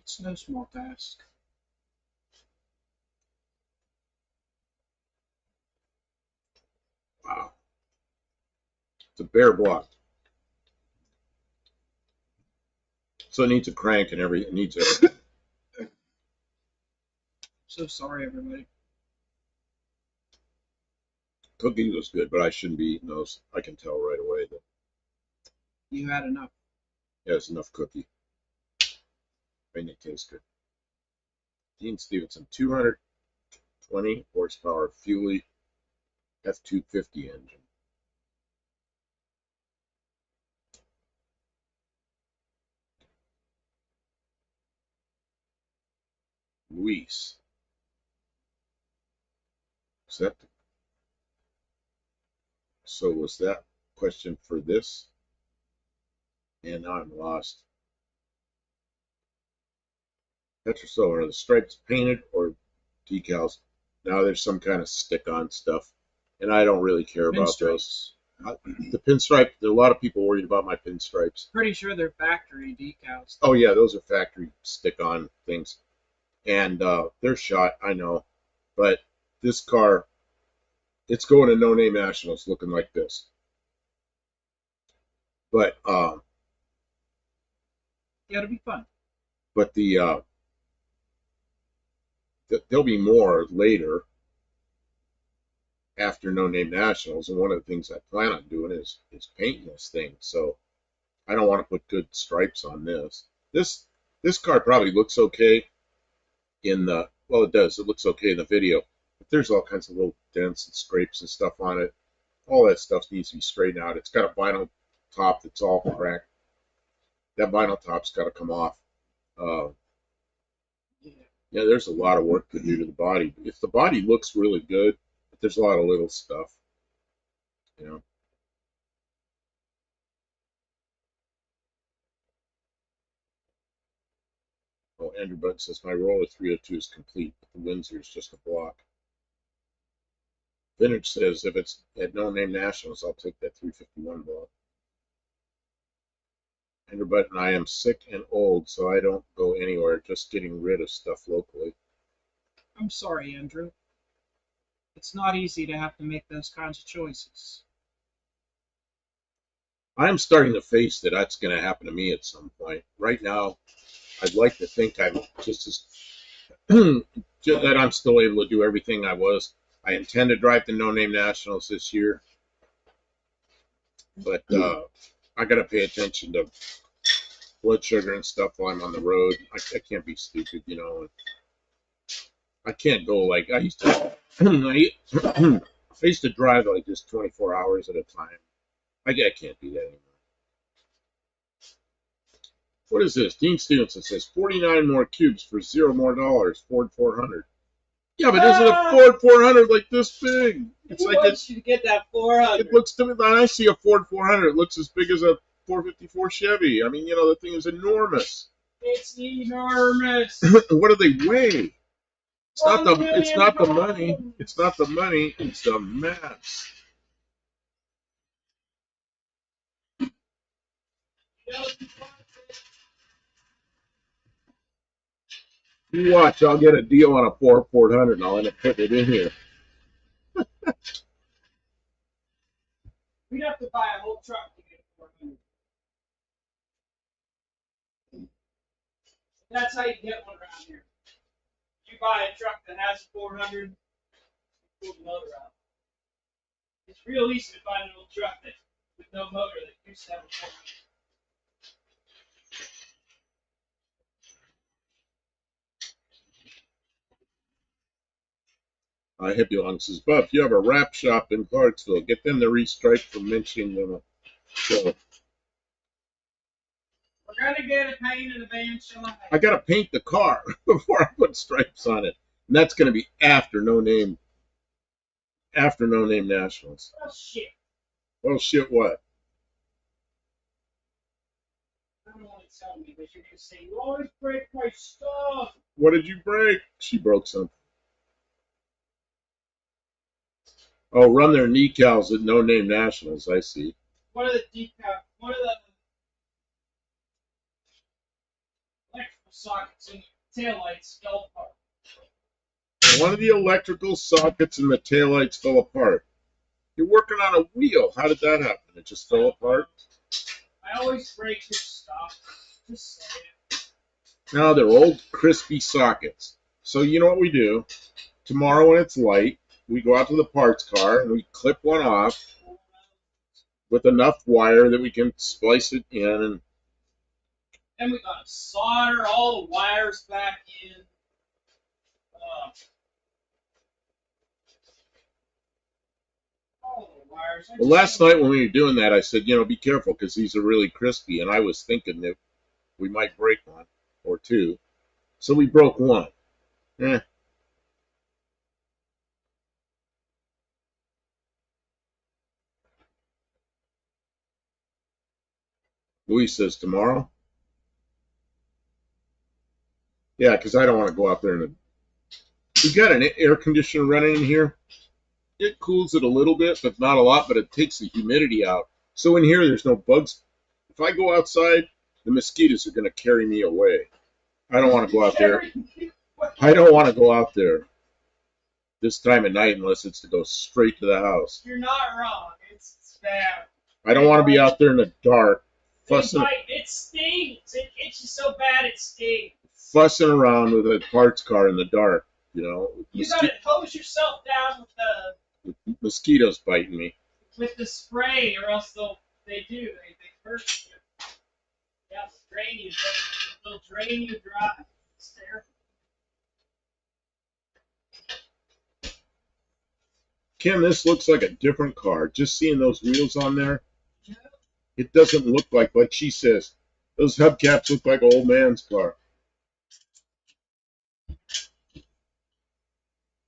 It's no small task. Wow, it's a bare block, so it needs a crank and everything. It needs everything. So sorry, everybody. Cookie was good, but I shouldn't be eating those. I can tell right away that you had enough. Yeah, it's enough cookie. And it tastes good. Dean Stevenson, 220 horsepower Fuelie F250 engine. Luis. Is that so was that question for this? And now I'm lost. Petrosol, are the stripes painted or decals? Now there's some kind of stick-on stuff. and I don't really care about those. The pinstripe, there are a lot of people worried about my pinstripes. Pretty sure they're factory decals. Oh yeah, those are factory stick-on things, and they're shot, I know, but this car, it's going to No Name Nationals looking like this. But yeah, it'll be fun. But there'll be more later after No Name Nationals, and one of the things I plan on doing is painting this thing. So I don't want to put good stripes on this. This car probably looks okay in the, well, it does. It looks okay in the video, but there's all kinds of little dents and scrapes and stuff on it. All that stuff needs to be straightened out. It's got a vinyl top that's all cracked. That vinyl top's got to come off. Yeah, there's a lot of work to do to the body. If the body looks really good, but there's a lot of little stuff, you know. Oh, Andrew Budd says, my roller 302 is complete, but the Windsor is just a block. Vintage says, if it's at No Name Nationals, I'll take that 351 block. Andrew Budd and I am sick and old, so I don't go anywhere, just getting rid of stuff locally. I'm sorry, Andrew. It's not easy to have to make those kinds of choices. I'm starting to face that that's going to happen to me at some point. Right now, I'd like to think I'm just as that I'm still able to do everything I was. I intend to drive the No Name Nationals this year, but I got to pay attention to blood sugar and stuff while I'm on the road. I can't be stupid, you know. I can't go like I used to. I used to drive like just 24 hours at a time. I can't do that anymore. What is this? Dean Stevenson says 49 more cubes for $0 more. Ford 400. Yeah, but isn't a Ford 400 like this big? It's like wants you to get that 400. It looks to me, when I see a Ford 400, it looks as big as a 454 Chevy. I mean, you know, the thing is enormous. It's enormous. What do they weigh? It's not the money. It's not the money. It's the mass. You watch, I'll get a deal on a Ford 400 and I'll end up putting it in here. We'd have to buy a whole truck to get a 400. That's how you get one around here. You buy a truck that has a 400, pull the motor out. It's real easy to find an old truck that with no motor that used to have a 400. Hippie Long says, Buff, you have a wrap shop in Clarksville. Get them to restripe for mentioning them. So, we're going to get it painted eventually. I got to paint the car before I put stripes on it. And that's going to be after No Name Nationals. Oh, shit. Well, shit, what? I don't want to tell me, but you're going to say, you always break my stuff. What did you break? She broke something. Oh, run their decals at No Name Nationals. I see. What are the decals? What are the electrical sockets in the taillights fell apart? One of the electrical sockets in the taillights fell apart. You're working on a wheel. How did that happen? It just fell apart? I always break your stuff. Just say it. No, they're old, crispy sockets. So you know what we do? Tomorrow when it's light, we go out to the parts car and we clip one off with enough wire that we can splice it in. And we gotta solder all the wires back in. All the wires. Well, last night when we were doing that, I said, you know, be careful because these are really crispy. And I was thinking that we might break one or two. So we broke one. Luis says tomorrow. Yeah, because I don't want to go out there and we got an air conditioner running in here. it cools it a little bit, but not a lot, but it takes the humidity out. So in here, there's no bugs. If I go outside, the mosquitoes are going to carry me away. I don't want to go out there. I don't want to go out there this time of night unless it's to go straight to the house. You're not wrong. It's bad. I don't want to be out there in the dark, fussing, It stings. It itches so bad it stings. fussing around with a parts car in the dark. You know, You gotta hose yourself down with mosquitoes biting me. with the spray, or else they hurt you. Yeah, they'll drain you dry. It's terrible. Kim, this looks like a different car. Just seeing those wheels on there, it doesn't look like she says, those hubcaps look like an old man's car.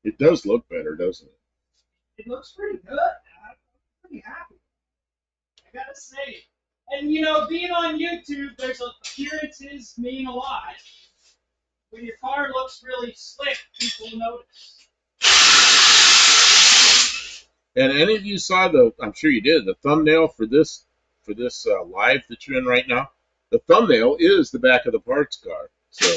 It does look better, doesn't it? It looks pretty good. I'm pretty happy. I gotta say. And you know, being on YouTube, there's appearances mean a lot. When your car looks really slick, people notice. And any of you saw I'm sure you did, the thumbnail for this live that you're in right now. The thumbnail is the back of the parts car. So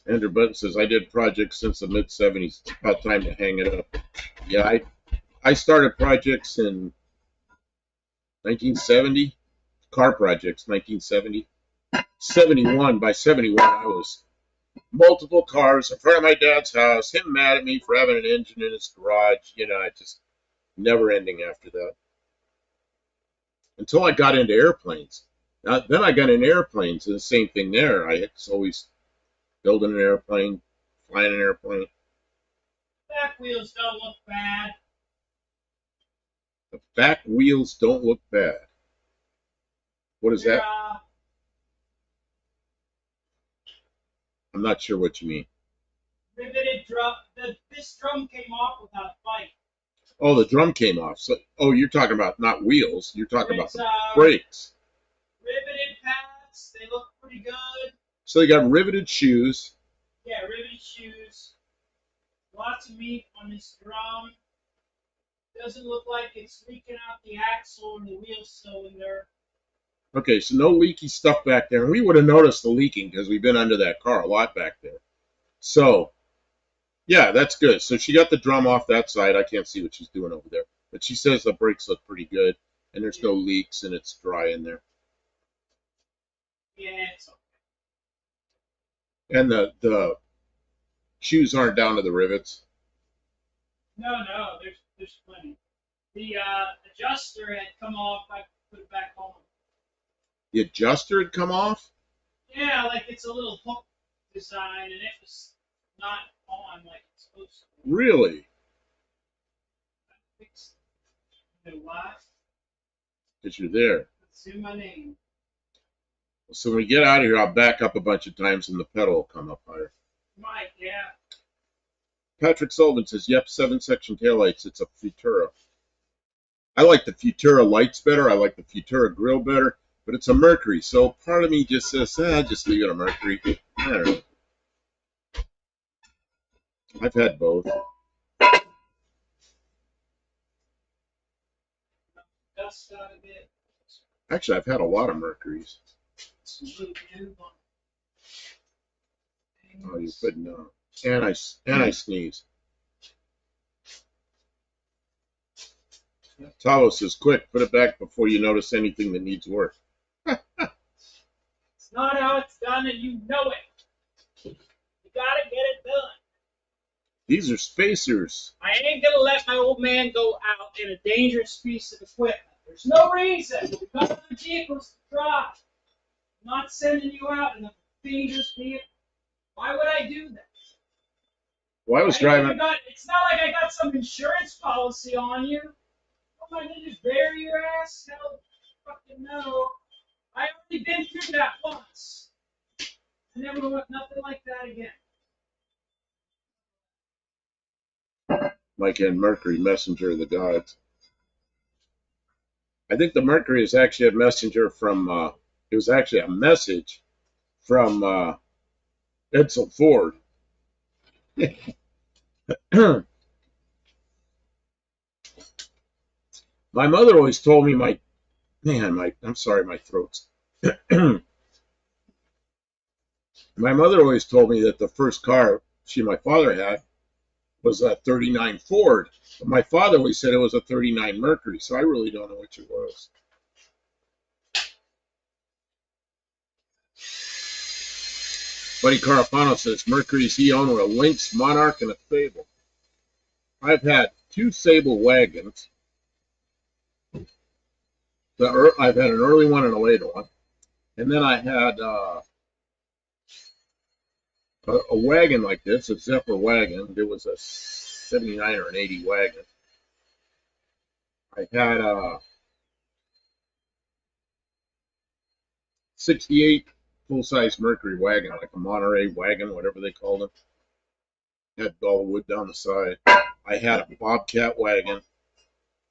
Andrew Button says, I did projects since the mid-'70s. It's about time to hang it up. Yeah, I started projects in 1970, car projects, 1970. 71, by 71, I was multiple cars in front of my dad's house, him mad at me for having an engine in his garage. You know, it just never ending after that. Until I got into airplanes. Then I got into airplanes, and the same thing there. I was always building an airplane, flying an airplane. Back wheels don't look bad. The back wheels don't look bad. What is that? I'm not sure what you mean. Riveted drum. This drum came off without a fight. Oh, the drum came off. So, you're talking about not wheels. You're talking about the brakes. Riveted pads. They look pretty good. So they got riveted shoes. Yeah, riveted shoes. Lots of meat on this drum. Doesn't look like it's leaking out the axle or the wheel cylinder. Okay, so no leaky stuff back there. And we would have noticed the leaking because we've been under that car a lot back there. So, yeah, that's good. So she got the drum off that side. I can't see what she's doing over there. But she says the brakes look pretty good. And there's no leaks and it's dry in there. Yeah, it's okay. And the shoes aren't down to the rivets. No, there's plenty. The adjuster had come off. I put it back on. The adjuster had come off? Yeah, like it's a little hook design, and it was not on like it's supposed to. Really? I fixed it. You know why? Because you're there. It's in my name. So when we get out of here, I'll back up a bunch of times and the pedal will come up higher. Mike, yeah. Patrick Sullivan says, yep, 7-section taillights. It's a Futura. I like the Futura lights better. I like the Futura grill better. But it's a Mercury. So part of me just says, just leave it a Mercury. I don't know. I've had both. Dust out a bit. Actually, I've had a lot of Mercuries. Oh, you couldn't know. And I sneeze. Talo says, quick, put it back before you notice anything that needs work. It's not how it's done, and you know it. You gotta get it done. These are spacers. I ain't gonna let my old man go out in a dangerous piece of equipment. There's no reason. We've got other vehicles to drive. I'm not sending you out in a dangerous vehicle. Why would I do that? Well, I was driving. It's not like I got some insurance policy on you. Am I gonna just bury your ass? Hell, fucking no. I already been through that once. I never want nothing like that again. Mike and Mercury, messenger of the gods. I think the Mercury is actually a messenger from, it was actually a message from Edsel Ford. My mother always told me, I'm sorry, my throat's. My mother always told me that the first car my father had was a 39 Ford. But my father always said it was a 39 Mercury, so I really don't know which it was. Buddy Carafano says Mercury's he owned were a Lynx, Monarch, and a Sable. I've had two Sable wagons. I've had an early one and a later one. And then I had a wagon like this, a Zephyr wagon. It was a 79 or an 80 wagon. I had a 68 full-size Mercury wagon, like a Monterey wagon, whatever they called them. Had all wood down the side. I had a Bobcat wagon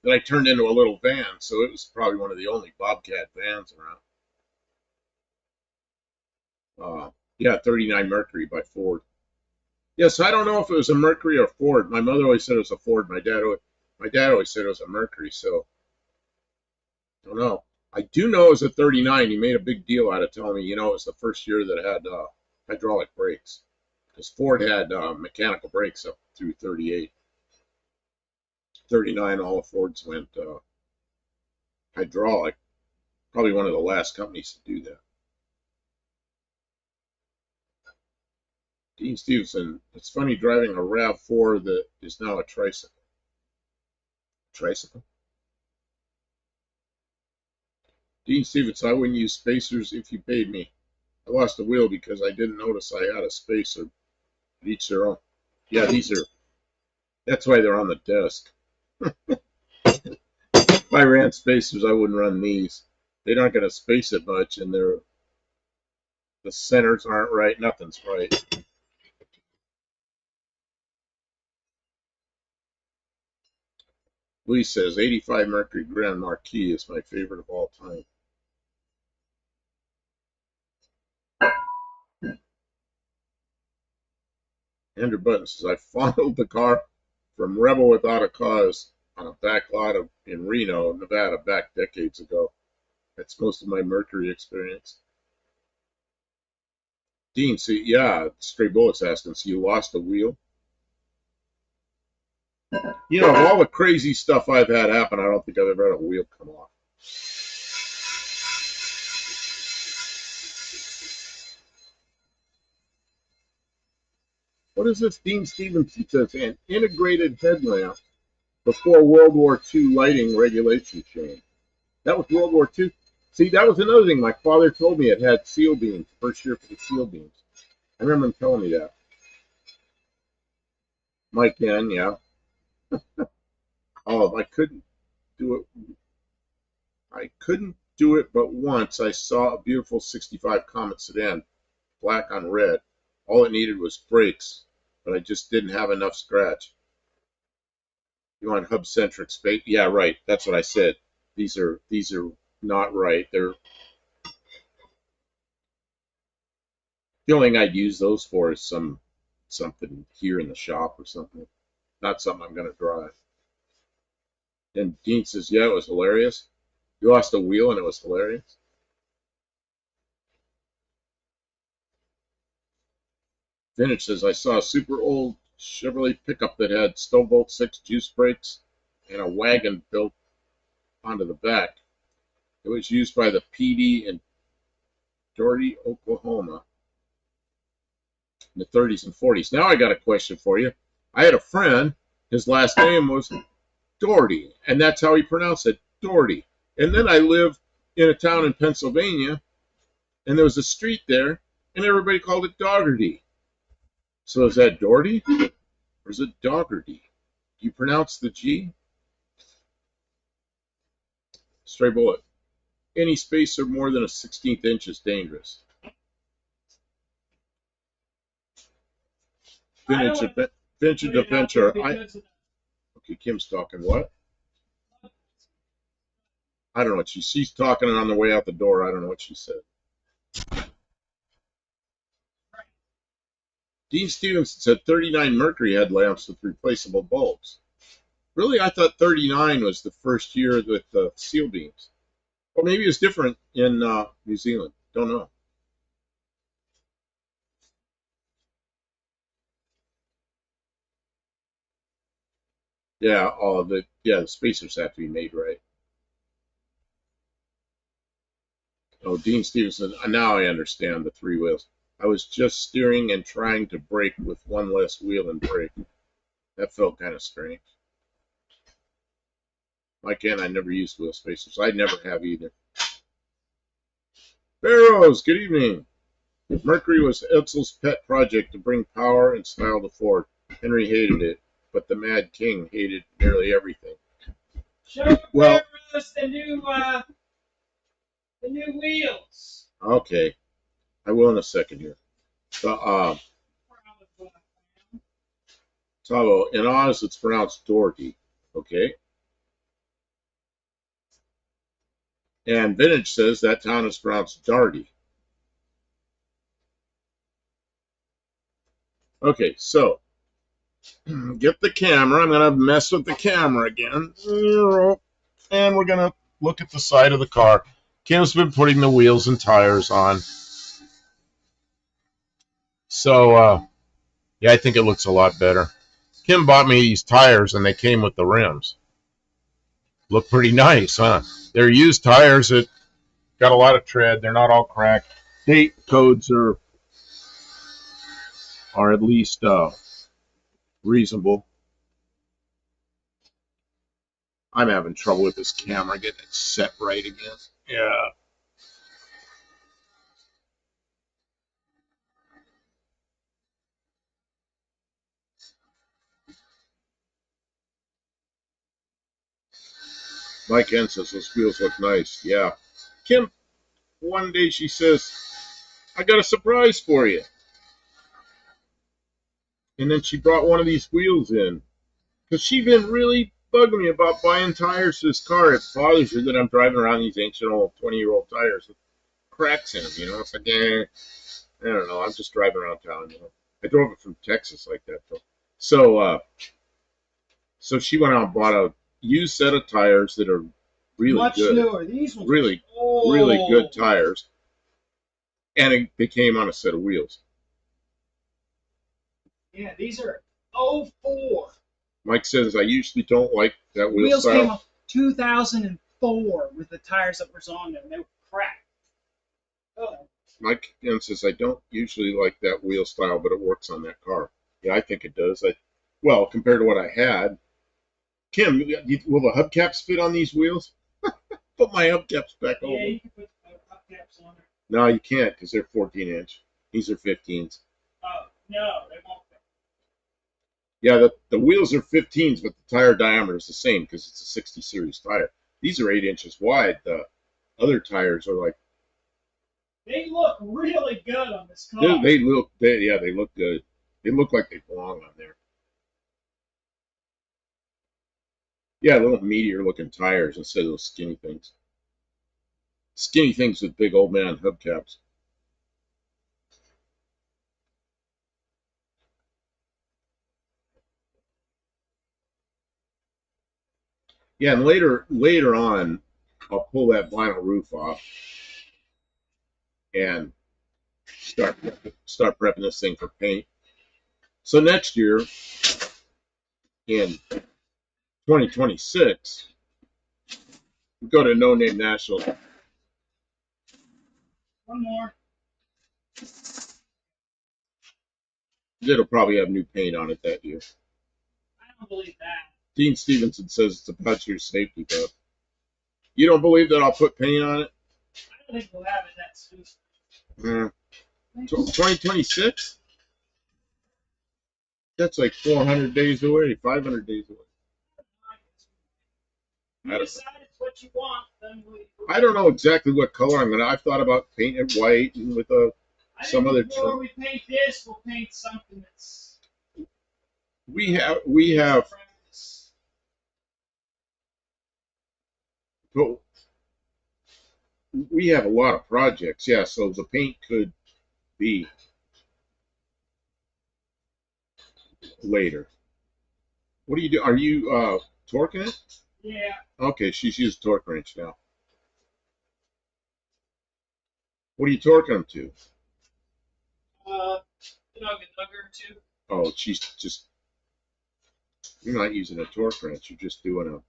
that I turned into a little van, so it was probably one of the only Bobcat vans around. Yeah, 39 Mercury by Ford. Yes, I don't know if it was a Mercury or Ford. My mother always said it was a Ford. My dad always said it was a Mercury, so I don't know. I do know it was a 39. He made a big deal out of telling me, it was the first year that it had hydraulic brakes. Because Ford had mechanical brakes up through 38. 39, all the Fords went hydraulic. Probably one of the last companies to do that. Dean Stevenson, it's funny driving a RAV4 that is now a tricycle. Tricycle? Dean Stevenson, I wouldn't use spacers if you paid me. I lost a wheel because I didn't notice I had a spacer. Each their own. Yeah, that's why they're on the desk. If I ran spacers, I wouldn't run these. They're not going to space it much, and the centers aren't right. Nothing's right. Lee says 85 Mercury Grand Marquis is my favorite of all time. Andrew Button says I fondled the car from Rebel without a cause on a back lot in Reno, Nevada, back decades ago. That's most of my Mercury experience. Dean, see, yeah, Stray Bullets asking, so you lost a wheel? Of all the crazy stuff I've had happen, I don't think I've ever had a wheel come off. What is this? Dean Stevenson says an integrated headlamp before World War II lighting regulation change. That was World War II. See, that was another thing. My father told me it had seal beams, first year for the seal beams. I remember him telling me that. Mike Ken, yeah. Oh, I couldn't do it. I couldn't do it, but once I saw a beautiful 65 Comet sedan, black on red. All it needed was brakes, but I just didn't have enough scratch. You want hub-centric space? Yeah, right. That's what I said. These are not right. They're the only thing I'd use those for is something here in the shop or something. Not something I'm going to drive. And Dean says, yeah, it was hilarious. You lost a wheel and it was hilarious. Vintage says, I saw a super old Chevrolet pickup that had Stowbolt 6 juice brakes and a wagon built onto the back. It was used by the PD in Doherty, Oklahoma in the 30s and 40s. Now I got a question for you. I had a friend, his last name was Doherty, and that's how he pronounced it, Doherty. And then I lived in a town in Pennsylvania, and there was a street there, and everybody called it Dougherty. So is that Doherty, or is it Dougherty? Do you pronounce the G? Stray Bullet. Any spacer more than a 16th inch is dangerous. Vintage adventure. Okay, Kim's talking what? I don't know what she's talking on the way out the door. I don't know what she said. Dean Stevenson said 39 Mercury headlamps with replaceable bulbs. Really, I thought 39 was the first year with the seal beams. Well, maybe it's different in New Zealand. Don't know. Yeah, all of it. Yeah, the spacers have to be made right. Oh, Dean Stevenson. Now I understand the three wheels. I was just steering and trying to brake with one less wheel and brake. That felt kind of strange. Again, I never used wheel spacers. I never have either. Barrows, good evening. Mercury was Edsel's pet project to bring power and style to Ford. Henry hated it, but the Mad King hated nearly everything. Show well, the new wheels. Okay, I will in a second here. Tavo, in Oz it's pronounced Doherty. Okay. And Vintage says that town is pronounced Darty. Okay, so get the camera. I'm going to mess with the camera again. And we're going to look at the side of the car. Kim's been putting the wheels and tires on. So, yeah, I think it looks a lot better. Kim bought me these tires, and they came with the rims. Look pretty nice, huh? They're used tires that got a lot of tread. They're not all cracked. Date codes are at least reasonable. I'm having trouble with this camera getting it set right again. Yeah. Mike N says those wheels look nice. Yeah. Kim, one day she says, I got a surprise for you. And then she brought one of these wheels in. Because she'd been really bugging me about buying tires for this car. It bothers her that I'm driving around these ancient old 20-year-old tires with cracks in them, you know. It's like, I don't know. I'm just driving around town, you know. I drove it from Texas like that, though. So she went out and bought a used set of tires that are really much good. Newer. These ones really good tires. And they came on a set of wheels. Yeah, these are 04. Mike says, I usually don't like that wheel Wheels style. came off 2004 with the tires that was on them. They were cracked. Oh. Mike says, I don't usually like that wheel style, but it works on that car. Yeah, I think it does. Well, compared to what I had. Kim, will the hubcaps fit on these wheels? Put my hubcaps back over. Yeah, you can put hubcaps on there. No, you can't because they're 14-inch. These are 15s. Oh, no, they won't fit. Yeah, the wheels are 15s, but the tire diameter is the same because it's a 60 series tire. These are 8 inches wide. The other tires are like. They look really good on this car. They look good. They look like they belong on there. Yeah, little meatier looking tires instead of those skinny things. Skinny things with big old man hubcaps. Yeah, and later on, I'll pull that vinyl roof off and start prepping this thing for paint. So next year, in 2026, we go to No Name National. One more. It'll probably have new paint on it that year. I don't believe that. Dean Stevenson says it's about your safety, though. You don't believe that I'll put paint on it? I don't think we'll have it that soon. 2026? That's like 400 days away, 500 days away. You decide it's what you want, then I don't know exactly what color I'm gonna. I've thought about painting it white and with some other. Before we paint this, we'll paint something that's. We have But we have a lot of projects, yeah, so the paint could be later. What do you do? Are you torquing it? Yeah. Okay, she's used a torque wrench now. What are you torquing them to? Nugger too. Oh, she's just, you're not using a torque wrench, you're just doing a,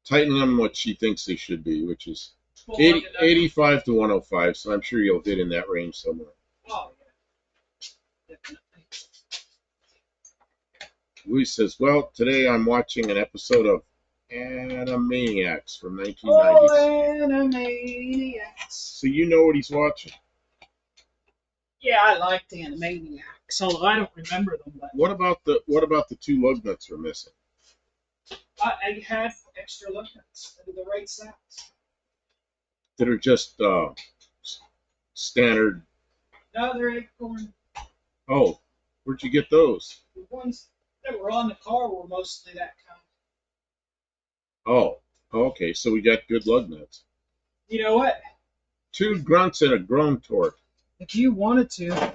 tightening them what she thinks they should be, which is 85 to 105, so I'm sure you'll hit in that range somewhere. Oh, yeah. Definitely. Luis says, well, today I'm watching an episode of Animaniacs from 1990s. Oh, Animaniacs. So you know what he's watching. Yeah, I liked Animaniacs, although I don't remember them. But What about the two lug nuts we're missing? I had extra lug nuts that are the right size. That are just standard. No, they're acorn. Oh, where'd you get those? The ones that were on the car were mostly that kind. Oh, okay, so we got good lug nuts. You know what? Two grunts and a groan torque. If you wanted to,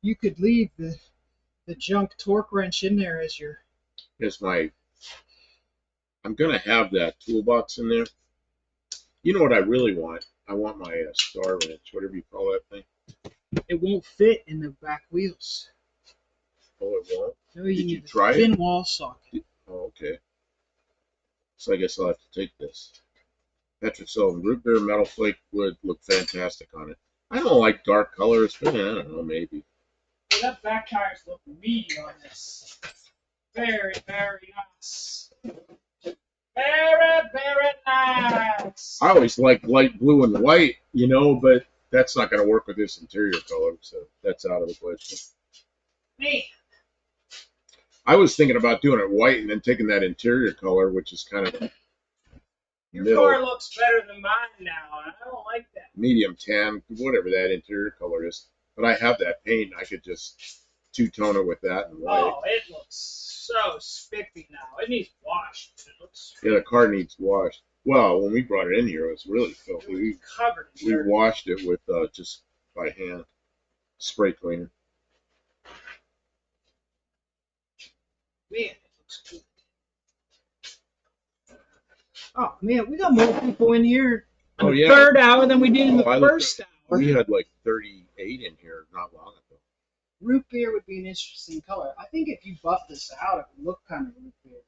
you could leave the junk torque wrench in there as your. Here's my. I'm gonna have that toolbox in there. You know what I really want? I want my star wrench, whatever you call that thing. It won't fit in the back wheels. Oh, it won't? No, Did you need a try thin it? wall socket. Oh, okay. So I guess I'll have to take this. Patrick Sullivan, root beer metal flake would look fantastic on it. I don't like dark colors, but I don't know, maybe. Well, that back tires look meaty on this. Very, very nice. Very, very nice. I always like light blue and white, you know, but that's not going to work with this interior color, so that's out of the question. Me. I was thinking about doing it white and then taking that interior color, which is kind of Your middle, car looks better than mine now, and I don't like that. medium tan, whatever that interior color is. But I have that paint. I could just two-tone it with that and white. Oh, it looks so spiffy now. It needs washed. It looks. Yeah, the car needs washed. Well, when we brought it in here, it was really filthy. It was covered in dirt. We washed it with just by hand, spray cleaner. Man, it looks good. Oh man, we got more people in here in the third hour than we did in the first hour. We had like 38 in here not long ago. Root beer would be an interesting color. I think if you buff this out, it would look kind of root beer.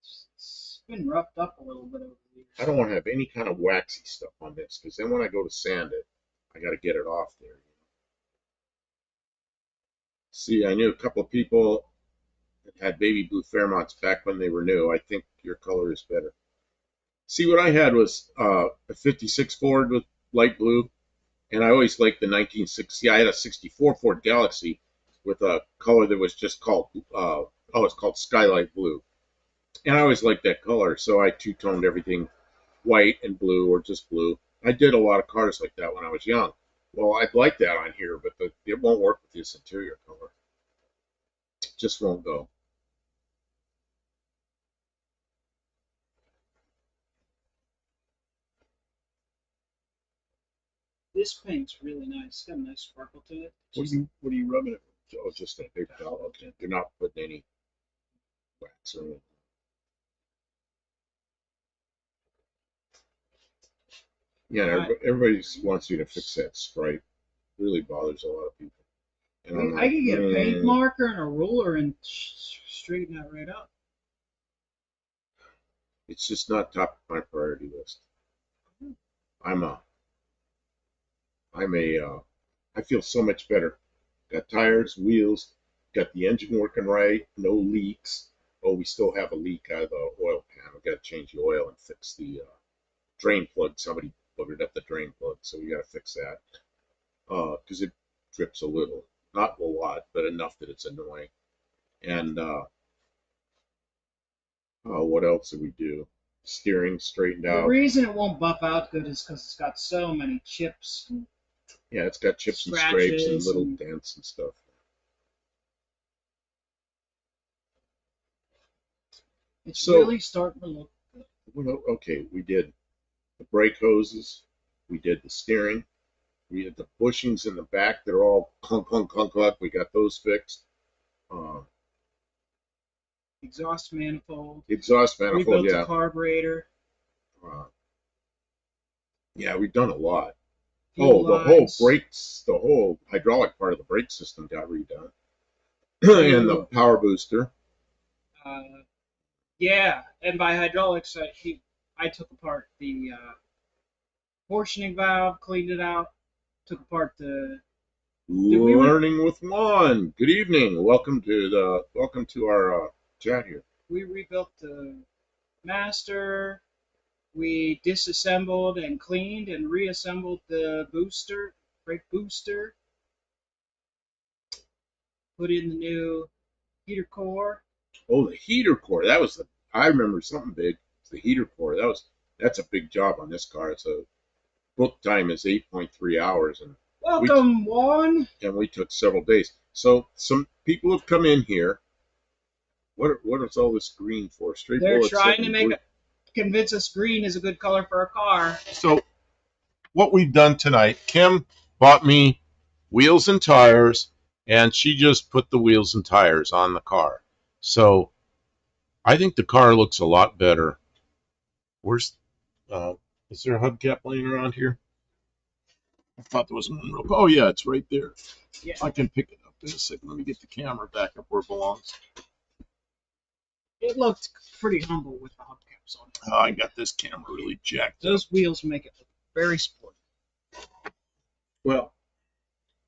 It's been roughed up a little bit over the years. I don't want to have any kind of waxy stuff on this, because then when I go to sand it, I got to get it off there. See, I knew a couple of people that had baby blue Fairmonts back when they were new. I think your color is better. See, what I had was a 56 Ford with light blue, and I always liked the 1960. I had a 64 Ford Galaxy with a color that was just called, it's called Skylight Blue. And I always liked that color, so I two-toned everything white and blue or just blue. I did a lot of cars like that when I was young. Well, I'd like that on here, but it won't work with this interior color. It just won't go. This paint's really nice. It's got a nice sparkle to it. What are you rubbing it with? Oh, just a paper towel. Okay. You're not putting any wax or anything. Yeah, everybody wants you to fix that stripe. It really bothers a lot of people. And I could get a paint marker and a ruler and straighten that right up. It's just not top of my priority list. I feel so much better. Got tires, wheels, got the engine working right, no leaks. Oh, we still have a leak out of the oil pan. I've got to change the oil and fix the drain plug. Somebody buggered up the drain plug, so we got to fix that. Because it drips a little. Not a lot, but enough that it's annoying. And what else did we do? Steering straightened out. The reason it won't buff out good is because it's got so many chips. And yeah, it's got chips and scrapes and little dents and stuff. It's So, really starting to look good. well, okay, we did the brake hoses, we did the steering, we did the bushings in the back. They're all clunk, clunk, clunk, clunk. We got those fixed. Uh, Exhaust manifold. exhaust manifold, Rebuilt the yeah. carburetor. Uh, yeah, we've done a lot. Fuel The whole lines. brakes, the whole hydraulic part of the brake system got redone. And the power booster. Yeah, and by hydraulics, I took apart the portioning valve, cleaned it out, took apart the. Learning with Juan. Good evening. Welcome to our chat here. We rebuilt the master. We disassembled and cleaned and reassembled the booster, brake booster. Put in the new heater core. Oh, the heater core. I remember something big. It's the heater core. That's a big job on this car. It's a book time is 8.3 hours, and Welcome, Juan. And we took several days. So some people have come in here. What is all this green for? Straight They're bullets. trying to convince us green is a good color for a car. So what we've done tonight, Kim bought me wheels and tires, and she just put the wheels and tires on the car. So I think the car looks a lot better. Is there a hubcap laying around here? I thought there was one. Oh yeah, it's right there. Yeah. I can pick it up in a second. Let me get the camera back up where it belongs. It looked pretty humble with the hubcaps on it. I got this camera really jacked up. Those wheels make it look very sporty. Well,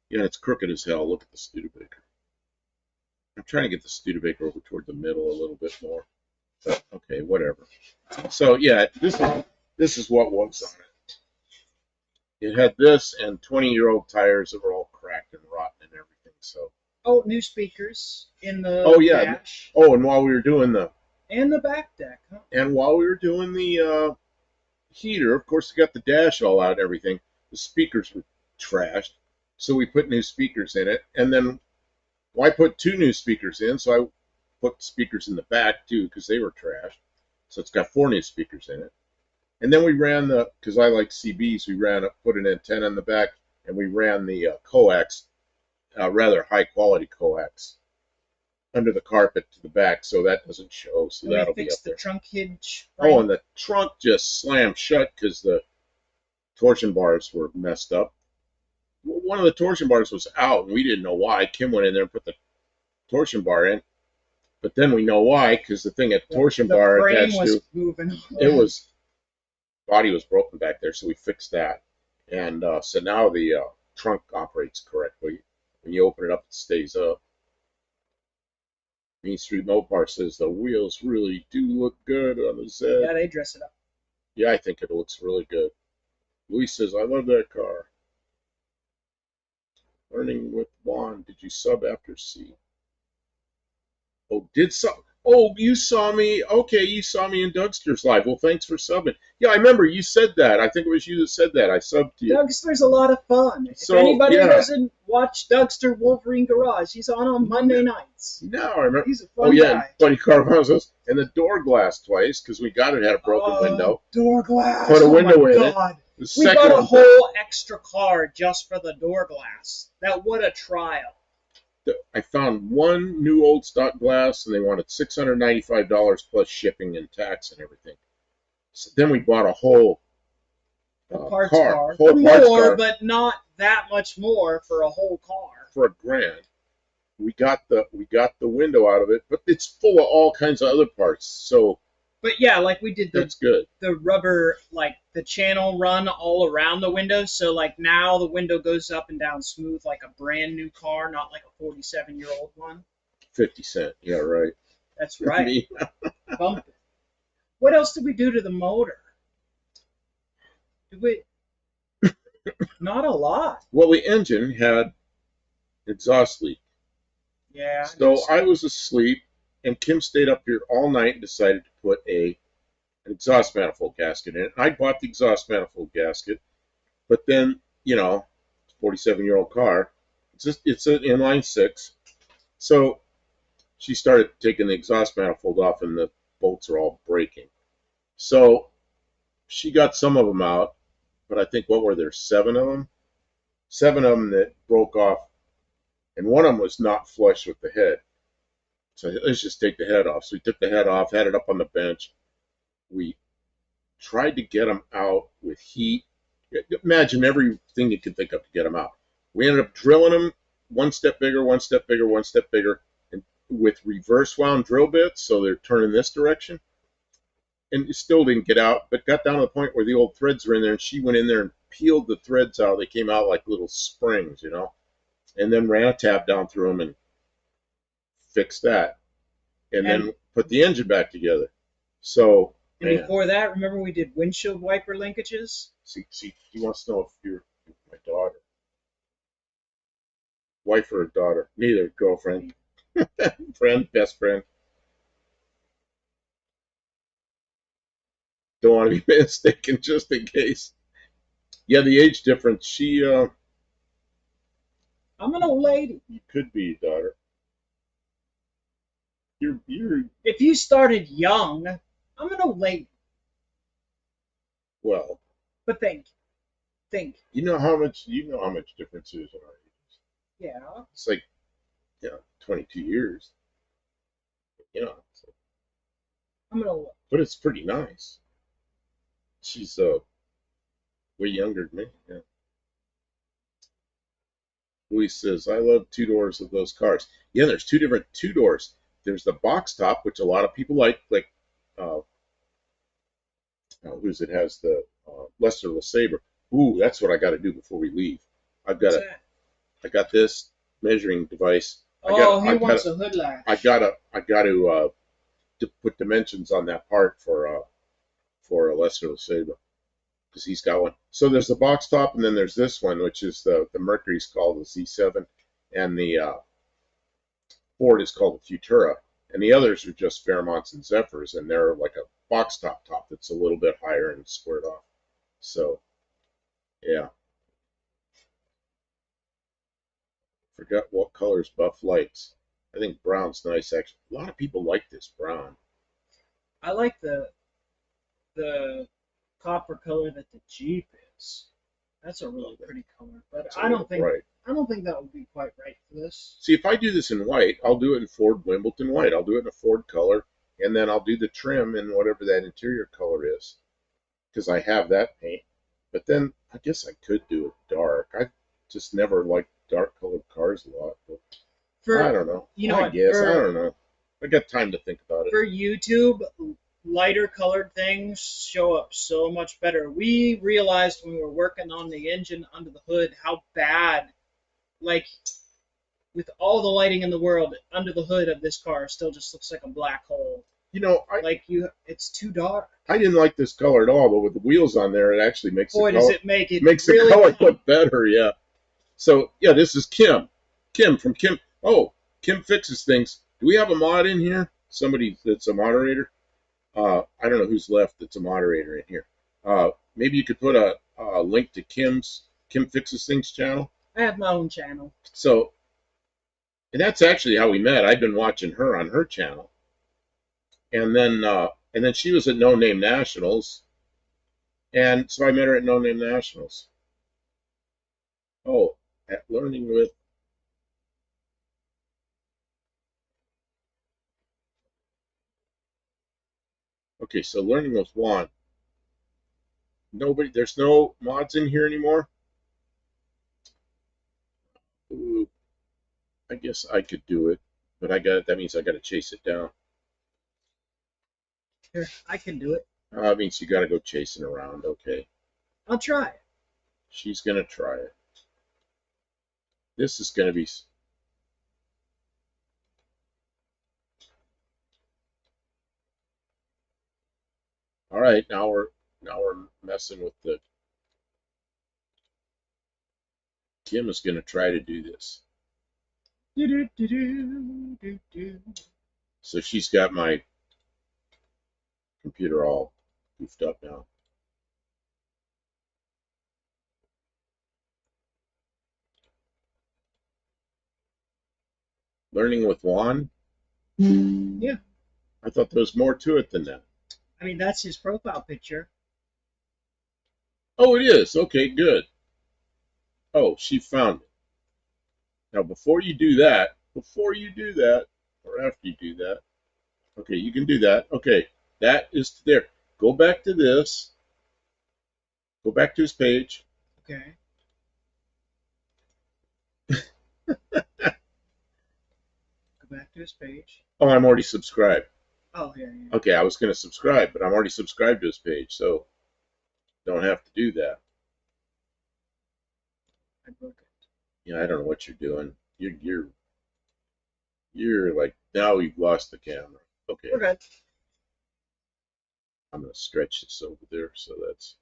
yeah, it's crooked as hell. Look at the Studebaker. I'm trying to get the Studebaker over toward the middle a little bit more. But okay, whatever. So yeah, this is what was on it. It had this and 20-year-old tires that were all cracked and rotten and everything. So. Oh, new speakers in the dash. Oh, and while we were doing and the back deck, huh? And while we were doing the heater, of course, we got the dash all out and everything. The speakers were trashed, so we put new speakers in it. And then, I put 2 new speakers in, so I put speakers in the back too because they were trashed. So it's got 4 new speakers in it. And then we ran because I like CBs, put an antenna in the back, and we ran the coax, rather high quality coax, under the carpet to the back, so that doesn't show. So and that'll we be fixed up there. The trunk hinge. Oh, and the trunk just slammed shut because the torsion bars were messed up. One of the torsion bars was out, and we didn't know why. Kim went in there and put the torsion bar in, but then we know why because the thing at the torsion bar attached to moving. Body was broken back there, so we fixed that, and so now the trunk operates correctly. When you open it up, it stays up. Main Street Mopar says the wheels really do look good on the Z. Yeah, they dress it up. Yeah, I think it looks really good. Luis says, I love that car. Learning with Juan. Did you sub after C? Oh, Oh, you saw me. Okay, you saw me in Dougster's live. Well, thanks for subbing. Yeah, I remember you said that. I think it was you that said that. I subbed to you. Dougster's a lot of fun. So, if anybody doesn't watch Dougster Wolverine Garage, he's on Monday nights. No, I remember. He's a fun guy. Buddy Carvanos and the door glass twice because we got it had a broken window. Door glass. Put a window in it. We got a whole extra car just for the door glass. What a trial. I found one new old stock glass, and they wanted $695 plus shipping and tax and everything. So then we bought a whole parts car. More, but not that much more for a whole car. For $1,000. We got the window out of it, but it's full of all kinds of other parts. So. But yeah, like we did that's good. The rubber, like the channel run all around the window. So like now the window goes up and down smooth like a brand new car, not like a 47-year-old one. 50 cent. Yeah, right. That's right. Bump it. What else did we do to the motor? Not a lot. Well, the engine had exhaust leak. Yeah. So I was asleep. And Kim stayed up here all night and decided to put an exhaust manifold gasket in it. I bought the exhaust manifold gasket, but then, 47-year-old car. It's an inline 6. So she started taking the exhaust manifold off, and the bolts are all breaking. So she got some of them out, but I think, what were there, 7 of them? 7 of them that broke off, and one of them was not flush with the head. So let's just take the head off. So we took the head off, had it up on the bench. We tried to get them out with heat. Imagine everything you could think of to get them out. We ended up drilling them one step bigger, one step bigger, one step bigger, and with reverse wound drill bits, so they're turning this direction. And it still didn't get out, but got down to the point where the old threads were in there, and she went in there and peeled the threads out. They came out like little springs, and then ran a tab down through them and fixed that, and then put the engine back together. So, and before that, remember we did windshield wiper linkages? See, he wants to know if you're my daughter. Wife or daughter? Neither. Girlfriend. Friend, best friend. Don't want to be mistaken, just in case. Yeah, the age difference. I'm an old lady. You could be a daughter. You're. If you started young, I'm an old lady. Well. But think. You know how much difference is in our ages. Yeah. It's like, 22 years. So. I'm an old lady. But it's pretty nice. She's way younger than me. Yeah. Luis says, I love 2 doors of those cars. Yeah, there's 2 different 2 doors. There's the box top, which a lot of people like who's it has the Lester LeSabre. Ooh, that's what I got to do before we leave. I got this measuring device. He wants a hood latch. I got to put dimensions on that part for a Lester LeSabre, because he's got one. So there's the box top, and then there's this one, which is the Mercury's called the Z7, and the Ford is called the Futura, and the others are just Fairmonts and Zephyrs, and they're like a box top that's a little bit higher and squared off. So, yeah. Forgot what colors Buff likes. I think brown's nice, actually. A lot of people like this brown. I like the copper color that the Jeep is. That's a really pretty color, but I don't think that would be quite right for this. See, if I do this in white, I'll do it in Ford Wimbledon white. I'll do it in a Ford color, and then I'll do the trim in whatever that interior color is, because I have that paint. But then I guess I could do it dark. I just never liked dark colored cars a lot. But I don't know. I don't know. I got time to think about it. For YouTube, lighter colored things show up so much better. We realized when we were working on the engine under the hood how bad, like, with all the lighting in the world, under the hood of this car still just looks like a black hole. It's too dark. I didn't like this color at all, but with the wheels on there, it actually makes the color look better. Yeah. So yeah, this is Kim. Kim from Kim. Oh, Kim Fixes Things. Do we have a mod in here? Somebody that's a moderator? I don't know who's left that's a moderator in here. Maybe you could put a link to Kim Fixes Things channel. I have my own channel. So, and that's actually how we met. I've been watching her on her channel, and then she was at No Name Nationals, and so I met her at No Name Nationals. Oh, at Learning with. Okay, so Learning with Juan. There's no mods in here anymore. Ooh, I guess I could do it, but that means I got to chase it down. Here, I can do it. That means you got to go chasing around. Okay. I'll try it. She's gonna try it. This is gonna be. All right, now we're messing with the. Kim is gonna try to do this. So she's got my computer all goofed up now. Learning with Juan? Yeah. I thought there was more to it than that. I mean, that's his profile picture. Oh, it is. Okay, good. Oh, she found it. Now, before you do that, or after you do that, okay, you can do that. Okay, that is there. Go back to this. Go back to his page. Okay. Go back to his page. Oh, I'm already subscribed. Oh, yeah, yeah. Okay, I was going to subscribe, but I'm already subscribed to his page, so don't have to do that. I broke it. Yeah, I don't know what you're doing. You're like now you've lost the camera. Okay, We're good. I'm going to stretch this over there, so that's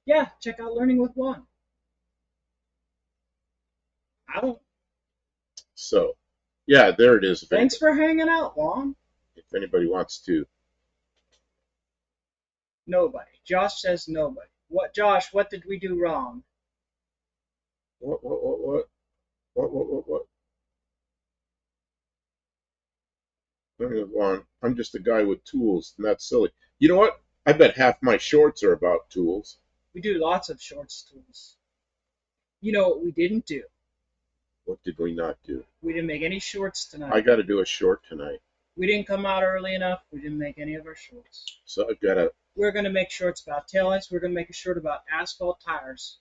Yeah, check out Learning with Juan. I don't. so. Yeah, there it is. Thanks for hanging out, Juan. If anybody wants to. Nobody. Josh says nobody. What, Josh? What did we do wrong? What? One, I'm just a guy with tools, and that's silly. You know what? I bet half my shorts are about tools. We do lots of shorts tools. You know what we didn't do? What did we not do? We didn't make any shorts tonight. I got to do a short tonight. We didn't come out early enough. We didn't make any of our shorts. So I've got to. We're going to make shorts about taillights. We're going to make a short about asphalt tires.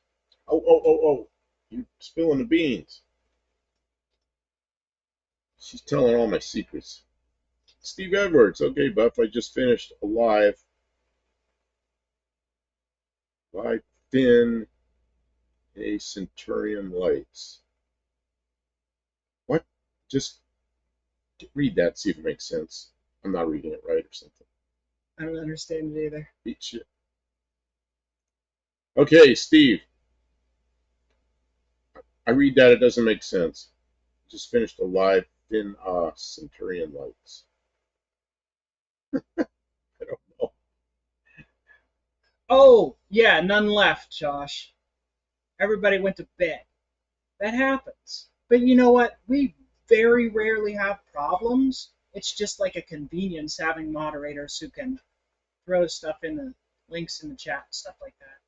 Oh. You're spilling the beans. She's telling all my secrets. Steve Edwards. Okay, Buff, I just finished a live thin a Centurion lights. What? Just read that, see if it makes sense. I'm not reading it right or something. I don't understand it either. Eat shit. Okay, Steve. I read that, it doesn't make sense. Just finished a live thin Centurion lights. I don't know. Oh, yeah, none left, Josh. Everybody went to bed. That happens. But you know what? We very rarely have problems. It's just like a convenience having moderators who can throw stuff in the links in the chat and stuff like that.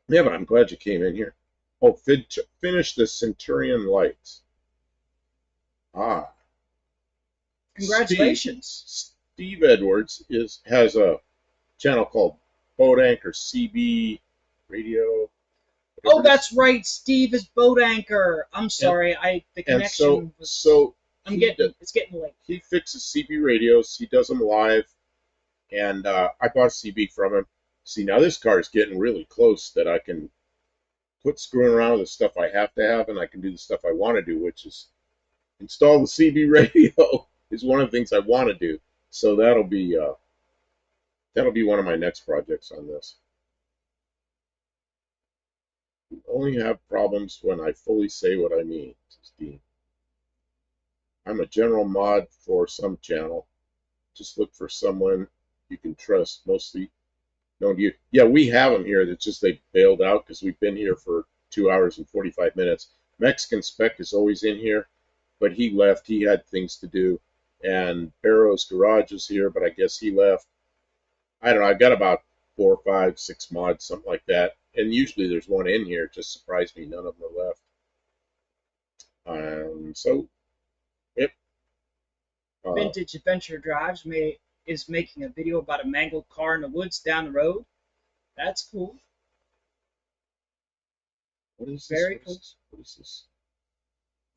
Yeah, but I'm glad you came in here. Oh, finish the Centurion lights. Ah. Congratulations. Steve Edwards has a channel called Boat Anchor CB Radio. Oh, that's right. Steve is Boat Anchor. I'm sorry. The connection was. It's getting late. He fixes CB radios. He does them live, and I bought a CB from him. See, now this car is getting really close that I can quit screwing around with the stuff I have to have, and I can do the stuff I want to do, which is install the CB radio. Is one of the things I want to do. So that'll be one of my next projects on this. We only have problems when I fully say what I mean, says Dean. I'm a general mod for some channel. Just look for someone you can trust, mostly known to you. Yeah, we have them here. It's just they bailed out because we've been here for 2 hours and 45 minutes. Mexican Spec is always in here, but he left. He had things to do. And Barrow's Garage is here, but I guess he left. I don't know. I've got about 4, 5, 6 mods, something like that. And usually there's one in here. It just surprised me. None of them are left. So, yep. Vintage Adventure Drives is making a video about a mangled car in the woods down the road. That's cool. What is this? Very cool. What is this?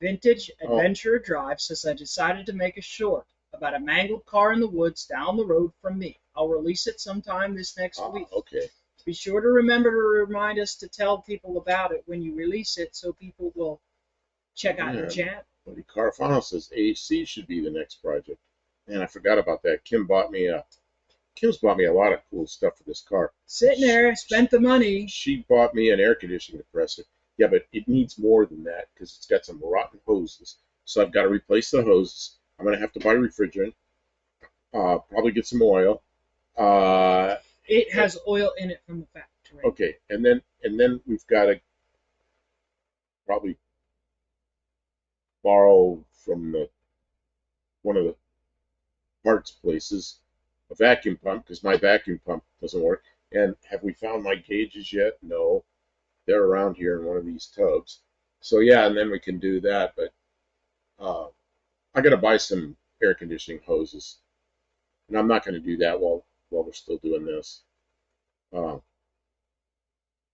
Vintage Adventure Drive says I decided to make a short about a mangled car in the woods down the road from me. I'll release it sometime this next week. Okay. Be sure to remember to remind us to tell people about it when you release it so people will check out your chat. Buddy Carfano says AC should be the next project. Man, I forgot about that. Kim's bought me a lot of cool stuff for this car. Sitting there, spent the money. She bought me an air conditioning compressor. Yeah, but it needs more than that because it's got some rotten hoses. So I've got to replace the hoses. I'm going to have to buy refrigerant. Probably get some oil. It has oil in it from the factory. fluctuate. Okay, and then we've got to probably borrow from one of the parts places a vacuum pump because my vacuum pump doesn't work. And have we found my gauges yet? No, they're around here in one of these tubs. So yeah, and then we can do that. But I got to buy some air conditioning hoses, and I'm not going to do that while we're still doing this. Uh,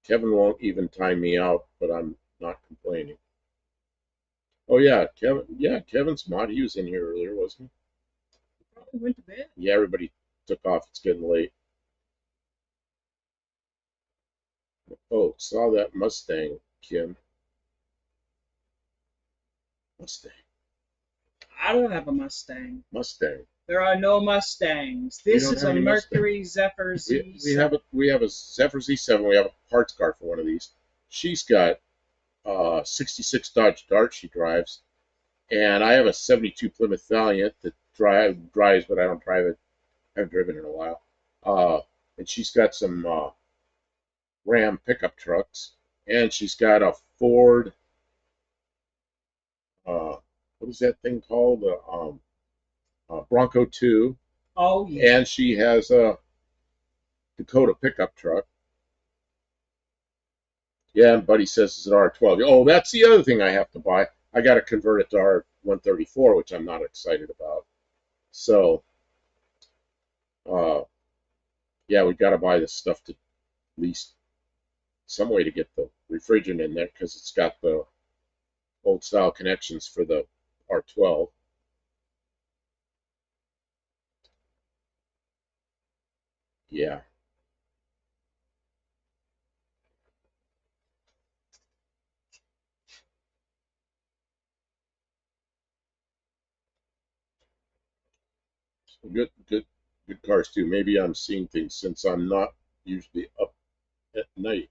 Kevin won't even time me out, but I'm not complaining. Oh yeah, Kevin. Yeah, Kevin's mod. He was in here earlier, wasn't He probably went to bed. he? Yeah, everybody took off. It's getting late. Oh, saw that Mustang, Kim. Mustang. I don't have a Mustang. Mustang. There are no Mustangs. We This don't is have a any Mercury Zephyr We, Z7. we have a Zephyr Z7. We have a parts car for one of these. She's got 66 Dodge Dart she drives, and I have a 72 Plymouth Valiant that drives, but I don't drive it. I haven't driven it in a while. And she's got some Ram pickup trucks, and she's got a Ford. What is that thing called? Bronco 2. Oh, yeah. And she has a Dakota pickup truck. Yeah, and Buddy says it's an R12. Oh, that's the other thing I have to buy. I got to convert it to R134, which I'm not excited about. So, yeah, we got to buy this stuff to at least some way to get the refrigerant in there because it's got the old style connections for the R12. Yeah. So good cars too. Maybe I'm seeing things since I'm not usually up at night.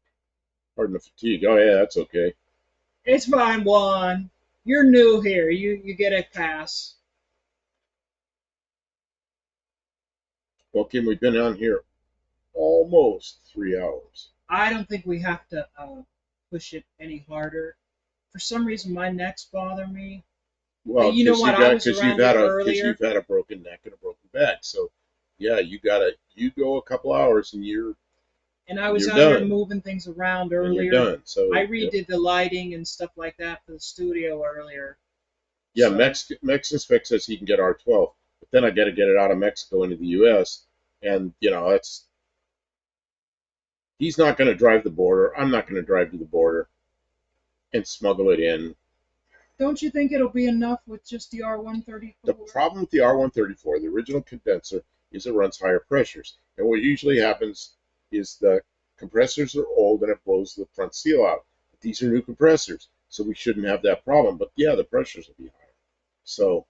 Pardon the fatigue. Oh yeah, that's okay. It's fine, Juan. You're new here. You get a pass. Well, Kim, we've been on here almost 3 hours. I don't think we have to push it any harder. For some reason, my necks bother me. Well, You know what? I was because around here earlier, you've had a broken neck and a broken back. So, yeah, you go a couple hours and and I was you're out here done. moving things around And you're earlier. done. So I redid the lighting and stuff like that for the studio earlier. yeah, So, Mexican spec says he can get R12, but then I got to get it out of Mexico into the U.S. And that's he's not going to drive the border. I'm not going to drive to the border and smuggle it in. don't you think it'll be enough with just the R134? The problem with the R134, the original condenser, is it runs higher pressures. And what usually happens is the compressors are old and it blows the front seal out. But these are new compressors, so we shouldn't have that problem. But yeah, the pressures will be higher. So,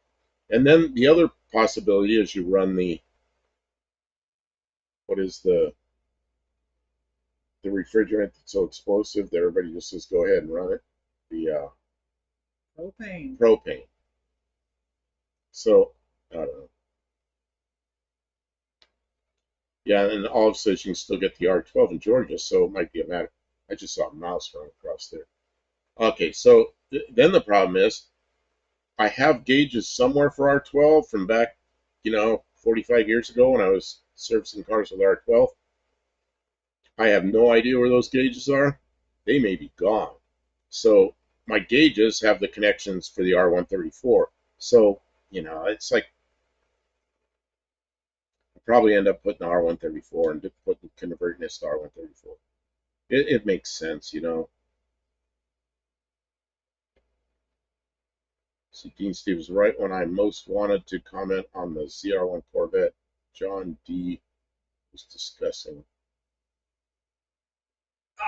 and then the other possibility is you run what is the refrigerant that's so explosive that everybody just says go ahead and run it, the Propane. propane. So, I don't know. Yeah, and all of a sudden you can still get the R12 in Georgia, so it might be a matter. I just saw a mouse run across there. Okay, so then the problem is I have gauges somewhere for R12 from back, 45 years ago when I was servicing cars with R12. I have no idea where those gauges are. They may be gone. So my gauges have the connections for the R134. So, it's like I probably end up putting the R134 and converting this to R134. It makes sense. See, Dean Steve was right when I most wanted to comment on the ZR1 Corvette John D was discussing.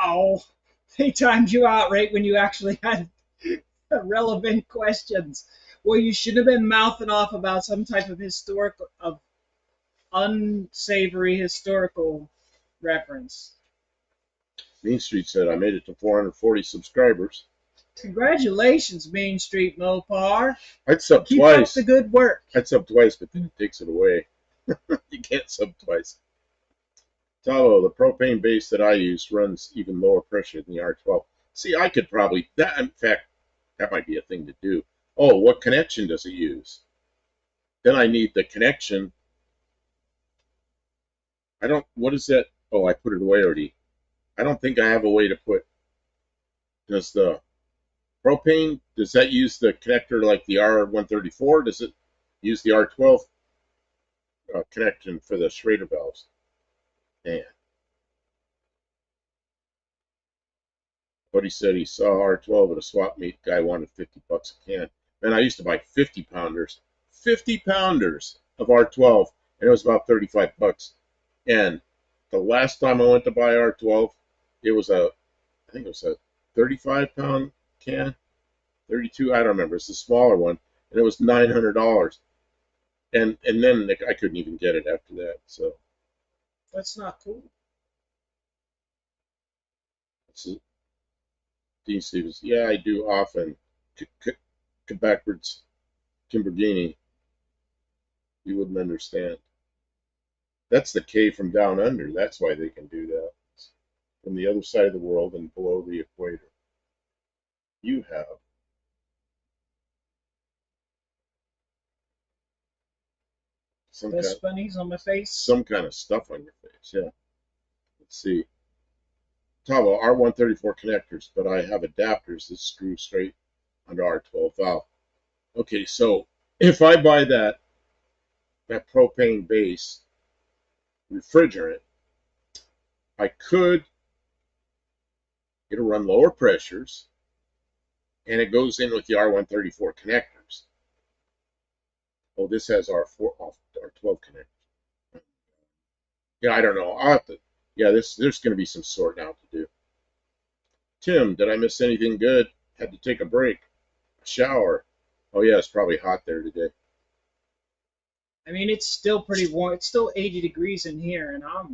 Oh, they timed you out right when you actually had relevant questions. Well, you should have been mouthing off about some type of unsavory historical reference. Main Street said I made it to 440 subscribers. Congratulations, Main Street Mopar. I'd sub Keep twice. up the good work. I'd sub twice, but then it takes it away. You can't sub twice. Talo, the propane base that I use runs even lower pressure than the R12. See, I could probably, that, in fact, that might be a thing to do. Oh, what connection does it use? Then I need the connection. I don't, what is that? Oh, I put it away already. I don't think I have a way to put, does the propane, does that use the connector like the R134? Does it use the R12 connection for the Schrader valves? Man. But he said he saw R12 at a swap meet. Guy wanted $50 a can. Man, I used to buy 50 pounders of R12, and it was about $35. And the last time I went to buy R12, it was I think it was a 35-pound can, 32. I don't remember. It's a smaller one, and it was $900. And then I couldn't even get it after that. So That's not cool. Dean Stevens, yeah, I do often. Backwards, Kimbergini, you wouldn't understand. That's the K from down under. That's why they can do that. From the other side of the world and below the equator. You have Dust bunnies on my face. Some kind of stuff on your face, yeah. Let's see. Tavo, R134 connectors, but I have adapters that screw straight under R12 valve. Okay, so if I buy that propane base refrigerant, I could get to run lower pressures, and it goes in with the R134 connectors. Oh, this has R12 connectors. Yeah, I don't know. I'll have to. Yeah, there's going to be some sorting out to do. Tim, did I miss anything good? Had to take a break. A shower. Oh yeah, it's probably hot there today. I mean, it's still pretty warm. It's still 80 degrees in here, and as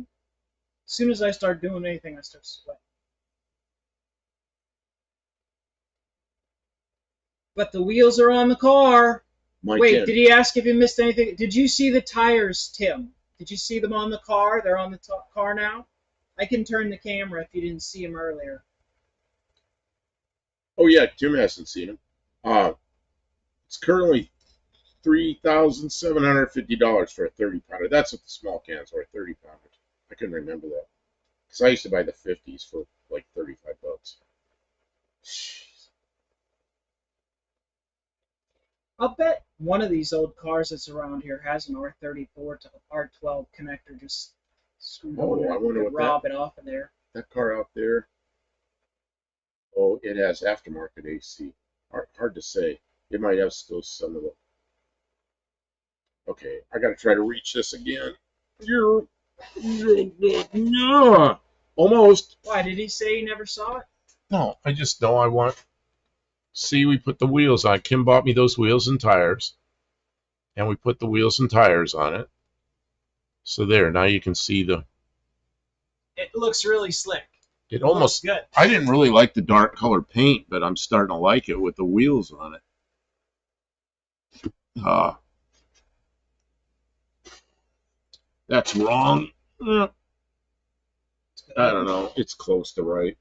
soon as I start doing anything, I start sweating. But the wheels are on the car. Wait, did he ask if he missed anything? Did you see the tires, Tim? Did you see them on the car? They're on the car now? I can turn the camera if you didn't see them earlier. Oh yeah, Tim hasn't seen them. It's currently $3,750 for a 30-pounder. That's what the small cans are, 30-pounders. I couldn't remember that because I used to buy the 50s for like $35. I'll bet one of these old cars that's around here has an R34 to R12 connector just screwed on there. I wonder what rob it off of there. That car out there. Oh, it has aftermarket AC. Hard to say. It might have still some of it. Okay, I got to try to reach this again. Almost. Why, did he say he never saw it? No, I just know I want. See, we put the wheels on. Kim bought me those wheels and tires. And we put the wheels and tires on it. So there, now you can see the... It looks really slick. It almost... looks good. I didn't really like the dark color paint, but I'm starting to like it with the wheels on it. That's wrong. I don't know. It's close to right.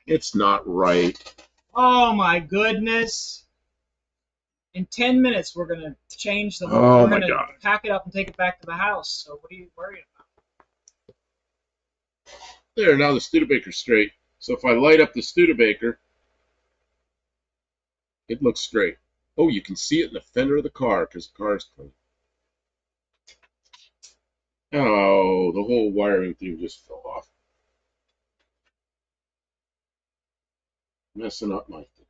It's not right. Oh my goodness. In 10 minutes, we're going to change the whole... Oh we're my God. Pack it up and take it back to the house. So what are you worried about? There, now the Studebaker's straight. So if I light up the Studebaker, it looks straight. Oh, you can see it in the fender of the car because the car is clean. Oh, the whole wiring thing just fell off. Messing up my thing.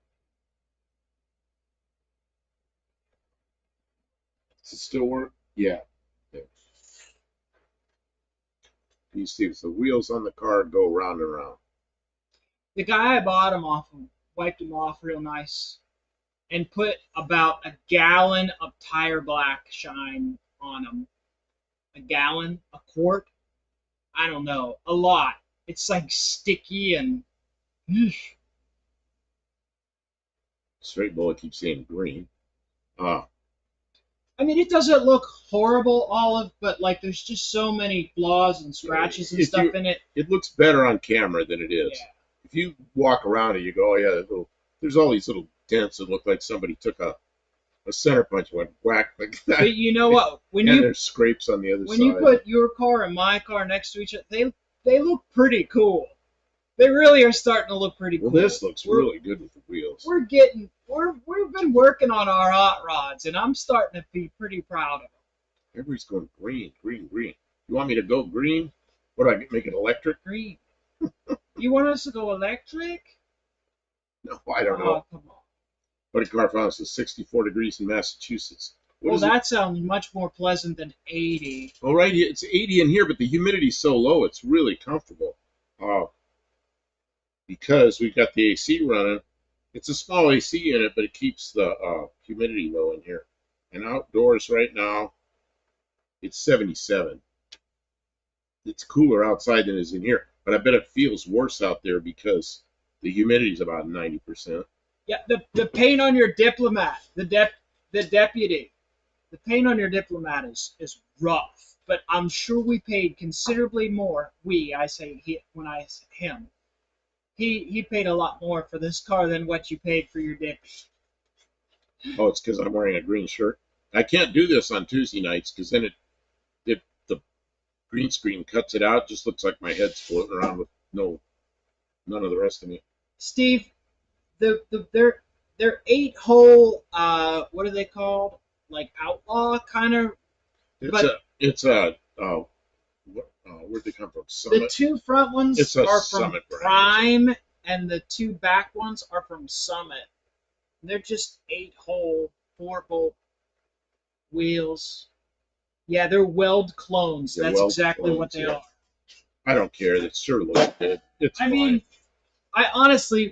Does it still work? Yeah. There. You see, the wheels on the car go round and round. The guy I bought them off of wiped them off real nice and put about a gallon of tire black shine on them. A gallon, a quart, I don't know, a lot. It's like sticky and... Straight bullet keeps saying green. I I mean, it doesn't look horrible, Olive, but like there's just so many flaws and scratches and stuff in it. It looks better on camera than it is. Yeah. If you walk around it, you go, oh yeah, there's all these little dents that look like somebody took a center punch and went whack like that. But you know what? There's scrapes on the other side. When you put your car and my car next to each other, they look pretty cool. They really are starting to look pretty cool. Well, this looks really good with the wheels. We've been working on our hot rods, and I'm starting to be pretty proud of them. Everybody's going green, green, green. You want me to go green? What do I make it electric? Green. You want us to go electric? No, I don't know. Come on. But a car found us at 64 degrees in Massachusetts. Well, that sounds much more pleasant than 80. Well, right, it's 80 in here, but the humidity's so low, it's really comfortable. Because we've got the AC running. It's a small AC unit, but it keeps the humidity low in here. And outdoors right now, it's 77. It's cooler outside than it is in here. But I bet it feels worse out there because the humidity is about 90%. Yeah, the paint on your Diplomat, the deputy, the paint on your Diplomat is rough. But I'm sure we paid considerably more. I say him. He paid a lot more for this car than what you paid for your Dip. Oh, it's because I'm wearing a green shirt. I can't do this on Tuesday nights because then the green screen cuts it out. It just looks like my head's floating around with none of the rest of me. Steve, they're 8-hole. What are they called? Like outlaw kind of. Where'd they come from? Summit. The two front ones are from Prime, and the two back ones are from Summit. They're just 8-hole, 4-bolt wheels. Yeah, they're weld clones. That's exactly what they are. I don't care. That sure looks good. I mean,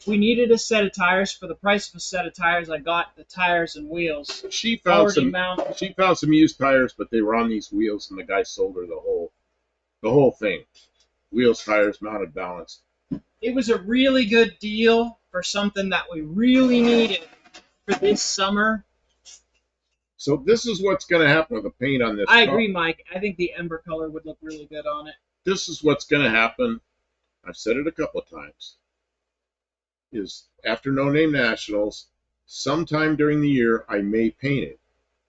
we needed a set of tires. For the price of a set of tires, I got the tires and wheels. She found some used tires, but they were on these wheels, and the guy sold her the whole thing. Wheels, tires, mounted, balanced. It was a really good deal for something that we really needed for this summer. So this is what's going to happen with the paint on this car. I agree, Mike. I think the ember color would look really good on it. This is what's going to happen. I've said it a couple of times. Is after No Name Nationals, sometime during the year, I may paint it.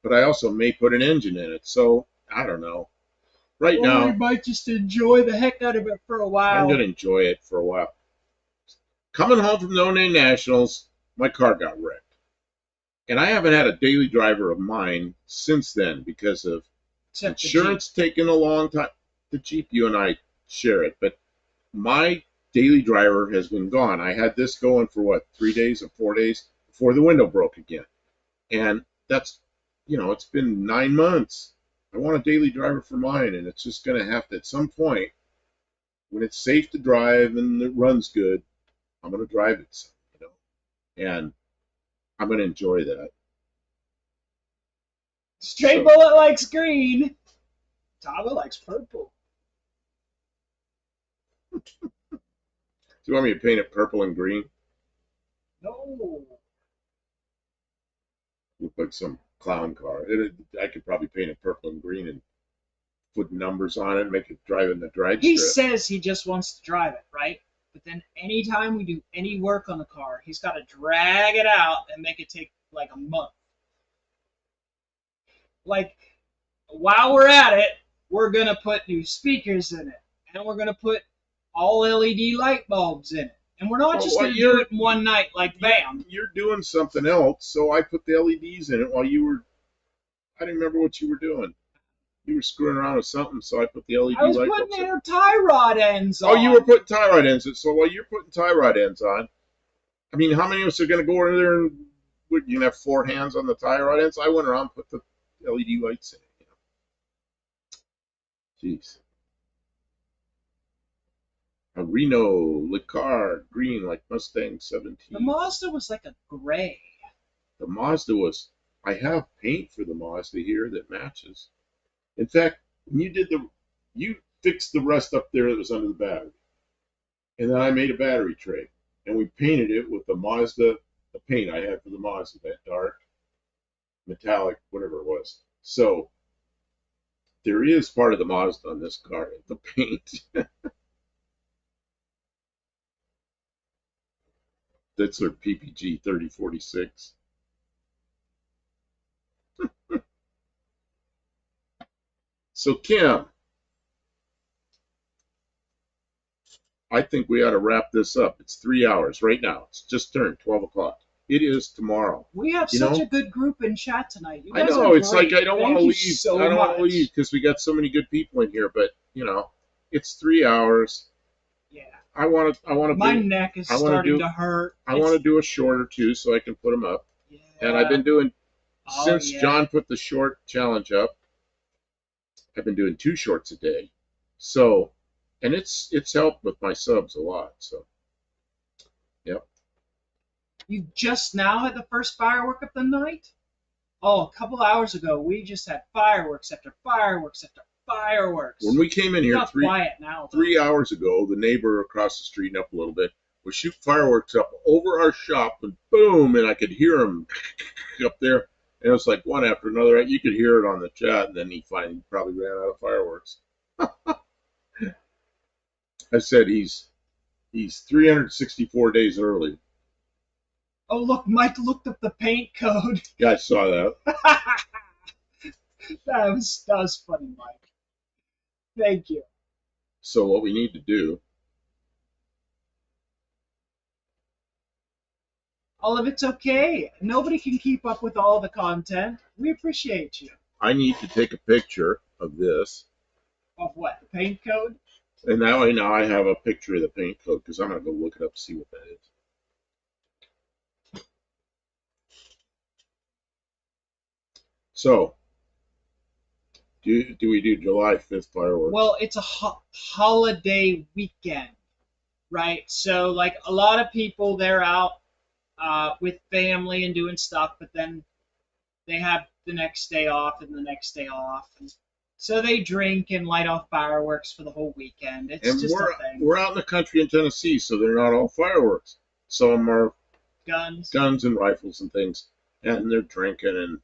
But I also may put an engine in it. So, I don't know. Right now, we might just enjoy the heck out of it for a while. I'm going to enjoy it for a while. Coming home from No Name Nationals, my car got wrecked. And I haven't had a daily driver of mine since then because of insurance taking a long time. The Jeep, you and I share it. But my daily driver has been gone. I had this going for 3 days or 4 days before the window broke again. And that's, it's been 9 months. I want a daily driver for mine, and it's just going to have to, at some point, when it's safe to drive and it runs good, I'm going to drive it, and I'm going to enjoy that. Straight Bullet likes green. Tava likes purple. Do you want me to paint it purple and green? No. Look like some clown car. I could probably paint it purple and green and put numbers on it and make it drive in the drag strip. He says he just wants to drive it, right? But then anytime we do any work on the car, he's got to drag it out and make it take like a month. Like, while we're at it, we're going to put new speakers in it. And we're going to put all LED light bulbs in it. And we're not just going to do it in one night, like bam. You're doing something else, so I put the LEDs in it while you were, I didn't remember what you were doing. You were screwing around with something, so I put the LED light bulbs in. I was putting their tie rod ends on. Oh, you were putting tie rod ends in. So while you're putting tie rod ends on, I mean, how many of us are going to go in there and you can have 4 hands on the tie rod ends? I went around and put the LED lights in it. Jeez. A Reno Licar green like Mustang 17. The Mazda was like a gray. The Mazda was, I have paint for the Mazda here that matches. In fact, when you fixed the rust up there that was under the battery. And then I made a battery tray. And we painted it with the Mazda, the paint I had for the Mazda, that dark, metallic, whatever it was. So there is part of the Mazda on this car, the paint. That's their PPG 3046. So Kim, I think we ought to wrap this up. It's 3 hours right now. It's just turned 12 o'clock. It is tomorrow. We have such a good group in chat tonight. You I guys know. are It's great. like I don't want Thank to you leave. so I don't want to much. leave because we got so many good people in here. But it's 3 hours. Yeah. I want to. My neck is starting to hurt. I want to do a short or two so I can put them up. Yeah. And I've been doing Oh, since yeah. John put the short challenge up. I've been doing 2 shorts a day. So, and it's helped with my subs a lot. So, yep. You just now had the first firework of the night? Oh, a couple hours ago, we just had fireworks after fireworks after fireworks. When we came in here It's quiet now, 3 hours ago, the neighbor across the street and up a little bit was shooting fireworks up over our shop, and boom, and I could hear them up there. And it was like one after another. You could hear it on the chat, and then he finally probably ran out of fireworks. I said he's 364 days early. Oh, look, Mike looked up the paint code. Yeah, I saw that. that was funny, Mike. Thank you. So what we need to do, all of it's okay. Nobody can keep up with all the content. We appreciate you. I need to take a picture of this. Of what? The paint code? And that way now I have a picture of the paint code because I'm going to go look it up to see what that is. So, do we do July 5th fireworks? Well, it's a holiday weekend, right? So, like, a lot of people, they're out with family and doing stuff, but then they have the next day off and the next day off. And so they drink and light off fireworks for the whole weekend. It's and just a thing. We're out in the country in Tennessee, so they're not all fireworks. Some are guns and rifles and things, and they're drinking. And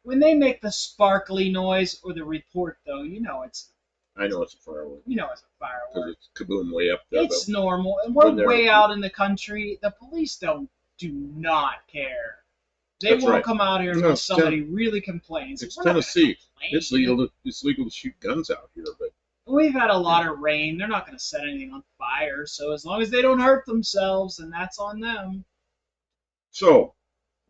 when they make the sparkly noise or the report, though, you know it's. I know it's a firework. You know it's a firework. Because it's kaboom way up there. It's normal, and we're way out in the country. The police do not care. They won't come out here unless somebody really complains. It's Tennessee. It's legal to shoot guns out here, but we've had a lot of rain. They're not going to set anything on fire. So as long as they don't hurt themselves, then that's on them. So,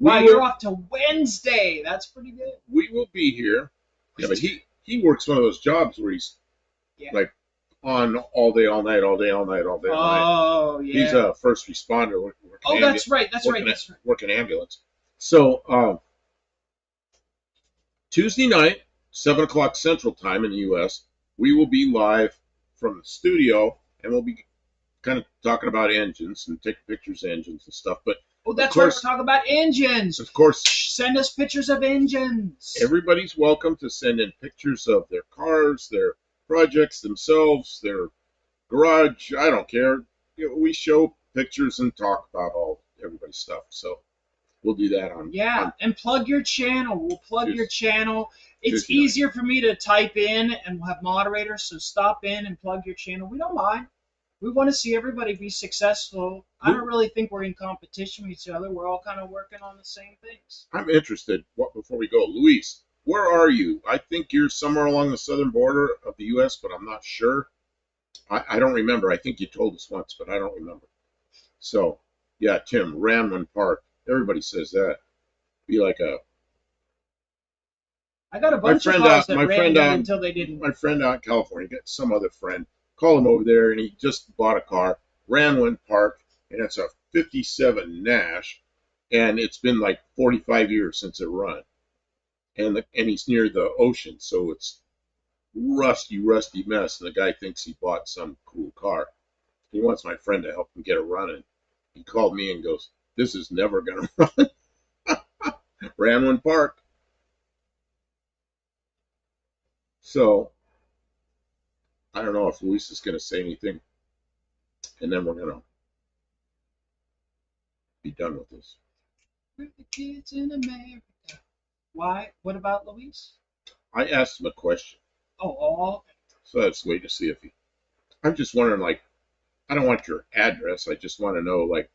wow, you're off to Wednesday. That's pretty good. We will be here. Yeah, but he works one of those jobs where he's like on all day, all night, all day, all night, all day, all night. Oh, yeah. He's a first responder. That's right. That's right. Working ambulance. So, Tuesday night, 7 o'clock Central Time in the U.S., we will be live from the studio, and we'll be kind of talking about engines and taking pictures of engines and stuff. But that's right. We're talking about engines. Of course. Send us pictures of engines. Everybody's welcome to send in pictures of their cars, their projects themselves, their garage. I don't care. We show pictures and talk about everybody's stuff. So we'll do that on. Yeah, and plug your channel. We'll plug your channel. It's easier for me to type in, and we'll have moderators, so stop in and plug your channel. We don't mind. We want to see everybody be successful. I don't really think we're in competition with each other. We're all kind of working on the same things. I'm interested. Before we go, Luis, where are you? I think you're somewhere along the southern border of the U.S., but I'm not sure. I don't remember. I think you told us once, but I don't remember. So, yeah, Tim, Ramblin Park. Everybody says that. Be like a. I got a bunch of cars that ran until they didn't. My friend out in California, got some other friend. Call him over there, and he just bought a car, Ramblin Park, and it's a 57 Nash, and it's been like 45 years since it run. And he's near the ocean, so it's rusty mess, and the guy thinks he bought some cool car. He wants my friend to help him get it running. He called me and goes, "This is never going to run." Ramblin Park. So, I don't know if Luis is going to say anything, and then we're going to be done with this. We're the kids in America. Why? What about Luis? I asked him a question. Oh. So let's wait to see if he. I'm just wondering, like, I don't want your address. I just want to know, like,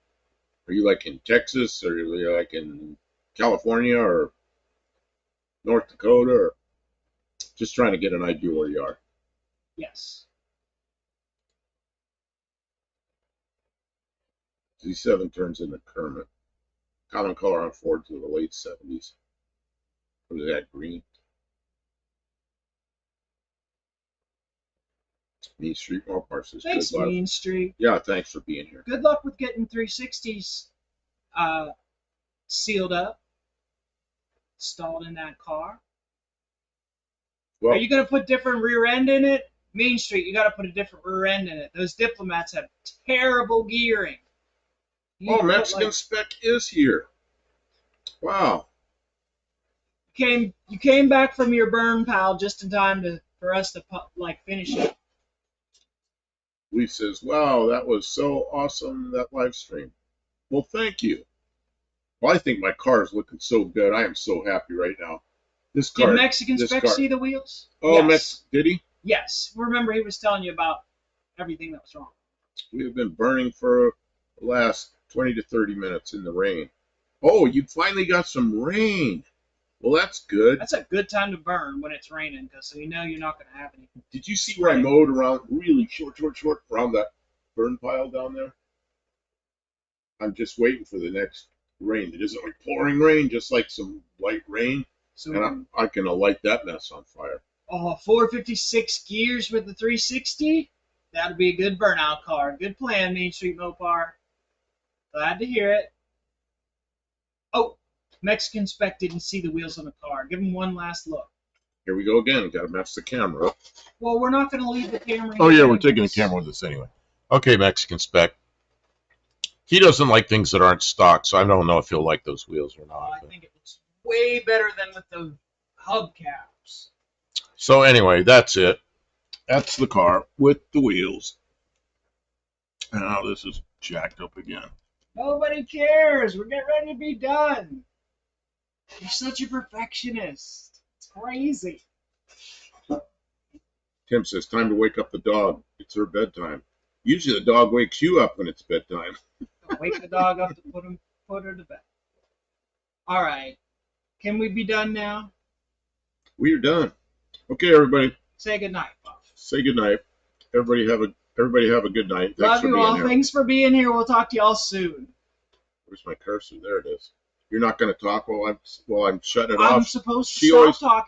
are you like in Texas, or are you like in California, or North Dakota, or just trying to get an idea where you are. Yes. Z7 turns into Kermit. Common color on Fords of the late 70s. What is that, green? Mean Street Mopar says Thanks, good luck. Mean Street. Yeah, thanks for being here. Good luck with getting 360s sealed up, installed in that car. Well, Are you going to put different rear end in it? Main Street, you got to put a different rear end in it. Those Diplomats have terrible gearing. Oh, Mexican Spec is here. Wow. You came back from your burn, pal, just in time for us to finish it. Lee says, wow, that was so awesome, that live stream. Well, thank you. Well, I think my car is looking so good. I am so happy right now. This car. Did Mexican Spec see the wheels? Oh, yes. Did he? Yes. Remember, he was telling you about everything that was wrong. We have been burning for the last 20 to 30 minutes in the rain. Oh, you finally got some rain. Well, that's good. That's a good time to burn when it's raining, because you know you're not going to have any. Did you see where I mowed around really short around that burn pile down there? I'm just waiting for the next rain. It isn't like pouring rain, just like some light rain. So, and I can light that mess on fire. Oh, 456 gears with the 360? That'd be a good burnout car. Good plan, Main Street Mopar. Glad to hear it. Oh, Mexican Spec didn't see the wheels on the car. Give him one last look. Here we go again. Got to match the camera up. Well, we're not going to leave the camera here. Oh, yeah, we're taking the camera with us anyway. Okay, Mexican Spec. He doesn't like things that aren't stock, so I don't know if he'll like those wheels or not. I think it looks way better than with the hubcaps. So anyway, that's it. That's the car with the wheels. And now this is jacked up again. Nobody cares. We're getting ready to be done. You're such a perfectionist. It's crazy. Tim says, time to wake up the dog. It's her bedtime. Usually the dog wakes you up when it's bedtime. Wake the dog up to put her to bed. All right. Can we be done now? We are done. Okay, everybody. Say goodnight, Bob. Say goodnight. Everybody have a good night. Thanks Love for you being all. here. Thanks for being here. We'll talk to y'all soon. Where's my cursor? There it is. You're not going to talk while I'm shutting it off. I'm supposed to stop talking.